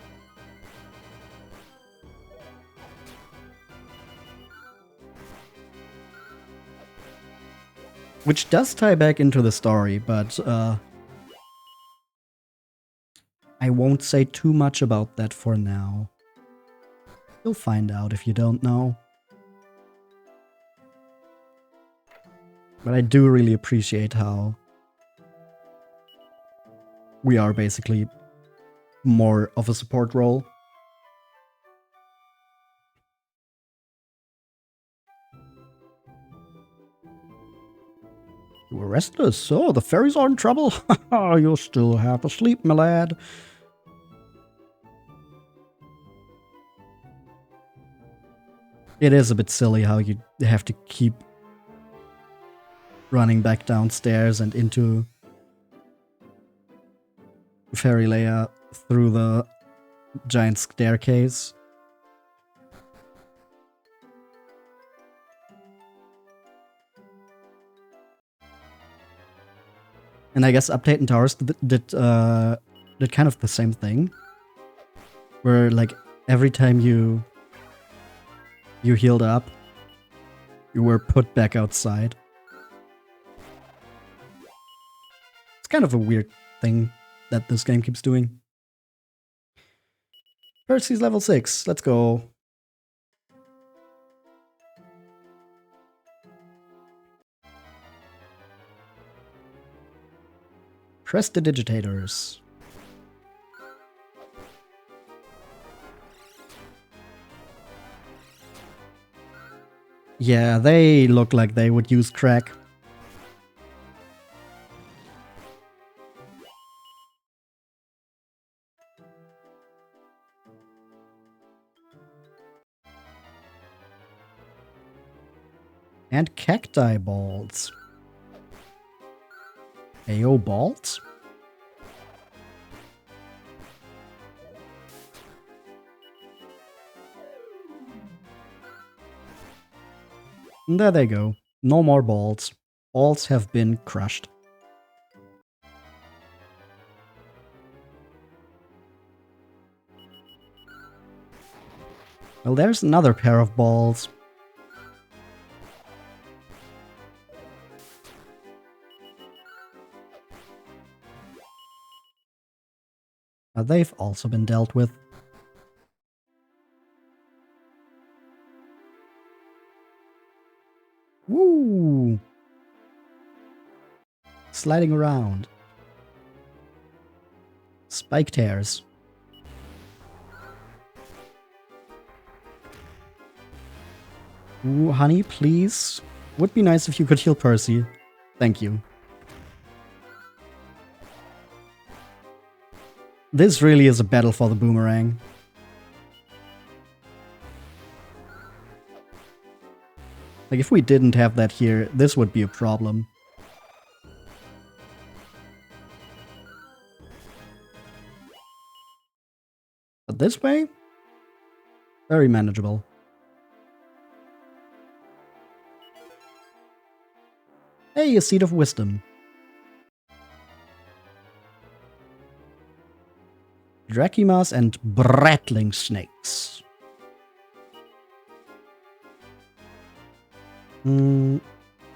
Which does tie back into the story, but I won't say too much about that for now. You'll find out if you don't know. But I do really appreciate how we are basically more of a support role. You were restless, so the fairies are in trouble? You're still half asleep, my lad. It is a bit silly how you have to keep running back downstairs and into Fairy through the giant staircase. And I guess Uptaten Towers did kind of the same thing. Where, like, every time you healed up, you were put back outside. It's kind of a weird thing that this game keeps doing. Purrcy's level 6. Let's go. Prestidigitators. Yeah, they look like they would use crack. And cacti balls. Ayo balls? And there they go. No more balls. Balls have been crushed. Well, there's another pair of balls. They've also been dealt with. Woo! Sliding around. Spike tears. Ooh, honey, please. Would be nice if you could heal Purrcy. Thank you. This really is a battle for the boomerang. Like, if we didn't have that here, this would be a problem. But this way, very manageable. Hey, a seed of wisdom. Drakimas and Bratling snakes.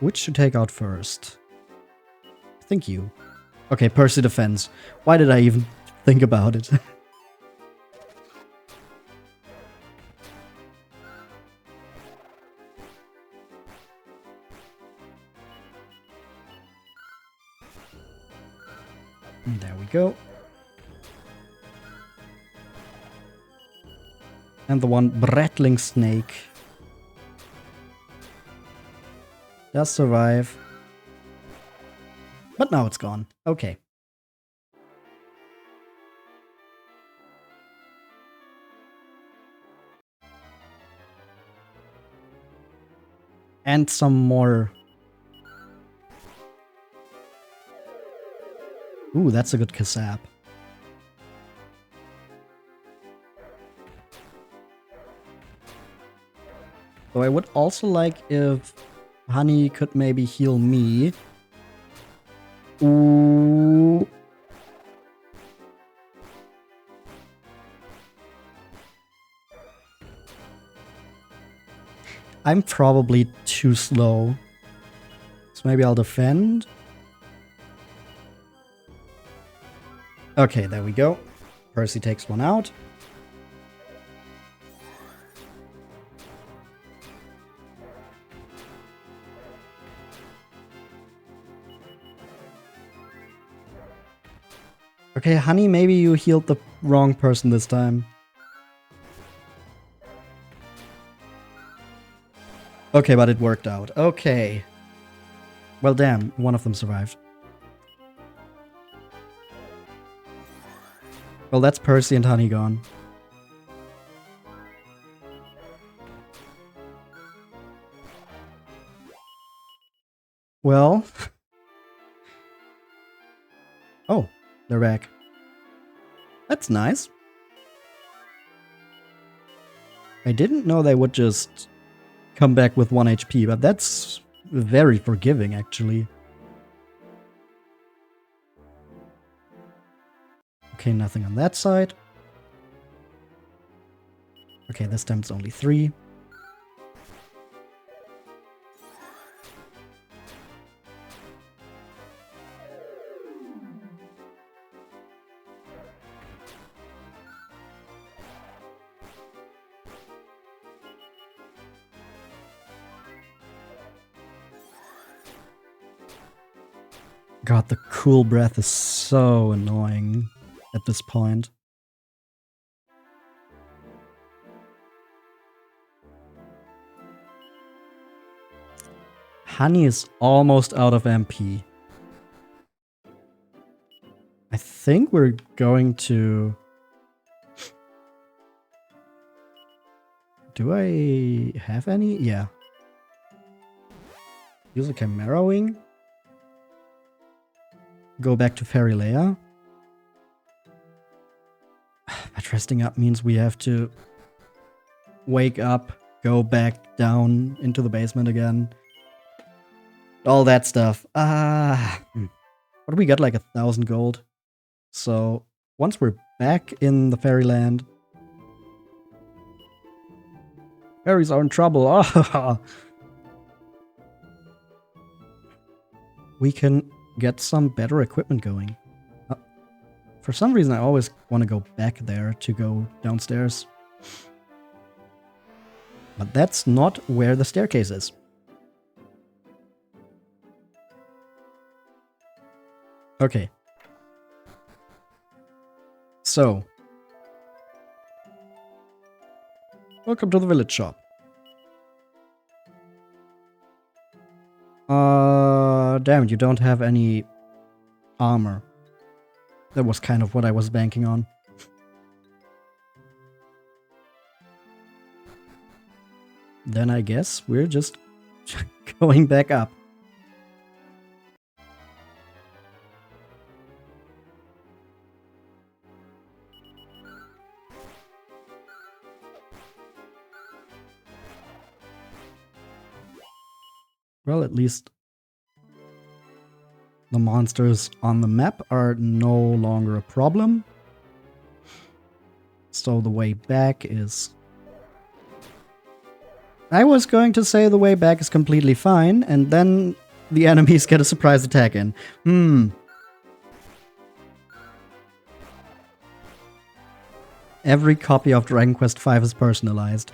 Which to take out first? I think you. Okay, Purrcy defends. Why did I even think about it? There we go. And the one Bratling snake does survive. But now it's gone. Okay. And some more. Ooh, that's a good Kasap. So I would also like if Honey could maybe heal me. Ooh. I'm probably too slow. So maybe I'll defend. Okay, there we go. Purrcy takes one out. Okay, Honey, maybe you healed the wrong person this time. Okay, but it worked out. Okay. Well, damn, one of them survived. Well, that's Purrcy and Honey gone. Well. Oh, they're back. That's nice. I didn't know they would just come back with 1 HP, but that's very forgiving, actually. Okay, nothing on that side. Okay, this time it's only 3. God, the cool breath is so annoying at this point. Honey is almost out of MP. I think we're going to... Do I have any? Yeah. Use a Chimera Wing. Go back to Fairy Lair. But resting up means we have to wake up, go back down into the basement again. All that stuff. What do we got? Like 1,000 gold. So once we're back in the fairyland, fairies are in trouble. We can get some better equipment going. For some reason, I always want to go back there to go downstairs. But that's not where the staircase is. Okay. So. Welcome to the village shop. damn it, you don't have any armor. That was kind of what I was banking on. Then I guess we're just going back up. Well, at least the monsters on the map are no longer a problem. So the way back is... I was going to say the way back is completely fine, and then the enemies get a surprise attack in. Every copy of Dragon Quest V is personalized.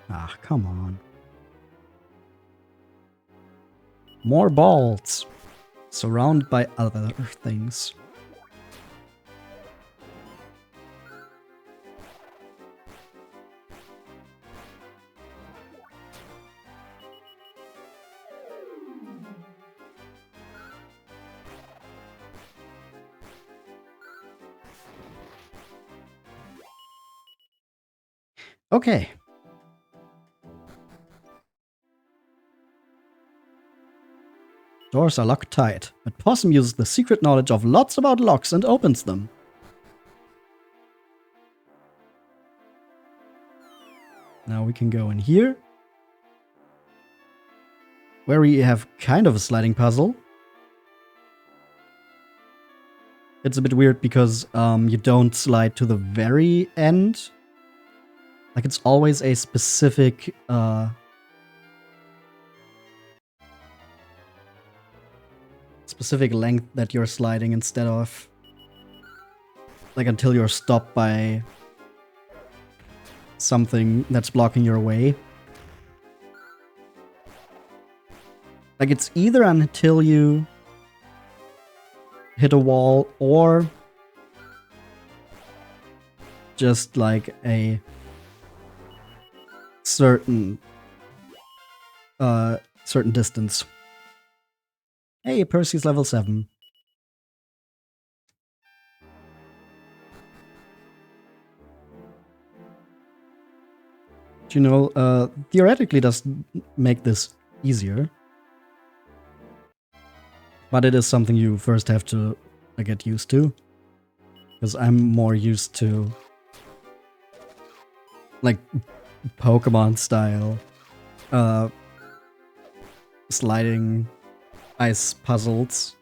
Ah, come on. More balls. Surrounded by other things. Okay. Doors are locked tight, but Possum uses the secret knowledge of lots about locks and opens them. Now we can go in here, where we have kind of a sliding puzzle. It's a bit weird because you don't slide to the very end. Like, it's always a specific specific length that you're sliding instead of like until you're stopped by something that's blocking your way. Like, it's either until you hit a wall or just like a certain distance. Hey, Purrcy's level 7. You know, theoretically does make this easier. But it is something you first have to get used to. Because I'm more used to like Pokemon style sliding ice puzzles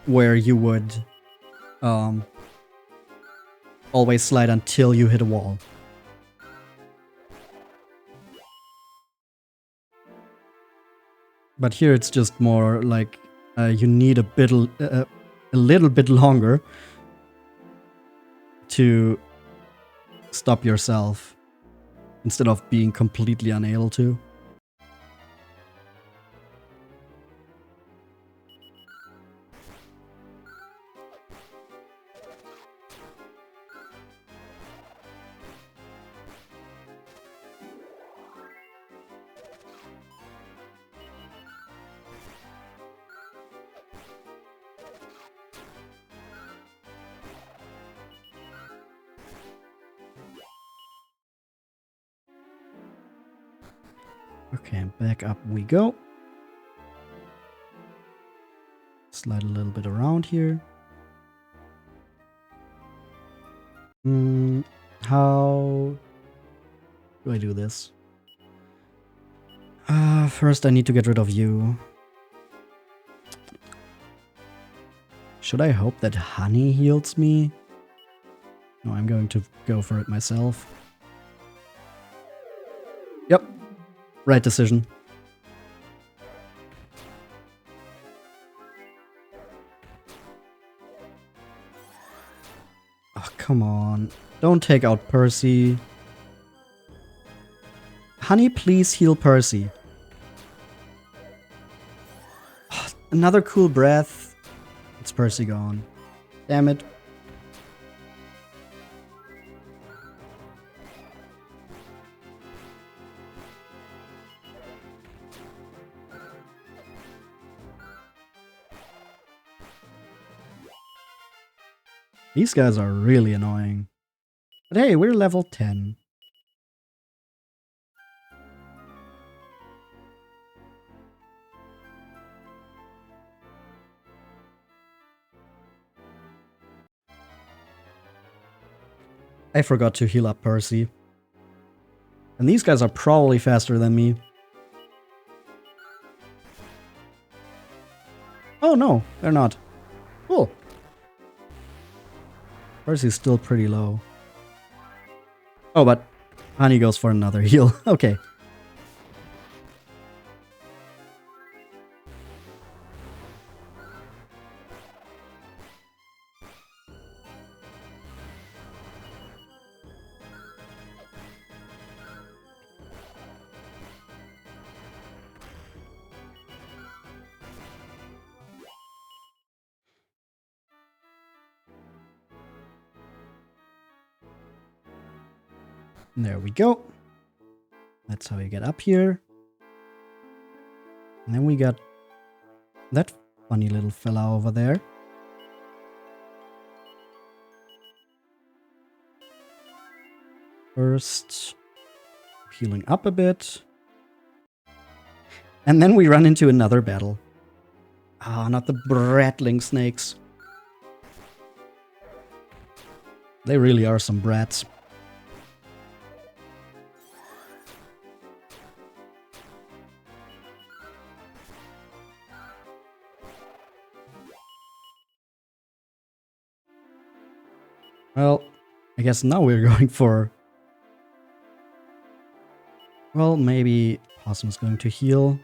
where you would always slide until you hit a wall. But here it's just more like you need a little bit longer to stop yourself instead of being completely unable to. Okay, back up we go. Slide a little bit around here. How do I do this? First I need to get rid of you. Should I hope that honey heals me? No, I'm going to go for it myself. Yep. Right decision. Oh, come on. Don't take out Purrcy. Honey, please heal Purrcy. Oh, another cool breath. It's Purrcy gone. Damn it. These guys are really annoying. But hey, we're level 10. I forgot to heal up Purrcy. And these guys are probably faster than me. Oh no, they're not. Cool. Purrcy's still pretty low. Oh, but Honey goes for another heal. Okay. There we go. That's how you get up here. And then we got that funny little fella over there. First, healing up a bit. And then we run into another battle. Ah, not the bratling snakes. They really are some brats. Well, I guess now we're going for... Well, maybe Possum's going to heal.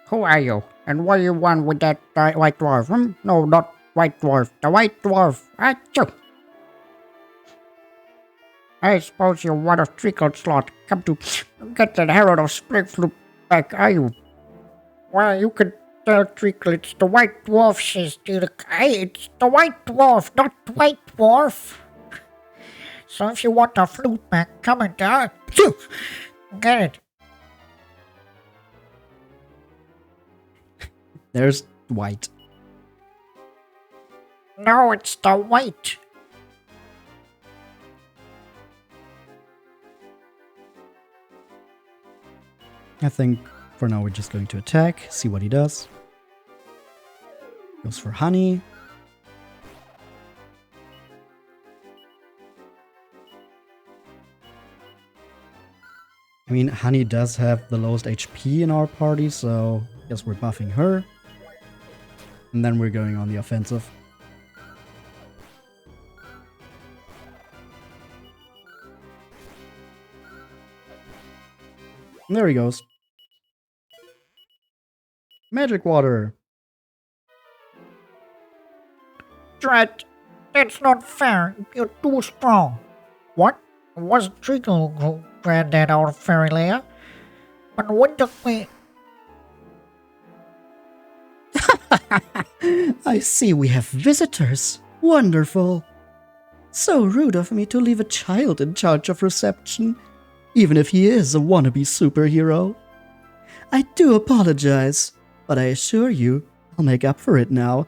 Who are you? And what do you want with that White Dwarf? No, not White Dwarf. The White Dwarf. Achoo! I suppose you want a trickle slot. Come to get that Herald of Springfloop back, are you? Well, you can tell Trickle it's the White Dwarf says to the guy. It's the White Dwarf, not White Dwarf. So if you want the flute back, come and get it. There's Dwight. No, it's the White. I think for now we're just going to attack, see what he does. Goes for Honey. I mean, Honey does have the lowest HP in our party, so I guess we're buffing her. And then we're going on the offensive. And there he goes. Magic water. Drat, that's not fair. You're too strong. What? It wasn't Trickle who ran that out of Fairy Lair. But what took me... I see we have visitors. Wonderful. So rude of me to leave a child in charge of reception, even if he is a wannabe superhero. I do apologize, but I assure you, I'll make up for it now.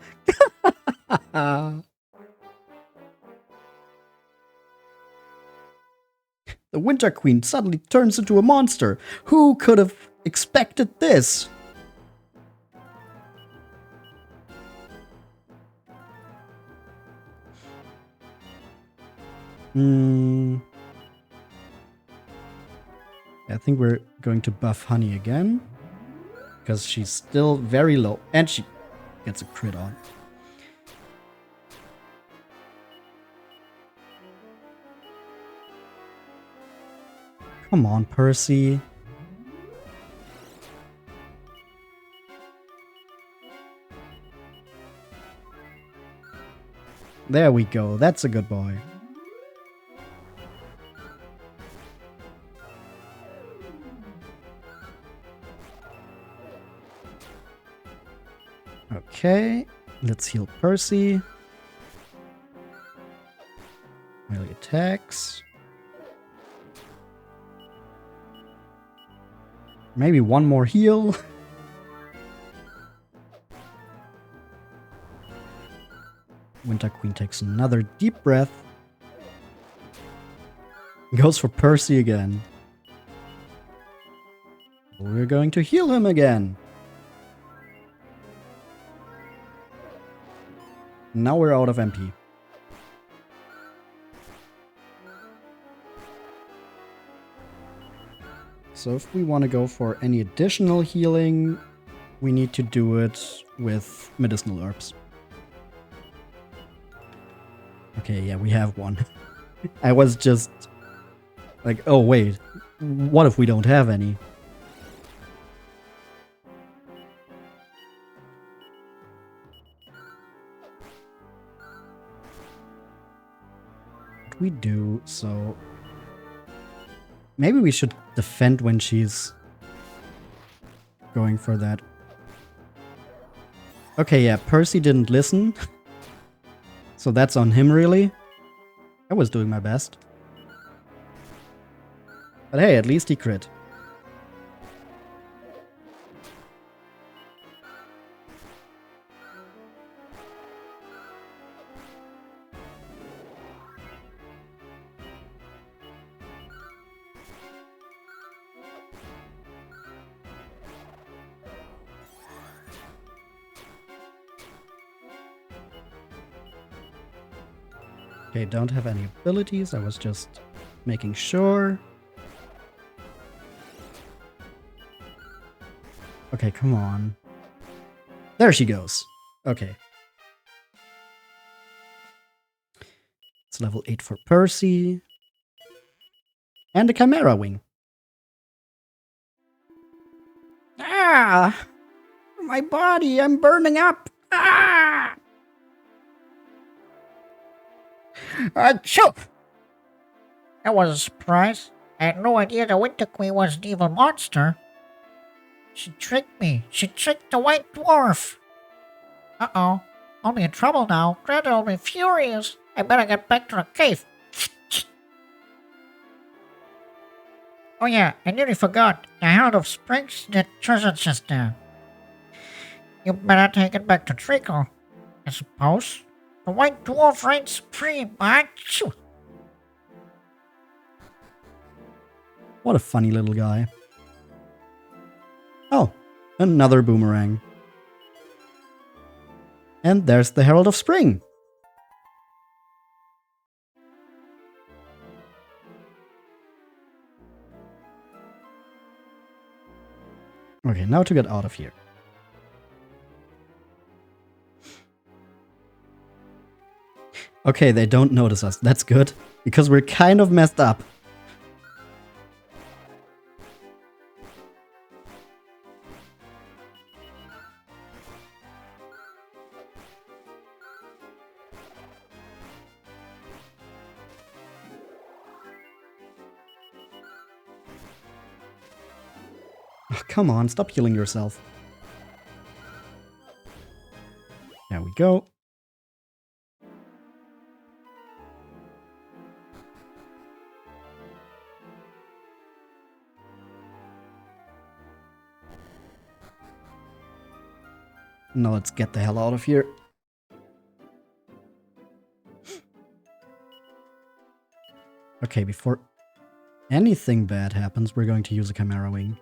The Winter Queen suddenly turns into a monster. Who could have expected this? I think we're going to buff Honey again, because she's still very low, and she gets a crit on. Come on, Purrcy. There we go. That's a good boy. Okay, let's heal Purrcy. Melee attacks. Maybe one more heal. Winter Queen takes another deep breath. Goes for Purrcy again. We're going to heal him again. Now we're out of MP. So if we want to go for any additional healing, we need to do it with medicinal herbs. Okay, yeah, we have one. I was just like, oh wait, what if we don't have any? What we do, so maybe we should defend when she's going for that. Okay, yeah, Purrcy didn't listen. So that's on him, really. I was doing my best. But hey, at least he crit. Okay, don't have any abilities. I was just making sure. Okay, come on. There she goes. Okay. It's level 8 for Purrcy. And a Chimera Wing. Ah! My body, I'm burning up! Ah! Achoo! That was a surprise. I had no idea the Winter Queen was an evil monster. She tricked me. She tricked the White Dwarf. Uh-oh. I'll be in trouble now. Greta will be furious. I better get back to the cave. Oh yeah, I nearly forgot. The Herald of Springs did treasure chest there. You better take it back to Treacle, I suppose. The White Dwarf reigns supreme. Achoo! What a funny little guy. Oh, another boomerang. And there's the Herald of Spring. Okay, now to get out of here. Okay, they don't notice us. That's good, because we're kind of messed up. Oh, come on, stop healing yourself. There we go. Now let's get the hell out of here. Okay, before anything bad happens, we're going to use a Chimera Wing.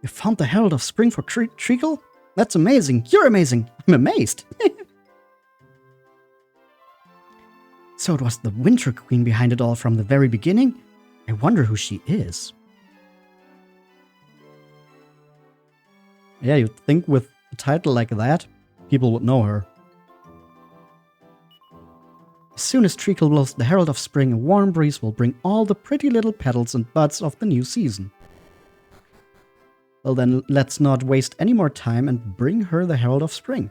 You found the Herald of Spring for Treacle? That's amazing. You're amazing. I'm amazed. So it was the Winter Queen behind it all from the very beginning? I wonder who she is. Yeah, you'd think with a title like that, people would know her. As soon as Treacle blows the Herald of Spring, a warm breeze will bring all the pretty little petals and buds of the new season. Well then, let's not waste any more time and bring her the Herald of Spring.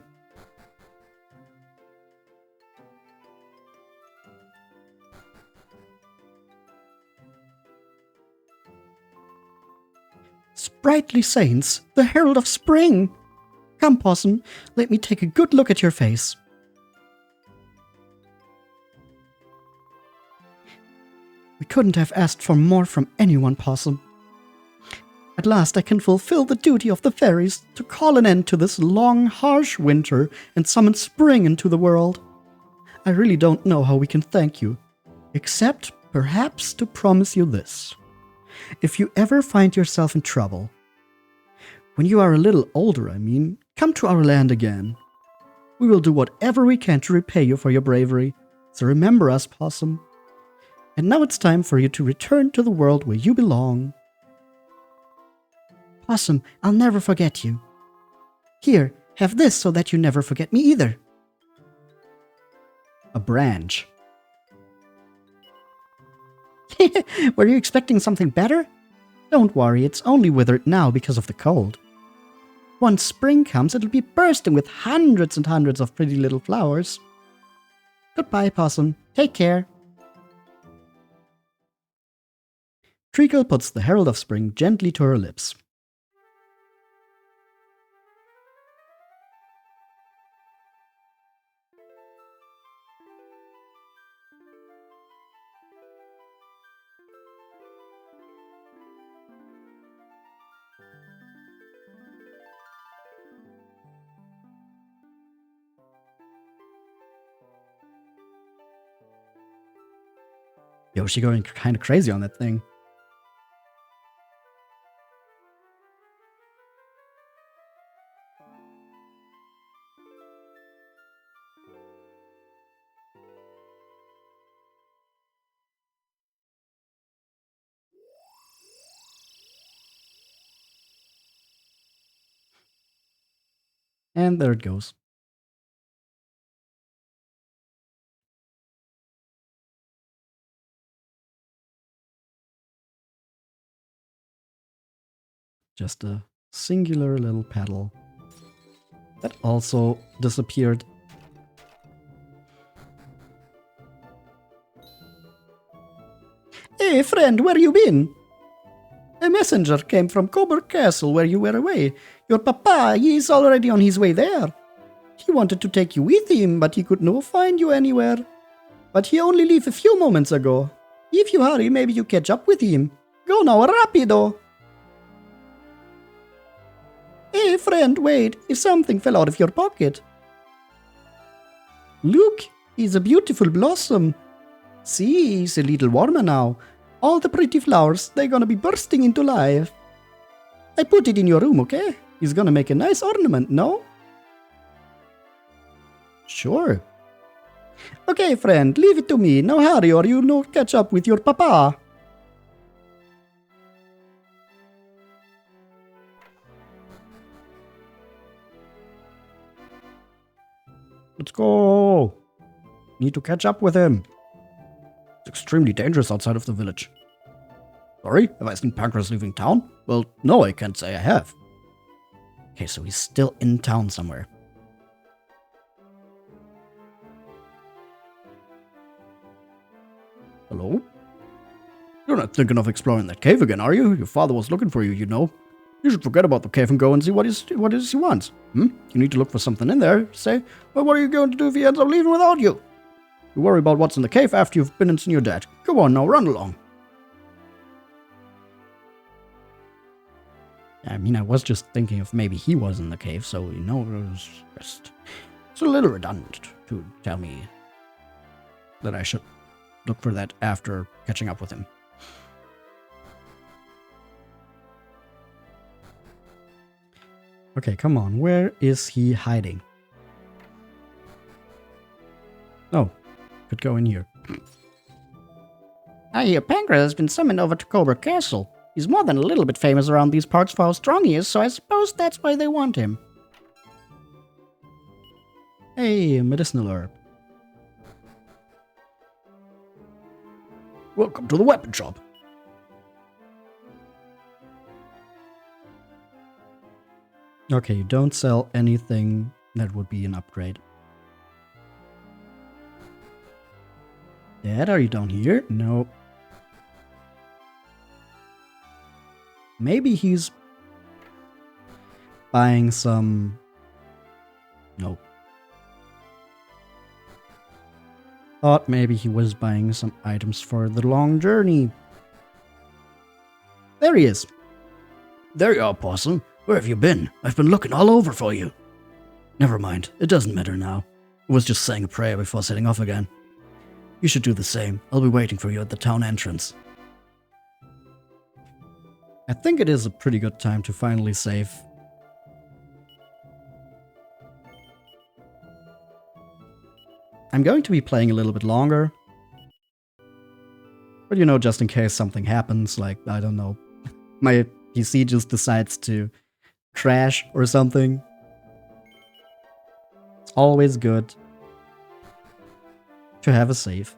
Sprightly saints, the herald of spring! Come, Possum, let me take a good look at your face. We couldn't have asked for more from anyone, Possum. At last I can fulfill the duty of the fairies to call an end to this long, harsh winter and summon spring into the world. I really don't know how we can thank you, except perhaps to promise you this. If you ever find yourself in trouble, when you are a little older, come to our land again. We will do whatever we can to repay you for your bravery, so remember us, Possum. And now it's time for you to return to the world where you belong. Possum, I'll never forget you. Here, have this so that you never forget me either. A branch. Were you expecting something better? Don't worry, it's only withered now because of the cold. Once spring comes, it'll be bursting with hundreds and hundreds of pretty little flowers. Goodbye, Possum. Take care. Treacle puts the Herald of Spring gently to her lips. Yo, she going kind of crazy on that thing. And there it goes. Just a singular little petal that also disappeared. Hey, friend, where you been? A messenger came from Coburg Castle where you were away. Your papa, he is already on his way there. He wanted to take you with him, but he could not find you anywhere. But he only left a few moments ago. If you hurry, maybe you catch up with him. Go now, rapido! Hey, friend, wait, if something fell out of your pocket. Look, it's a beautiful blossom. See, it's a little warmer now. All the pretty flowers, they're gonna be bursting into life. I put it in your room, okay? It's gonna make a nice ornament, no? Sure. Okay, friend, leave it to me. Now hurry or you'll not catch up with your papa. Let's go. Need to catch up with him. It's extremely dangerous outside of the village. Sorry, have I seen Pankraz leaving town? Well, no, I can't say I have. Okay, so he's still in town somewhere. Hello? You're not thinking of exploring that cave again, are you? Your father was looking for you, you know. You should forget about the cave and go and see what it is he wants. You need to look for something in there. Say, well, what are you going to do if he ends up leaving without you? You worry about what's in the cave after you've been and seen your dad. Go on now, run along. I mean, I was just thinking if maybe he was in the cave, so, you know, it was just... It's a little redundant to tell me that I should look for that after catching up with him. Okay, come on. Where is he hiding? Oh, could go in here. I hear Pankraz has been summoned over to Coburg Castle. He's more than a little bit famous around these parts for how strong he is, so I suppose that's why they want him. Hey, a medicinal herb. Welcome to the weapon shop. Okay, you don't sell anything that would be an upgrade. Dad, are you down here? No. Maybe he's buying some... No. Thought maybe he was buying some items for the long journey. There he is. There you are, Possum. Where have you been? I've been looking all over for you. Never mind, it doesn't matter now. I was just saying a prayer before setting off again. You should do the same. I'll be waiting for you at the town entrance. I think it is a pretty good time to finally save. I'm going to be playing a little bit longer. But you know, just in case something happens, like, I don't know, my PC just decides to crash or something. It's always good to have a save.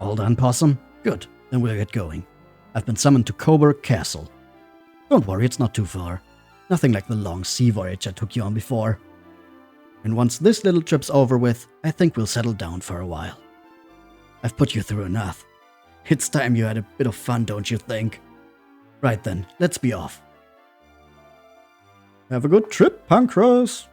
All done, Possum? Good, then we'll get going. I've been summoned to Coburg Castle. Don't worry, it's not too far. Nothing like the long sea voyage I took you on before. And once this little trip's over with, I think we'll settle down for a while. I've put you through enough. It's time you had a bit of fun, don't you think? Right then, let's be off. Have a good trip, Pankraz.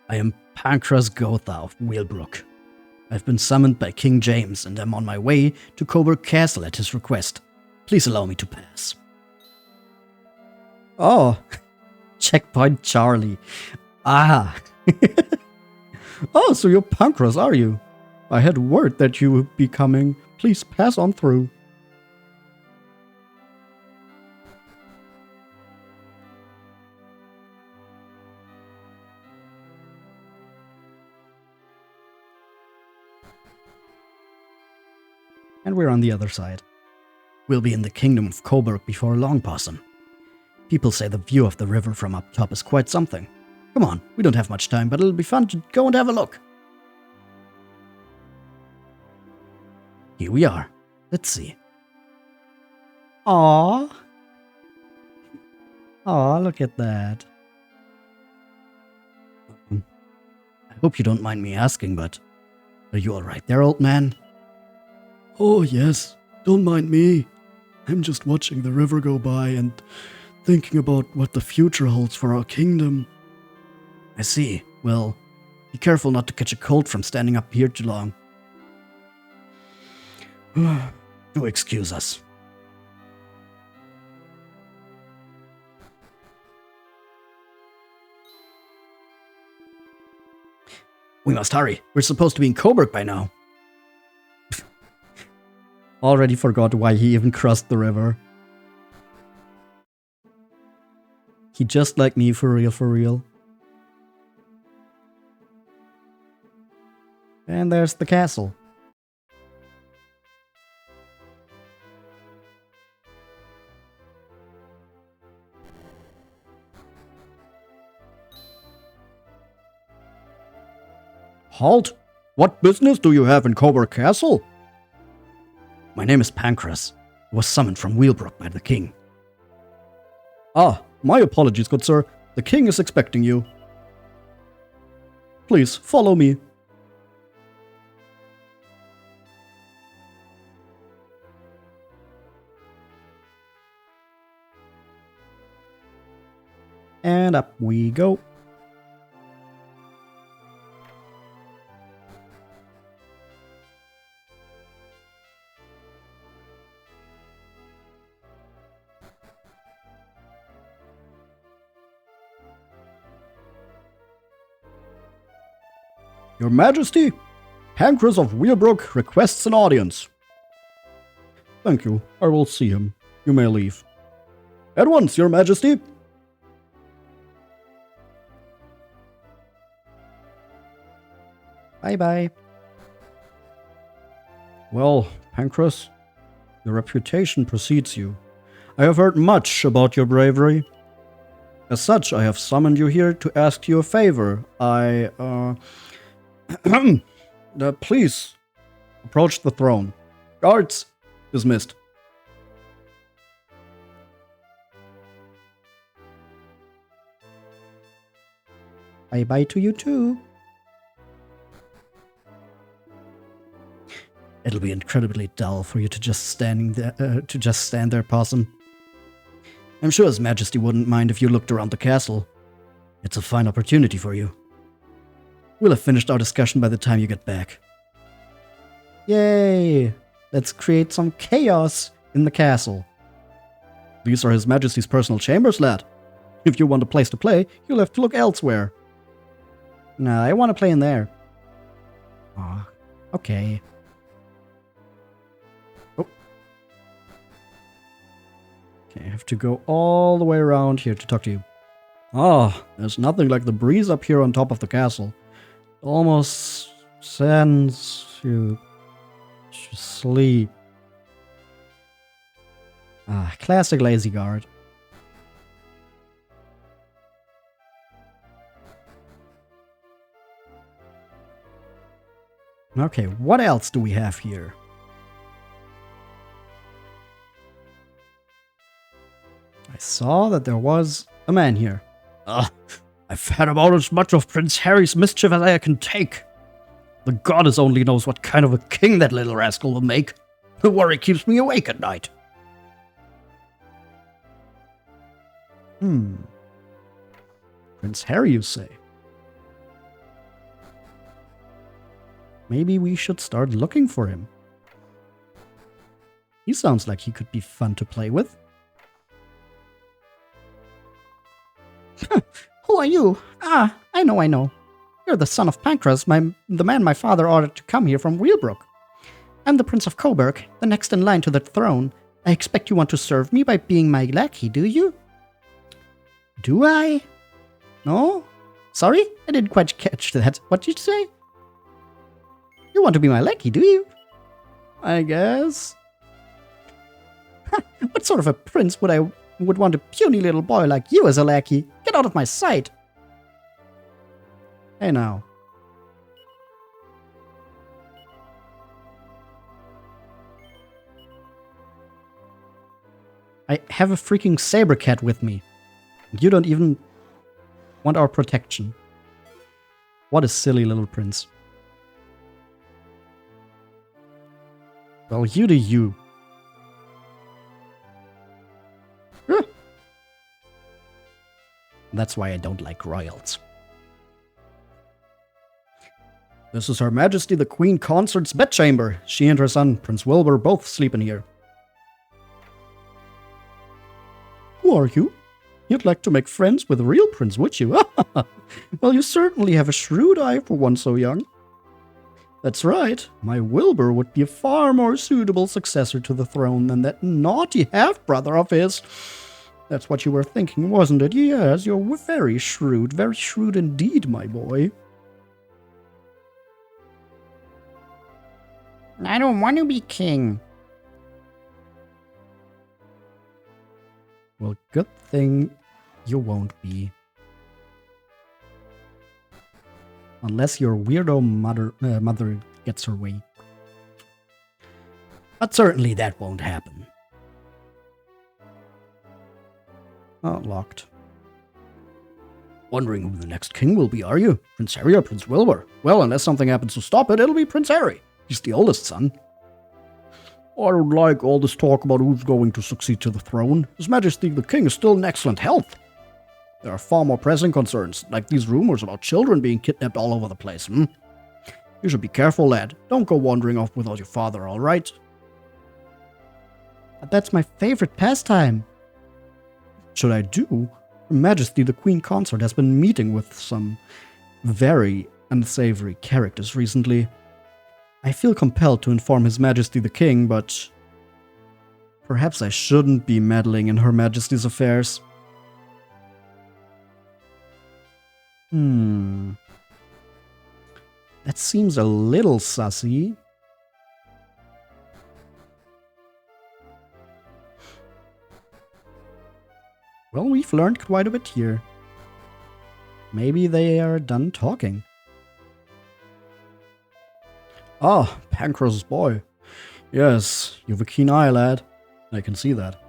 I am Pankraz Gotha of Whealbrook. I've been summoned by King James and am on my way to Coburg Castle at his request. Please allow me to pass. Oh, checkpoint Charlie. Ah. Oh, so you're Pankraz, are you? I had word that you would be coming. Please pass on through. And we're on the other side. We'll be in the kingdom of Coburg before long, Possum. People say the view of the river from up top is quite something. Come on, we don't have much time, but it'll be fun to go and have a look. Here we are. Let's see. Aww. Aw, look at that. I hope you don't mind me asking, but are you alright there, old man? Oh, yes. Don't mind me. I'm just watching the river go by and thinking about what the future holds for our kingdom. I see. Well, be careful not to catch a cold from standing up here too long. Do excuse us. We must hurry. We're supposed to be in Coburg by now. Already forgot why he even crossed the river. He just like me, for real, for real. And there's the castle. Halt! What business do you have in Coburg Castle? My name is Pankraz. I was summoned from Whealbrook by the king. Ah, my apologies, good sir. The king is expecting you. Please, follow me. And up we go. Your Majesty, Pankraz of Whealbrook requests an audience. Thank you. I will see him. You may leave. At once, Your Majesty. Bye-bye. Well, Pankraz, your reputation precedes you. I have heard much about your bravery. As such, I have summoned you here to ask you a favor. Please, approach the throne. Guards, dismissed. Bye-bye to you too. It'll be incredibly dull for you to just stand there, Possum. I'm sure His Majesty wouldn't mind if you looked around the castle. It's a fine opportunity for you. We'll have finished our discussion by the time you get back. Yay! Let's create some chaos in the castle. These are His Majesty's personal chambers, lad. If you want a place to play, you'll have to look elsewhere. No, I want to play in there. Oh, okay. Oh. Okay, I have to go all the way around here to talk to you. Ah, there's nothing like the breeze up here on top of the castle. Almost sends you to sleep. Ah, classic lazy guard. Okay, what else do we have here? I saw that there was a man here. I've had about as much of Prince Harry's mischief as I can take. The goddess only knows what kind of a king that little rascal will make. The worry keeps me awake at night. Prince Harry, you say? Maybe we should start looking for him. He sounds like he could be fun to play with. Who are you? Ah, I know. You're the son of Pankraz, the man my father ordered to come here from Whealbrook. I'm the Prince of Coburg, the next in line to the throne. I expect you want to serve me by being my lackey, do you? Do I? No? Sorry? I didn't quite catch that. What did you say? You want to be my lackey, do you? I guess. What sort of a prince would want a puny little boy like you as a lackey? Get out of my sight! Hey now. I have a freaking saber cat with me. And you don't even want our protection. What a silly little prince. Well, you do you. That's why I don't like royals. This is Her Majesty the Queen Consort's bedchamber. She and her son, Prince Wilbur, both sleep in here. Who are you? You'd like to make friends with a real prince, would you? Well, you certainly have a shrewd eye for one so young. That's right. My Wilbur would be a far more suitable successor to the throne than that naughty half-brother of his. That's what you were thinking, wasn't it? Yes, you're very shrewd indeed, my boy. I don't want to be king. Well, good thing you won't be. Unless your weirdo mother gets her way. But certainly that won't happen. Oh, locked. Wondering who the next king will be, are you? Prince Harry or Prince Wilbur? Well, unless something happens to stop it, it'll be Prince Harry. He's the oldest son. I don't like all this talk about who's going to succeed to the throne. His Majesty the King is still in excellent health. There are far more pressing concerns, like these rumors about children being kidnapped all over the place, You should be careful, lad. Don't go wandering off without your father, all right? But that's my favorite pastime. Should I do? Her Majesty the Queen Consort has been meeting with some very unsavory characters recently. I feel compelled to inform His Majesty the King, but perhaps I shouldn't be meddling in Her Majesty's affairs. That seems a little sussy. Well, we've learned quite a bit here. Maybe they are done talking. Ah, Pankraz's boy. Yes, you've a keen eye, lad. I can see that.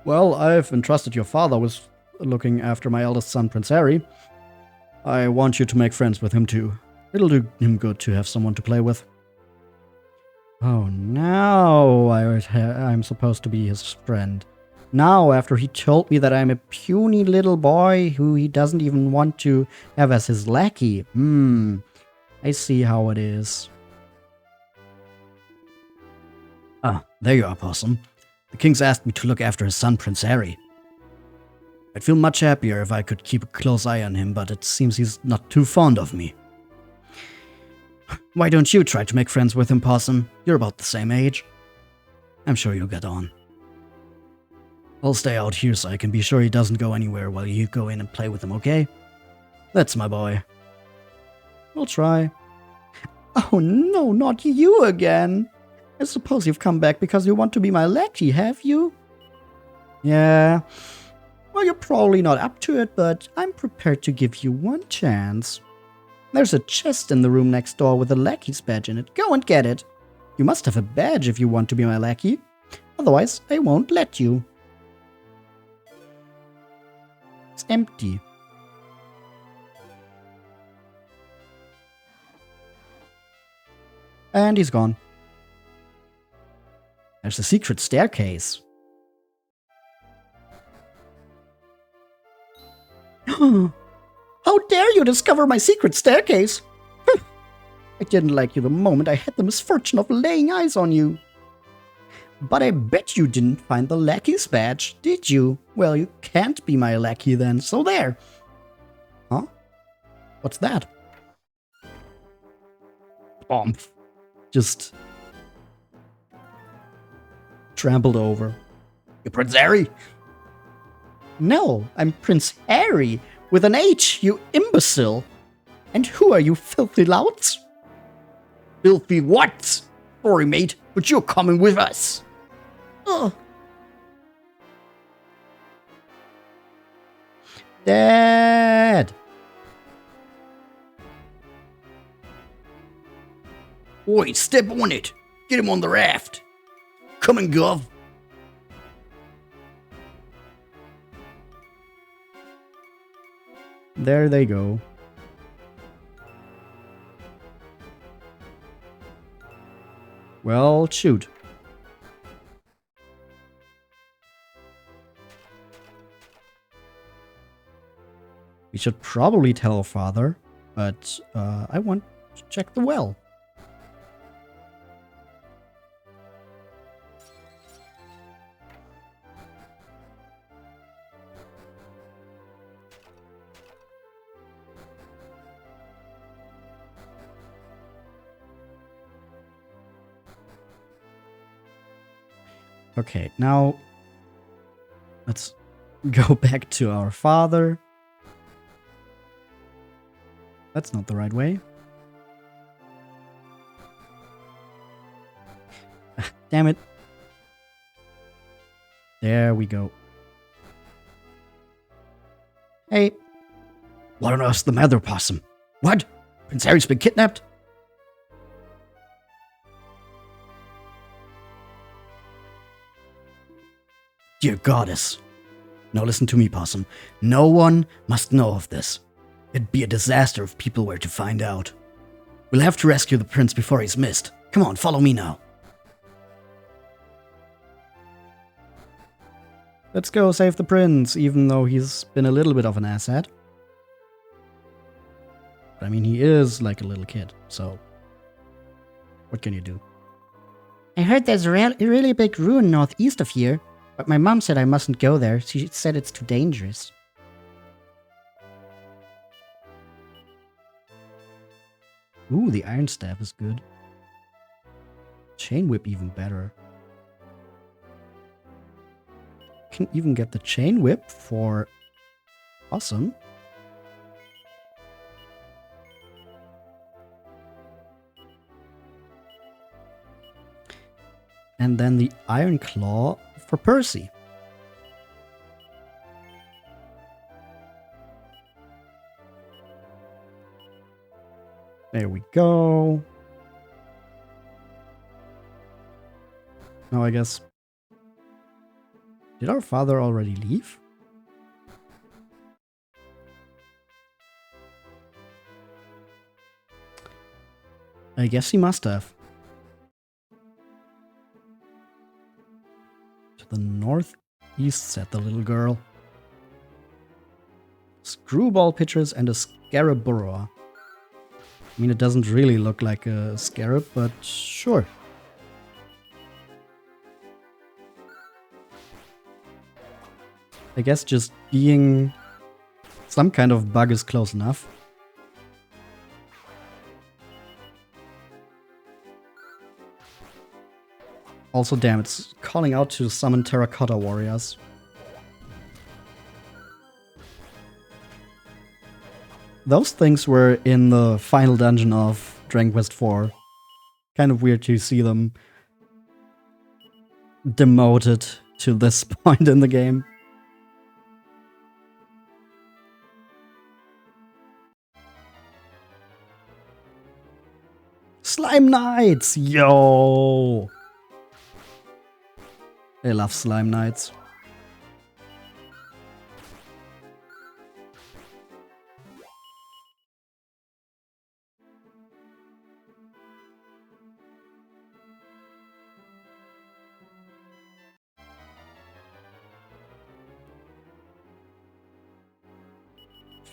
Well, I've entrusted your father with looking after my eldest son, Prince Harry. I want you to make friends with him too. It'll do him good to have someone to play with. Oh, now I'm supposed to be his friend. Now, after he told me that I'm a puny little boy who he doesn't even want to have as his lackey. I see how it is. Ah, there you are, Possum. The king's asked me to look after his son, Prince Harry. I'd feel much happier if I could keep a close eye on him, but it seems he's not too fond of me. Why don't you try to make friends with him, Possum? You're about the same age. I'm sure you'll get on. I'll stay out here so I can be sure he doesn't go anywhere while you go in and play with him, okay? That's my boy. We'll try. Oh no, not you again. I suppose you've come back because you want to be my lackey, have you? Yeah. Well, you're probably not up to it, but I'm prepared to give you one chance. There's a chest in the room next door with a lackey's badge in it. Go and get it. You must have a badge if you want to be my lackey. Otherwise, I won't let you. It's empty. And he's gone. There's a secret staircase. How dare you discover my secret staircase? I didn't like you the moment I had the misfortune of laying eyes on you. But I bet you didn't find the lackey's badge, did you? Well, you can't be my lackey then, so there. Huh? What's that? Bomph. Just trampled over. You Prince Harry? No, I'm Prince Harry, with an H, you imbecile. And who are you, filthy louts? Filthy what? Sorry, mate, but you're coming with us. Oh. Dad! Oi, step on it. Get him on the raft. Come and Gov. There they go. Well, shoot. We should probably tell Father, but I want to check the well. Okay, now let's go back to our father. That's not the right way. Damn it. There we go. Hey. What on earth's the matter, Possum? What? Prince Harry's been kidnapped? Dear goddess. Now listen to me, Possum. No one must know of this. It'd be a disaster if people were to find out. We'll have to rescue the prince before he's missed. Come on, follow me now. Let's go save the prince, even though he's been a little bit of an asshat. But I mean, he is like a little kid, so what can you do? I heard there's a really big ruin northeast of here, but my mom said I mustn't go there. She said it's too dangerous. Ooh, the iron staff is good. Chain whip even better. Can even get the chain whip for Possum. And then the iron claw for Purrcy. There we go. Now I guess... Did our father already leave? I guess he must have. To the northeast, said the little girl. Screwball pitchers and a scarab burrower. I mean, it doesn't really look like a scarab, but sure. I guess just being some kind of bug is close enough. Also, damn, it's calling out to summon terracotta warriors. Those things were in the final dungeon of Dragon Quest IV. Kind of weird to see them demoted to this point in the game. Slime Knights! Yo! I love Slime Knights.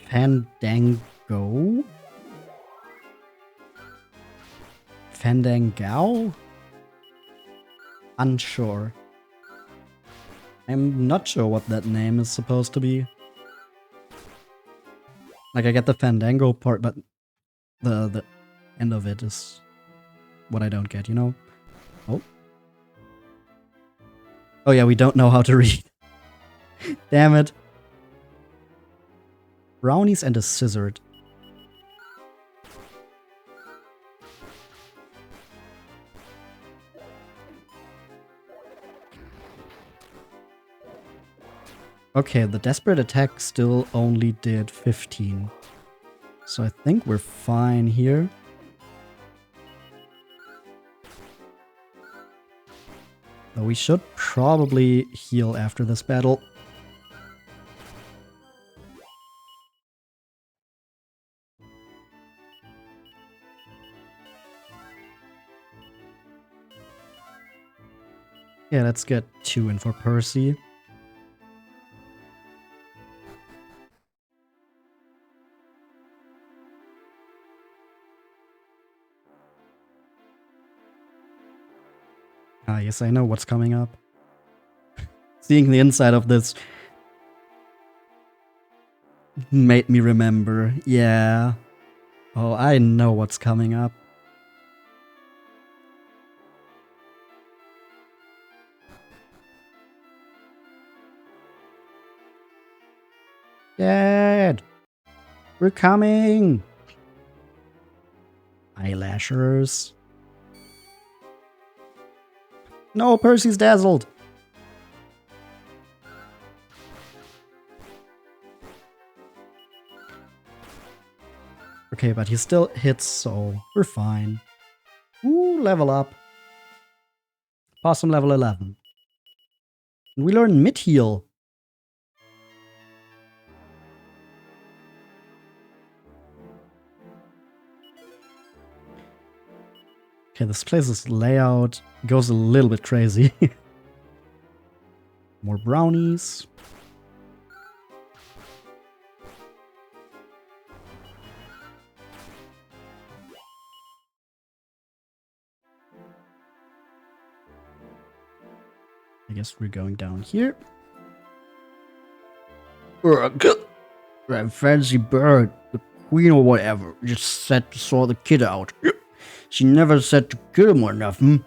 Fandango? Fandangao? Unsure. I'm not sure what that name is supposed to be. Like, I get the Fandango part, but the end of it is what I don't get, you know? Oh. Oh yeah, we don't know how to read. Damn it. Brownies and a scissored. Okay, the desperate attack still only did 15. So I think we're fine here. Though we should probably heal after this battle. Yeah, let's get 2 in for Purrcy. Ah, yes, I know what's coming up. Seeing the inside of this made me remember. Yeah. Oh, I know what's coming up. Dad! We're coming! Eyelashers. No, Purrcy's dazzled! Okay, but he still hits, so we're fine. Ooh, level up. Possum level 11. And we learn mid-heal. Okay, this place's layout goes a little bit crazy. More brownies. I guess we're going down here. That fancy bird, the queen or whatever, just said to sort the kid out. She never said to kill him or nothing.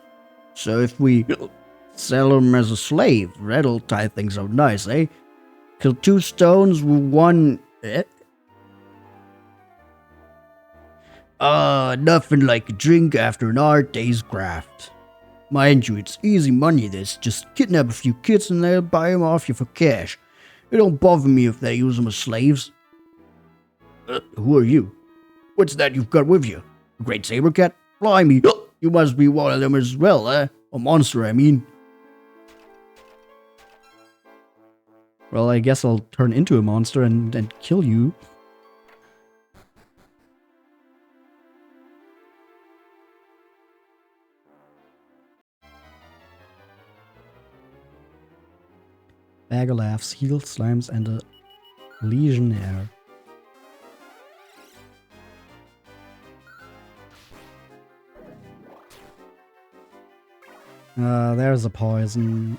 So if we sell him as a slave, that'll tie things up nice, eh? Kill 2 stones with 1... nothing like a drink after an hard day's graft. Mind you, it's easy money this. Just kidnap a few kids and they'll buy them off you for cash. It don't bother me if they use them as slaves. Who are you? What's that you've got with you? A great saber cat? Blimey, you must be one of them as well, eh? A monster, I mean. Well, I guess I'll turn into a monster and kill you. bag of laughs, healed slimes, and a legionnaire. There's a poison.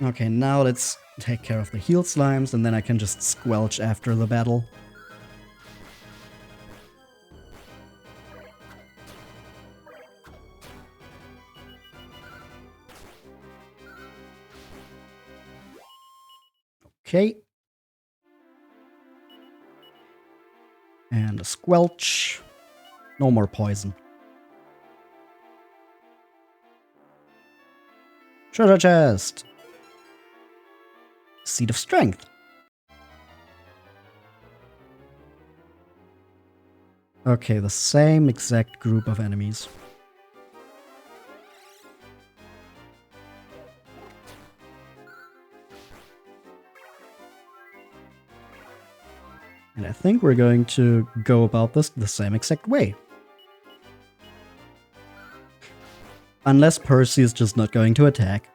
Okay, now let's take care of the healed slimes, and then I can just squelch after the battle. Okay. And a squelch. No more poison. Treasure chest. Seed of Strength. Okay, the same exact group of enemies. And I think we're going to go about this the same exact way. Unless Purrcy is just not going to attack.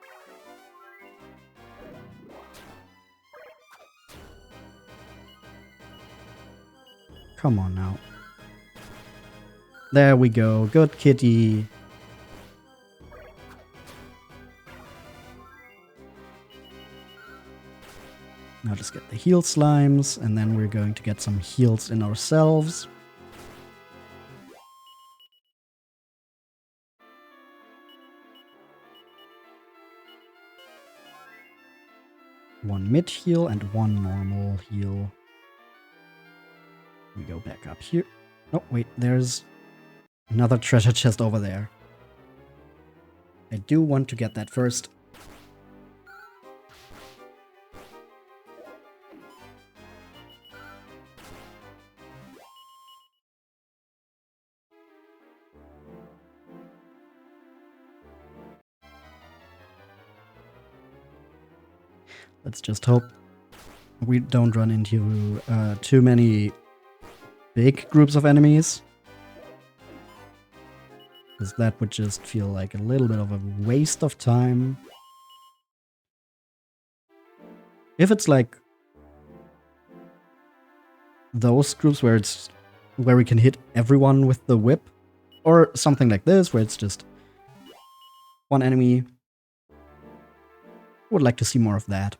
Come on now. There we go. Good kitty. Now just get the heal slimes, and then we're going to get some heals in ourselves. One mid heal and one normal heal. We go back up here. Oh, wait, there's another treasure chest over there. I do want to get that first. Let's just hope we don't run into too many big groups of enemies. Because that would just feel like a little bit of a waste of time. If it's like those groups where we can hit everyone with the whip, or something like this where it's just one enemy, would like to see more of that.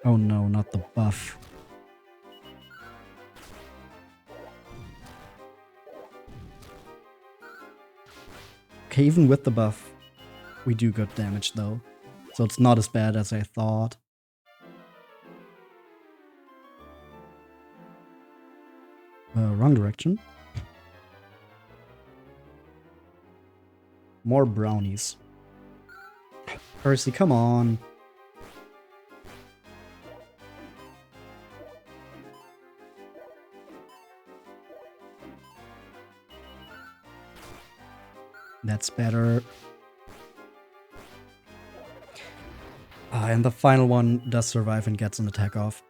Oh no, not the buff. Okay, even with the buff, we do good damage though. So it's not as bad as I thought. Wrong direction. More brownies. Purrcy, come on. That's better. And the final one does survive and gets an attack off.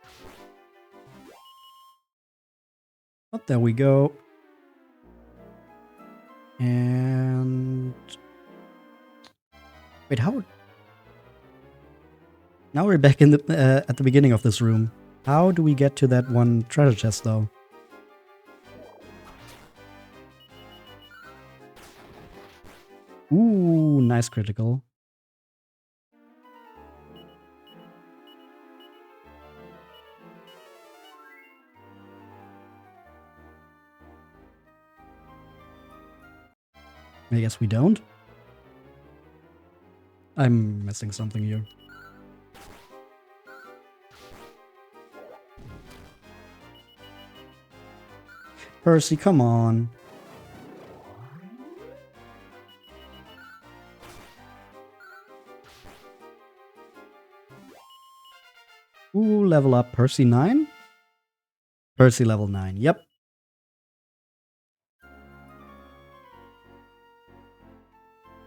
But there we go. And... wait, how... now we're back in the at the beginning of this room. How do we get to that one treasure chest, though? Ooh, nice critical. I guess we don't. I'm missing something here. Purrcy, come on. Ooh, level up. Purrcy 9? Purrcy level 9, yep.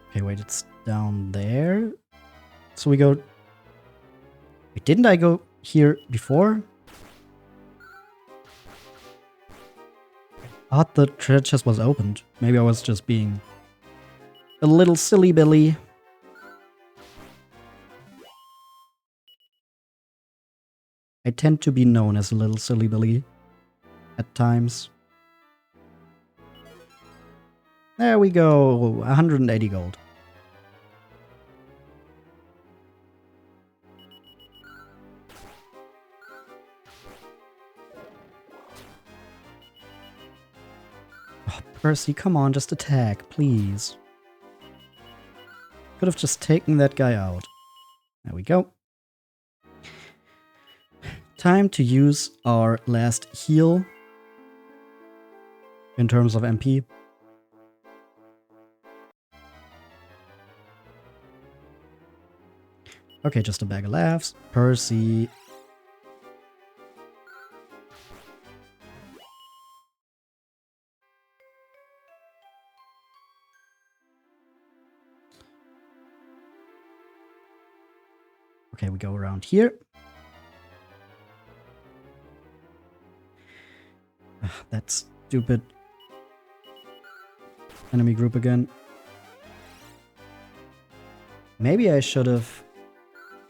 Okay, wait, it's down there. So we go... Wait, didn't I go here before? I thought the treasure chest was opened. Maybe I was just being a little silly Billy. I tend to be known as a little silly Billy at times. There we go, 180 gold. Oh, Purrcy, come on, just attack, please. Could have just taken that guy out. There we go. Time to use our last heal in terms of MP. Okay, just a bag of laughs. Purrcy. Okay, we go around here. Ugh, that stupid enemy group again. Maybe I should have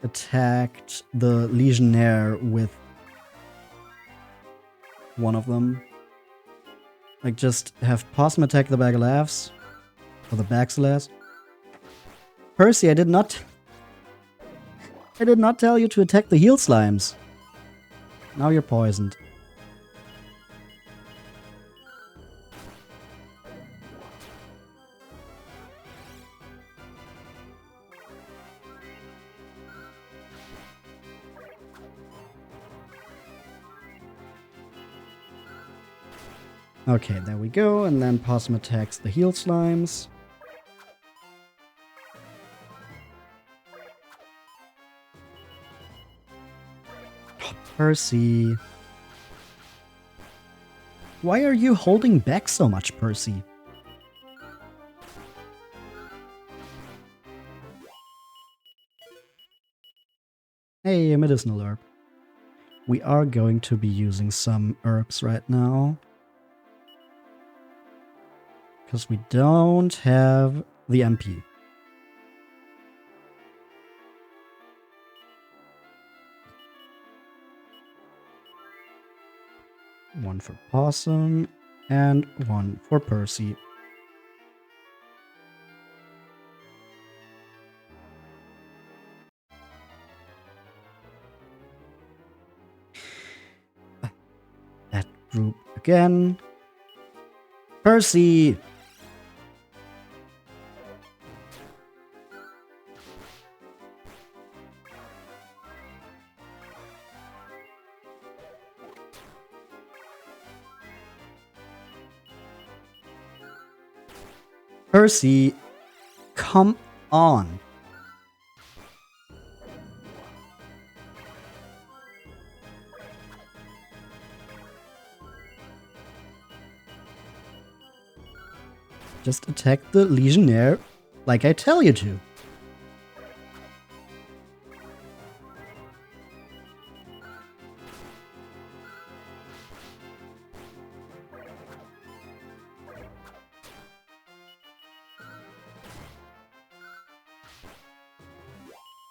attacked the Legionnaire with one of them. Like, just have Possum attack the Bag of Laughs. Or the Baxilas. Purrcy, I did not tell you to attack the heal slimes. Now you're poisoned. Okay, there we go, and then Possum attacks the heal slimes. Oh, Purrcy. Why are you holding back so much, Purrcy? Hey, a medicinal herb. We are going to be using some herbs right now. Because we don't have the MP. One for Possum and one for Purrcy. That group again. Purrcy! Purrcy, come on. Just attack the Legionnaire like I tell you to.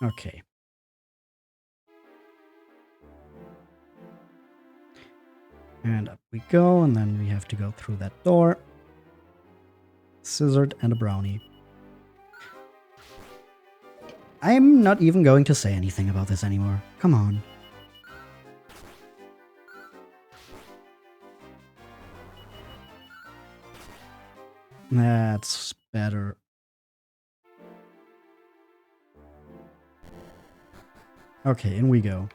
Okay. And up we go, and then we have to go through that door. Scissored and a brownie. I'm not even going to say anything about this anymore. Come on. That's better. Okay, in we go.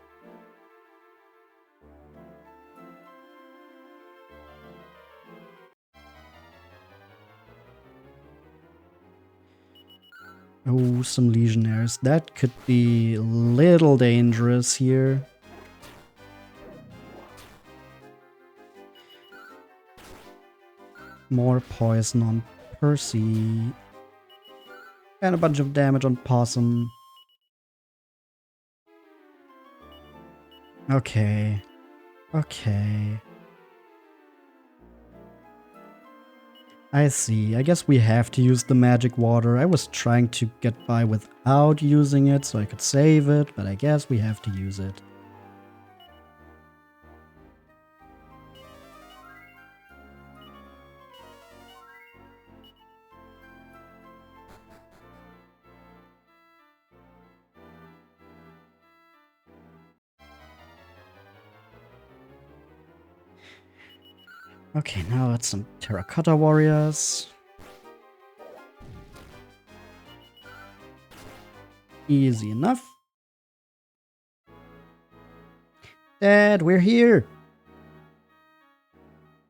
Oh, some Legionnaires. That could be a little dangerous here. More poison on Purrcy. And a bunch of damage on Possum. Okay. Okay. I see. I guess we have to use the magic water. I was trying to get by without using it so I could save it, but I guess we have to use it. Okay, now it's some terracotta warriors. Easy enough. Dad, we're here!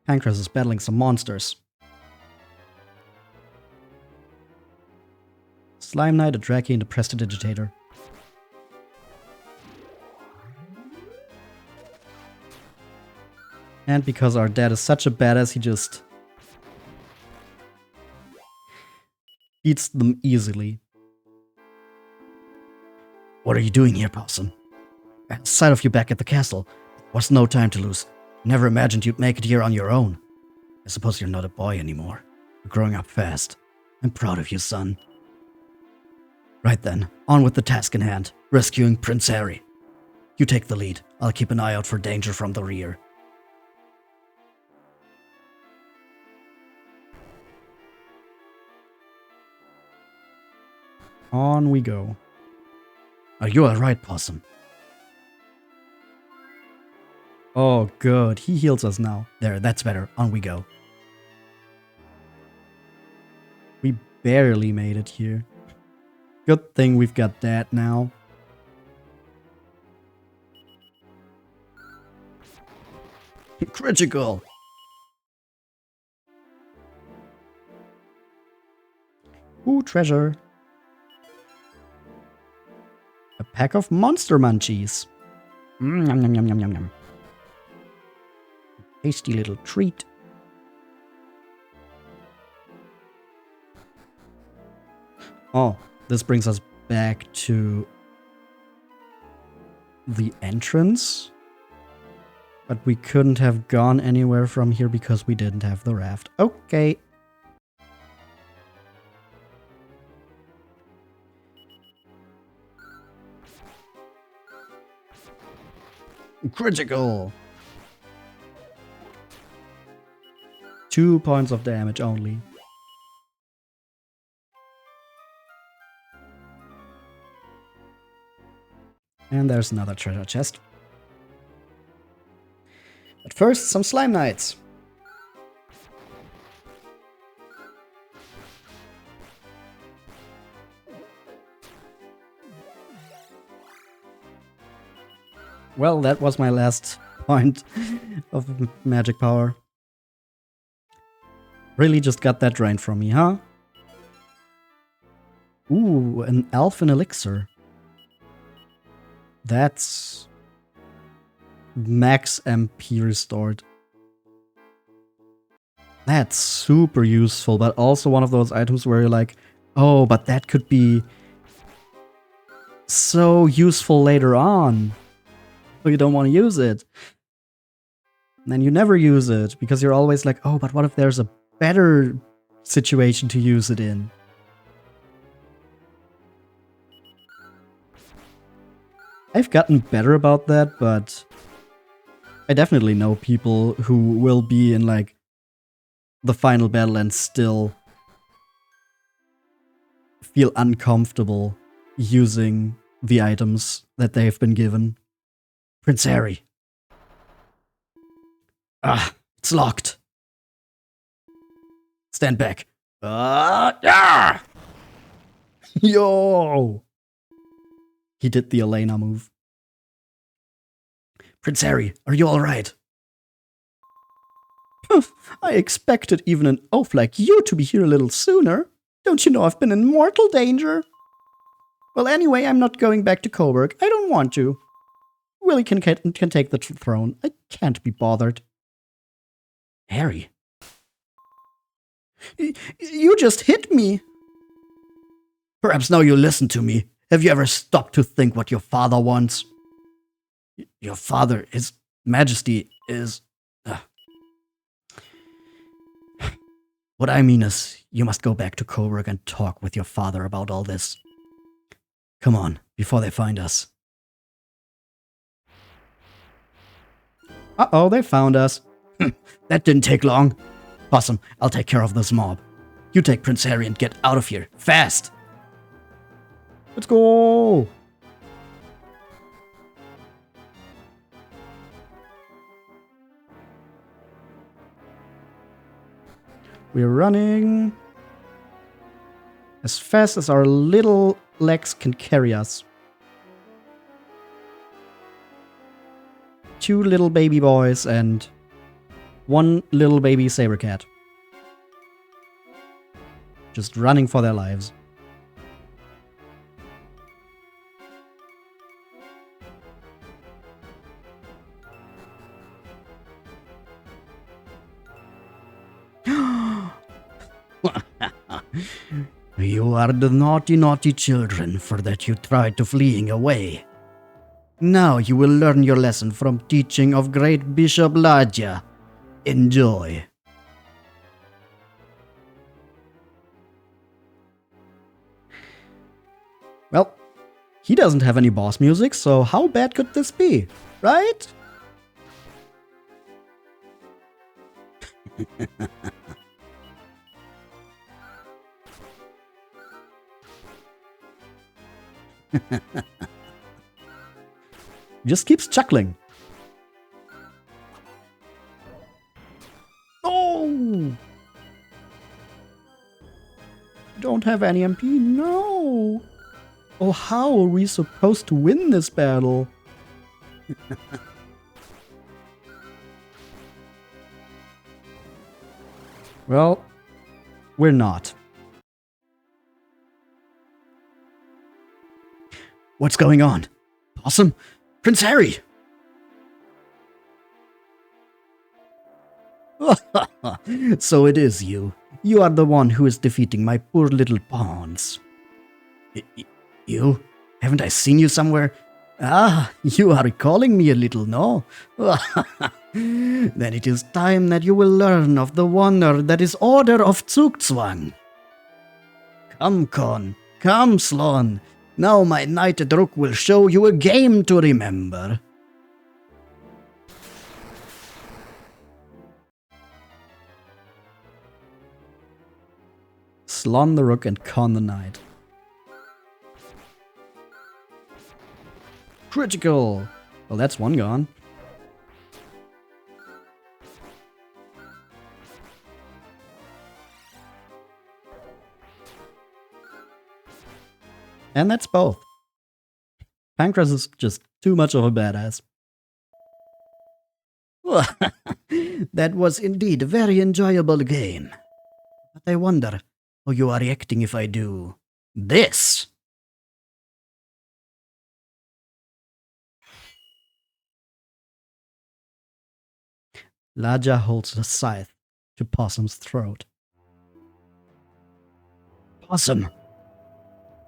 Pankraz is battling some monsters. Slime Knight, a Draki, and a Prestidigitator. And because our dad is such a badass, he just beats them easily. What are you doing here, Possum? I had sight of you back at the castle. Was no time to lose. Never imagined you'd make it here on your own. I suppose you're not a boy anymore. You're growing up fast. I'm proud of you, son. Right then, on with the task in hand, rescuing Prince Harry. You take the lead. I'll keep an eye out for danger from the rear. On we go. Are you alright, Possum? Oh, good. He heals us now. There, that's better. On we go. We barely made it here. Good thing we've got that now. Critical! Ooh, treasure. A pack of monster munchies. Yum, yum, yum, yum, yum, yum. Tasty little treat. Oh, this brings us back to the entrance. But we couldn't have gone anywhere from here because we didn't have the raft. Okay. Critical! 2 points of damage only. And there's another treasure chest. But first, some slime knights. Well, that was my last point of magic power. Really just got that drained from me, huh? Ooh, an elfin elixir. That's max MP restored. That's super useful, but also one of those items where you're like, oh, but that could be so useful later on. But you don't want to use it. And then you never use it because you're always like, oh, but what if there's a better situation to use it in? I've gotten better about that, but I definitely know people who will be in like the final battle and still feel uncomfortable using the items that they've been given. Prince Harry. Ah, it's locked. Stand back. Yeah! Yo! He did the Elena move. Prince Harry, are you alright? I expected even an oaf like you to be here a little sooner. Don't you know I've been in mortal danger? Well, anyway, I'm not going back to Coburg. I don't want to. Willie can take the throne. I can't be bothered. Harry. You just hit me. Perhaps now you'll listen to me. Have you ever stopped to think what your father wants? Your father, His Majesty, is... What I mean is, you must go back to Coburg and talk with your father about all this. Come on, before they find us. Uh-oh, they found us. That didn't take long. Possum, I'll take care of this mob. You take Prince Harry and get out of here, fast! Let's go! We're running as fast as our little legs can carry us. 2 little baby boys and 1 little baby saber cat. Just running for their lives. You are the naughty, naughty children, for that you tried to fleeing away. Now you will learn your lesson from teaching of great Bishop Ladja. Enjoy. Well, he doesn't have any boss music, so how bad could this be, right? Just keeps chuckling. Oh! Don't have any MP, no! Oh, how are we supposed to win this battle? Well, we're not. What's going on? Possum? Prince Harry! So it is you. You are the one who is defeating my poor little pawns. You? Haven't I seen you somewhere? Ah, you are recalling me a little, no? Then it is time that you will learn of the wonder that is Order of Zugzwang. Come, Con. Come, Sloan. Now my knighted rook will show you a game to remember. Slon the rook and Con the knight. Critical! Well, that's one gone. And that's both. Pankraz is just too much of a badass. That was indeed a very enjoyable game. But I wonder how you are reacting if I do this. Ladja holds the scythe to Possum's throat. Possum,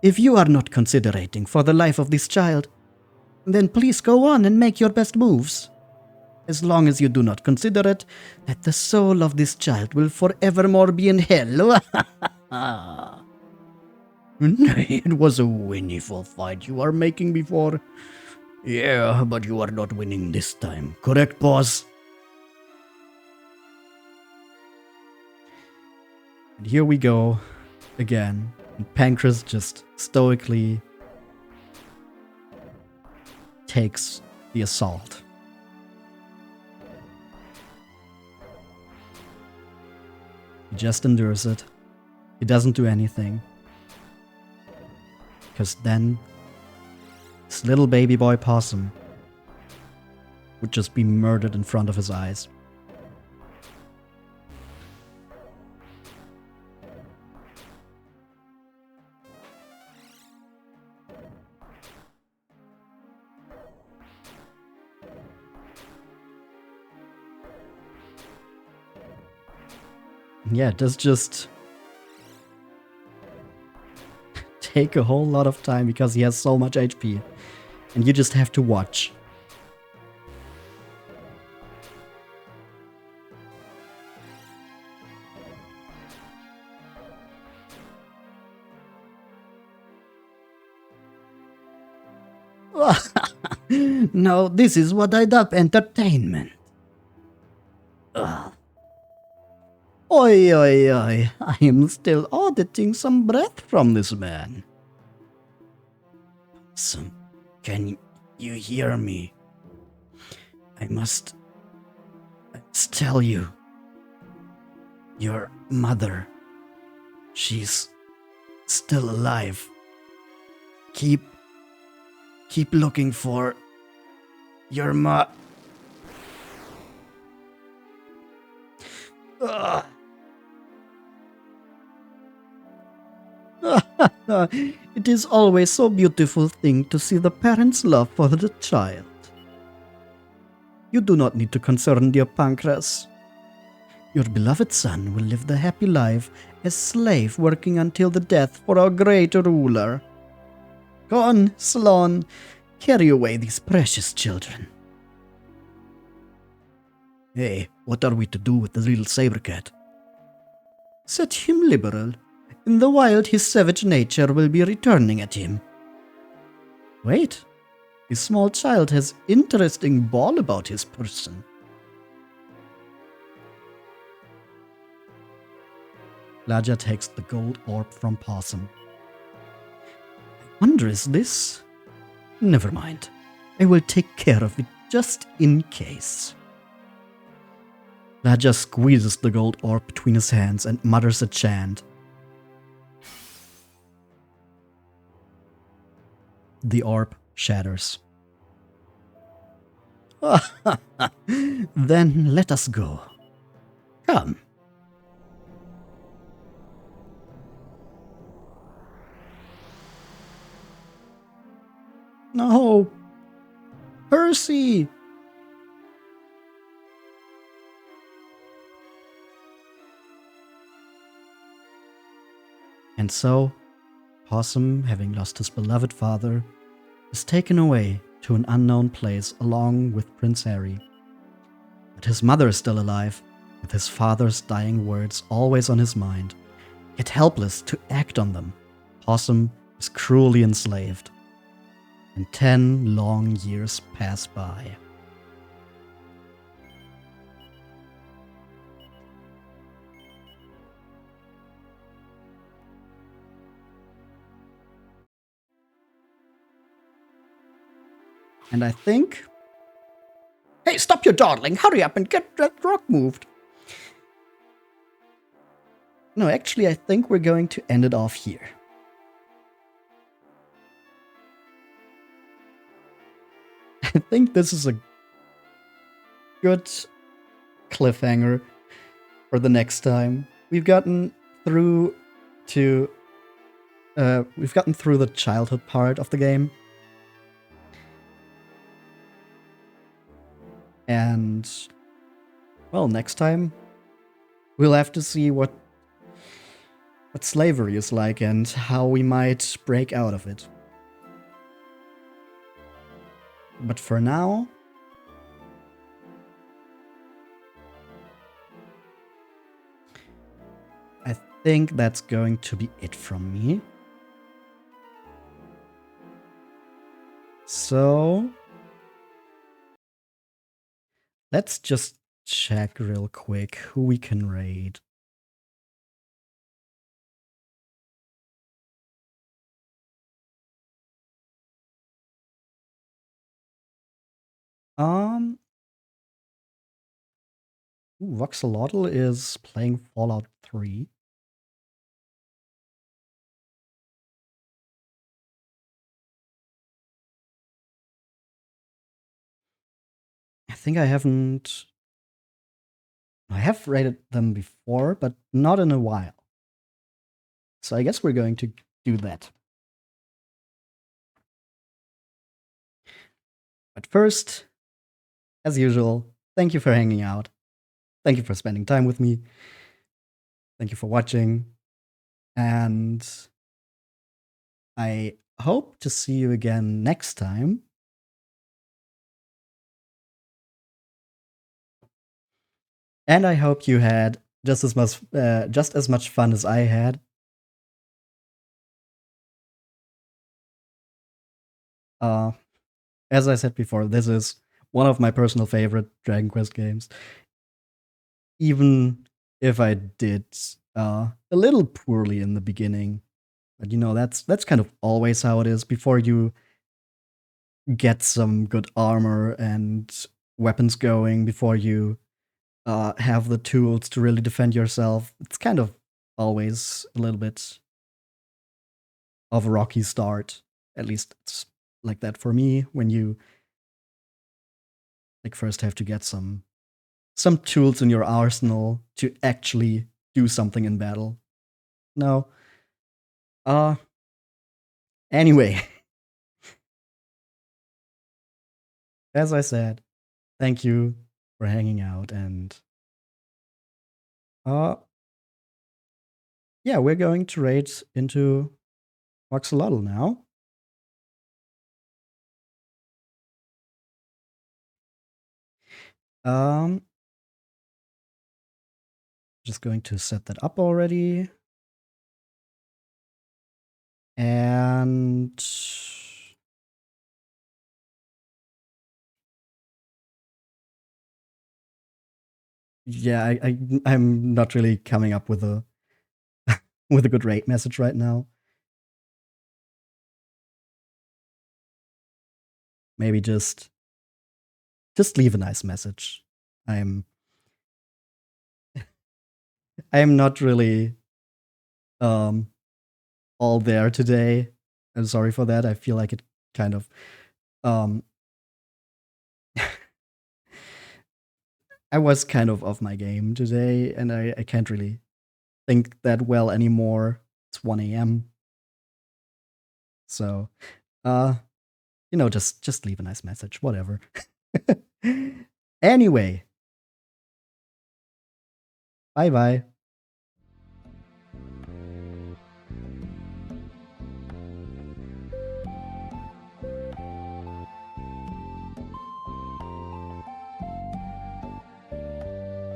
if you are not considerating for the life of this child, then please go on and make your best moves. As long as you do not consider it, that the soul of this child will forevermore be in hell. It was a winniful fight you are making before. Yeah, but you are not winning this time. Correct, boss? And here we go again. And Pankraz just stoically takes the assault. He just endures it. He doesn't do anything. Because then this little baby boy Possum would just be murdered in front of his eyes. Yeah, does just take a whole lot of time because he has so much HP. And you just have to watch. Now this is what I dub entertainment. Oi, oi, oi. I am still auditing some breath from this man. Possum, can you hear me? I must tell you. Your mother, she's still alive. Keep looking for your It is always so beautiful thing to see the parents' love for the child. You do not need to concern dear Pankraz. Your beloved son will live the happy life as slave working until the death for our great ruler. Go on, Sloan, carry away these precious children. Hey, what are we to do with the little saber cat? Set him liberal. In the wild, his savage nature will be returning at him. Wait, this small child has interesting ball about his person. Laja takes the gold orb from Possum. I wonder, is this? Never mind. I will take care of it just in case. Laja squeezes the gold orb between his hands and mutters a chant. The orb shatters. Then let us go. Come. No! Purrcy! And so, Possum, having lost his beloved father, is taken away to an unknown place along with Prince Harry. But his mother is still alive, with his father's dying words always on his mind. Yet helpless to act on them, Possum is cruelly enslaved. And 10 long years pass by. And I think... Hey, stop your dawdling! Hurry up and get that rock moved! No, actually, I think we're going to end it off here. I think this is a good cliffhanger for the next time. We've gotten through to... we've gotten through the childhood part of the game. And, well, next time we'll have to see what slavery is like and how we might break out of it. But for now, I think that's going to be it from me. So, let's just check real quick who we can raid. Voxelotl is playing Fallout 3. I think I haven't... I have raided them before, but not in a while. So I guess we're going to do that. But first, as usual, thank you for hanging out. Thank you for spending time with me. Thank you for watching. And I hope to see you again next time. And I hope you had just as much fun as I had. As I said before, this is one of my personal favorite Dragon Quest games. Even if I did a little poorly in the beginning, but that's kind of always how it is. Before you get some good armor and weapons going, before you have the tools to really defend yourself, it's kind of always a little bit of a rocky start. At least it's like that for me when you first have to get some tools in your arsenal to actually do something in battle. No. Anyway, as I said, thank you for hanging out, and yeah, we're going to raid into Voxelotl now. Just going to set that up already. And yeah, I'm not really coming up with a with a good raid message right now. Maybe just leave a nice message. I'm not really all there today. I'm sorry for that. I feel like it kind of I was kind of off my game today, and I can't really think that well anymore. It's 1 a.m. So just leave a nice message, whatever. Anyway, bye bye.